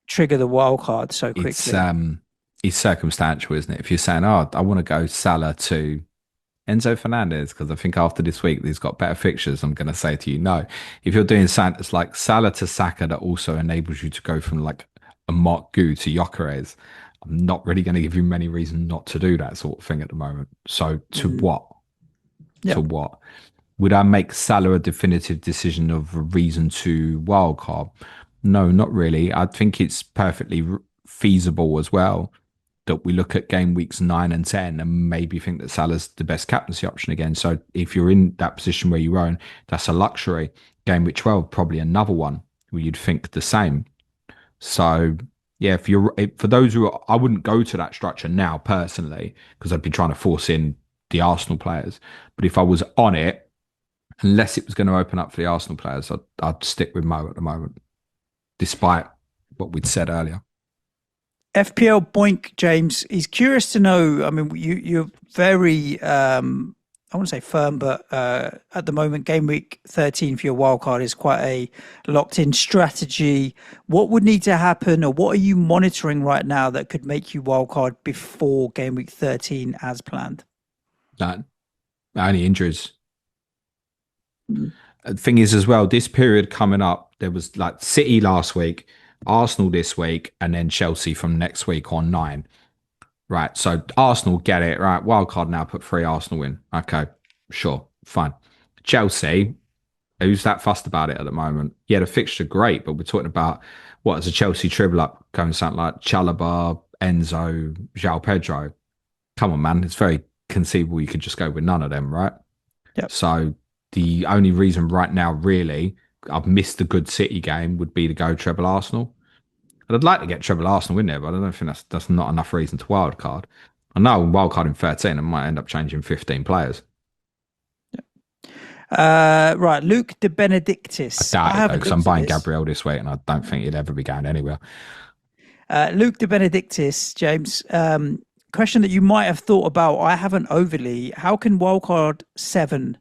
trigger the wild card so It's quickly. it's circumstantial, isn't it? If you're saying, "Oh, I want to go Salah to Enzo Fernandez," because I think after this week he's got better fixtures, I'm going to say to you, no. If you're doing it's like Salah to Saka, that also enables you to go from like a Mark Gu to Gyökeres. I'm not really going to give you many reasons not to do that sort of thing at the moment. So to Mm, what? yeah. To what? Would I make Salah a definitive decision of a reason to wildcard? No, not really. I think it's perfectly feasible as well that we look at game weeks 9 and 10 and maybe think that Salah's the best captaincy option again. So if you're in that position where you own, that's a luxury. Game week 12, probably another one where you'd think the same. So yeah, for those who are, I wouldn't go to that structure now personally because I'd be trying to force in the Arsenal players. But if I was on it, Unless it was going to open up for the Arsenal players, I'd stick with Mo at the moment, despite what we'd said earlier. FPL Boink James is curious to know. I mean, you're very I want to say firm, but at the moment, game week 13 for your wild card is quite a locked in strategy. What would need to happen, or what are you monitoring right now that could make you wild card before game week 13 as planned? That only injuries. Mm. The thing is, as well, this period coming up, there was like City last week, Arsenal this week, and then Chelsea from next week on 9. Right. So Arsenal get it. Right. Wild card now, put 3 Arsenal in. Okay. Sure. Fine. Chelsea, who's that fussed about it at the moment? Yeah, the fixture great, but we're talking about what is a Chelsea triple up going something like Chalobah, Enzo, João Pedro. Come on, man. It's very conceivable you could just go with none of them, right? Yep. So the only reason right now, really, I've missed a good City game would be to go treble Arsenal. And I'd like to get treble Arsenal in there, but I don't think that's not enough reason to wildcard. I know wildcard in 13, I might end up changing 15 players. Right, Luke De I Benedictis. I doubt it though, haven't because I'm looked at buying this. Gabriel this week, and I don't think he'll ever be going anywhere. Luke De Benedictis, James. Question that you might have thought about. I haven't overly. How can wildcard 7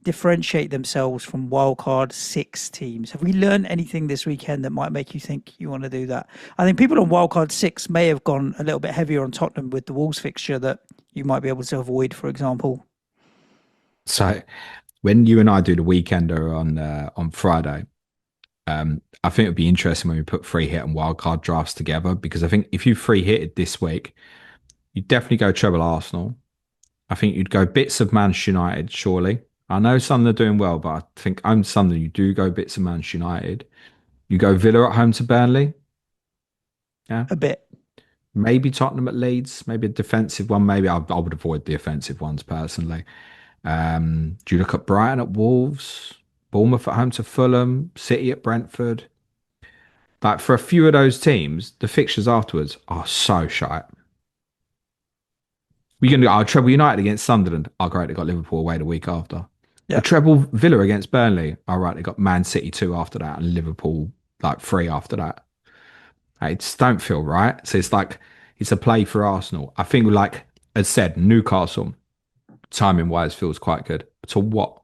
differentiate themselves from wildcard 6 teams? Have we learned anything this weekend that might make you think you want to do that? I think people on wildcard 6 may have gone a little bit heavier on Tottenham with the Wolves fixture that you might be able to avoid, for example. So when you and I do the weekender on Friday, I think it'd be interesting when we put free hit and wildcard drafts together, because I think if you free hitted this week, you'd definitely go treble Arsenal. I think you'd go bits of Manchester United, surely. I know some are doing well, but I think I'm some that you do go bits of Manchester United. You go Villa at home to Burnley. Yeah. A bit. Maybe Tottenham at Leeds, maybe a defensive one. Maybe I would avoid the offensive ones personally. Do you look at Brighton at Wolves, Bournemouth at home to Fulham, City at Brentford? Like for a few of those teams, the fixtures afterwards are so shite. We can do our treble United against Sunderland. Oh, great, they got Liverpool away the week after. A Yeah. treble Villa against Burnley. All right, they got Man City 2 after that and Liverpool like 3 after that. It just don't feel right. So it's like it's a play for Arsenal. I think, like as said, Newcastle timing wise feels quite good. To what?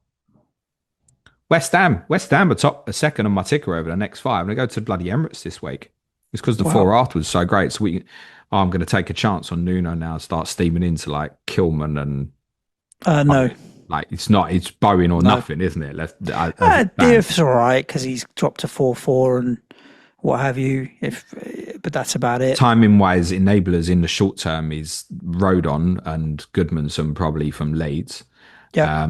West Ham are top a second on my ticker over the next 5. And they go to bloody Emirates this week. It's because the 4 Wow. afterwards so great. So I'm going to take a chance on Nuno now. Start steaming into like Kilman and No. like it's Bowen or No. nothing, isn't it? As it stands. Diff's all right because he's dropped to 4-4 and what have you. But that's about it. Timing wise, enablers in the short term is Rodon and Goodmanson probably from Leeds. Yeah.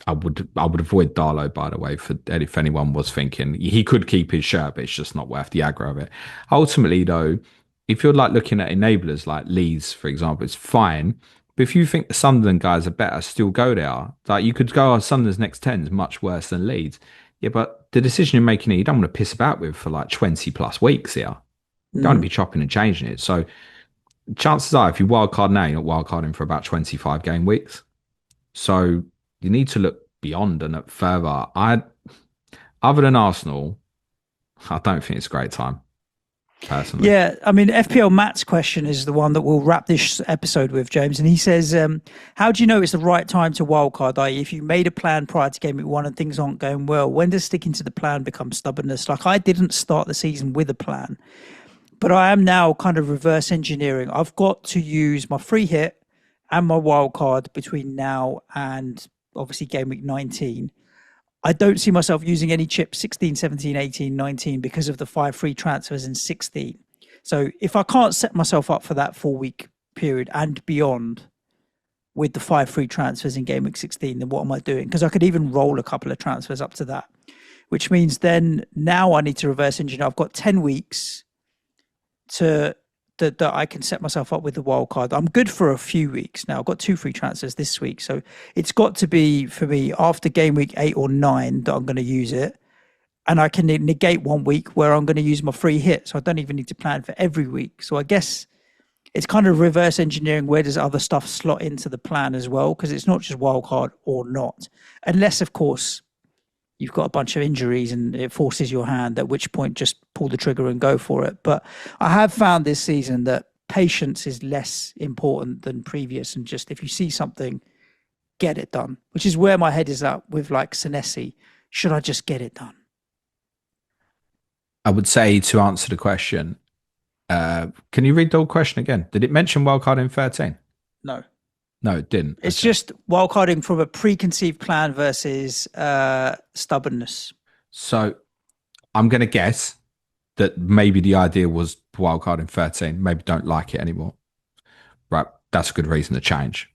I would avoid Darlow, by the way, for if anyone was thinking he could keep his shirt, but it's just not worth the aggro of it. Ultimately, though, if you're like looking at enablers like Leeds, for example, it's fine. But if you think the Sunderland guys are better, still go there. Like you could go on Sunderland's next 10 is much worse than Leeds. Yeah, but the decision you're making, you don't want to piss about with for like 20 plus weeks here. You don't want to be chopping and changing it. So chances are, if you wildcard now, you're not wildcarding for about 25 game weeks. So you need to look beyond and at further. Other than Arsenal, I don't think it's a great time, personally. Yeah, I mean, FPL Matt's question is the one that we'll wrap this episode with, James. And he says, how do you know it's the right time to wildcard? I.e., if you made a plan prior to game week 1 and things aren't going well, when does sticking to the plan become stubbornness? Like, I didn't start the season with a plan, but I am now kind of reverse engineering. I've got to use my free hit and my wildcard between now and obviously game week 19. I don't see myself using any chips 16, 17, 18, 19 because of the 5 free transfers in 16. So if I can't set myself up for that 4-week period and beyond with the 5 free transfers in game week 16, then what am I doing? Because I could even roll a couple of transfers up to that, which means then now I need to reverse engineer. I've got 10 weeks that I can set myself up with the wild card. I'm good for a few weeks now. I've got 2 free transfers this week. So it's got to be, for me, after game week 8 or 9 that I'm going to use it. And I can negate 1 week where I'm going to use my free hit. So I don't even need to plan for every week. So I guess it's kind of reverse engineering where does other stuff slot into the plan as well, because it's not just wildcard or not, unless of course you've got a bunch of injuries and it forces your hand, at which point just pull the trigger and go for it. But I have found this season that patience is less important than previous, and just if you see something, get it done, which is where my head is at with like Senesi. Should I just get it done? I would say to answer the question, can you read the whole question again? Did it mention wildcard in 13? No. No, it didn't. It's Okay. just wildcarding from a preconceived plan versus stubbornness. So I'm going to guess that maybe the idea was wildcard in 13. Maybe don't like it anymore. Right. That's a good reason to change.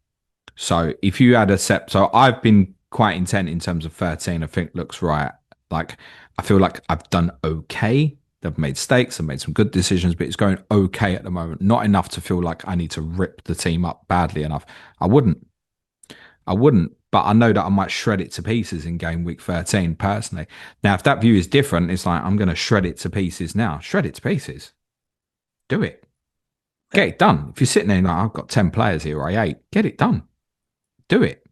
So if you had a set, so I've been quite intent in terms of 13. I think looks right. Like I feel like I've done okay. I've made mistakes. I've made some good decisions, but it's going okay at the moment. Not enough to feel like I need to rip the team up badly enough. I wouldn't. I wouldn't, but I know that I might shred it to pieces in game week 13 personally. Now, if that view is different, it's like I'm going to shred it to pieces now. Shred it to pieces. Do it. Get it done. If you're sitting there like, I've got 10 players here, or I 8, get it done. Do it.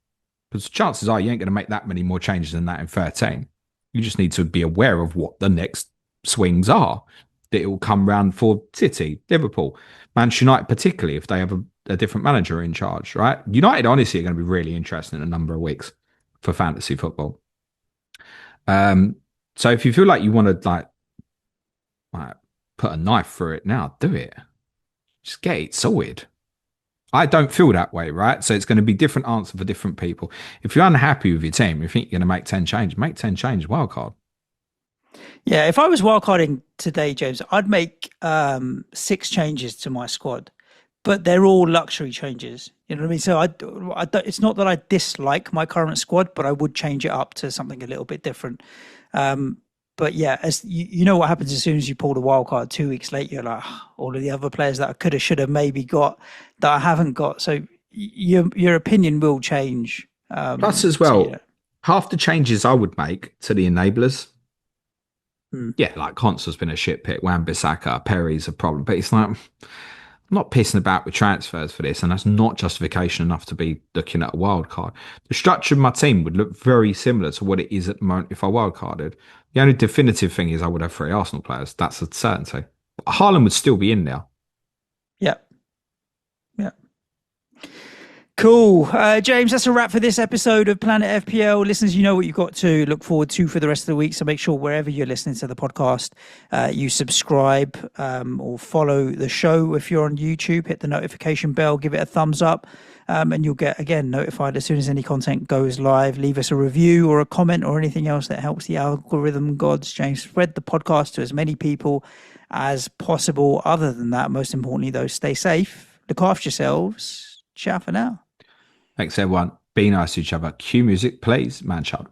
Because chances are you ain't going to make that many more changes than that in 13. You just need to be aware of what the next swings are. That it will come round for City, Liverpool, Manchester United, particularly if they have a different manager in charge, right? United, honestly, are going to be really interesting in a number of weeks for fantasy football. So if you feel like you want to like put a knife through it now, do it. Just get it sorted. I don't feel that way, right? So it's going to be different answer for different people. If you're unhappy with your team, you think you're going to make 10 changes, make 10 changes, wildcard. Yeah, if I was wildcarding today, James, I'd make 6 changes to my squad, but they're all luxury changes. You know what I mean? So I don't, it's not that I dislike my current squad, but I would change it up to something a little bit different. But yeah, as you know what happens as soon as you pull the wild card, 2 weeks later, you're like, "Oh, all of the other players that I could have, should have, maybe got that I haven't got." So your opinion will change. Plus, as So well, yeah. half the changes I would make to the enablers, Hmm. yeah, like Consor's been a shit pick, Wan-Bissaka, Perry's a problem, but it's like I'm not pissing about with transfers for this, and that's not justification enough to be looking at a wild card. The structure of my team would look very similar to what it is at the moment if I wild carded. The only definitive thing is I would have 3 Arsenal players. That's a certainty. But Haaland would still be in there. Yeah. Yeah. Cool. James, that's a wrap for this episode of Planet FPL. Listeners, you know what you've got to look forward to for the rest of the week. So make sure wherever you're listening to the podcast, you subscribe or follow the show. If you're on YouTube, hit the notification bell, give it a thumbs up, and you'll get, again, notified as soon as any content goes live. Leave us a review or a comment or anything else that helps the algorithm gods. James, spread the podcast to as many people as possible. Other than that, most importantly, though, stay safe, look after yourselves. Ciao for now. Thanks, everyone. Be nice to each other. Cue music, please, man child.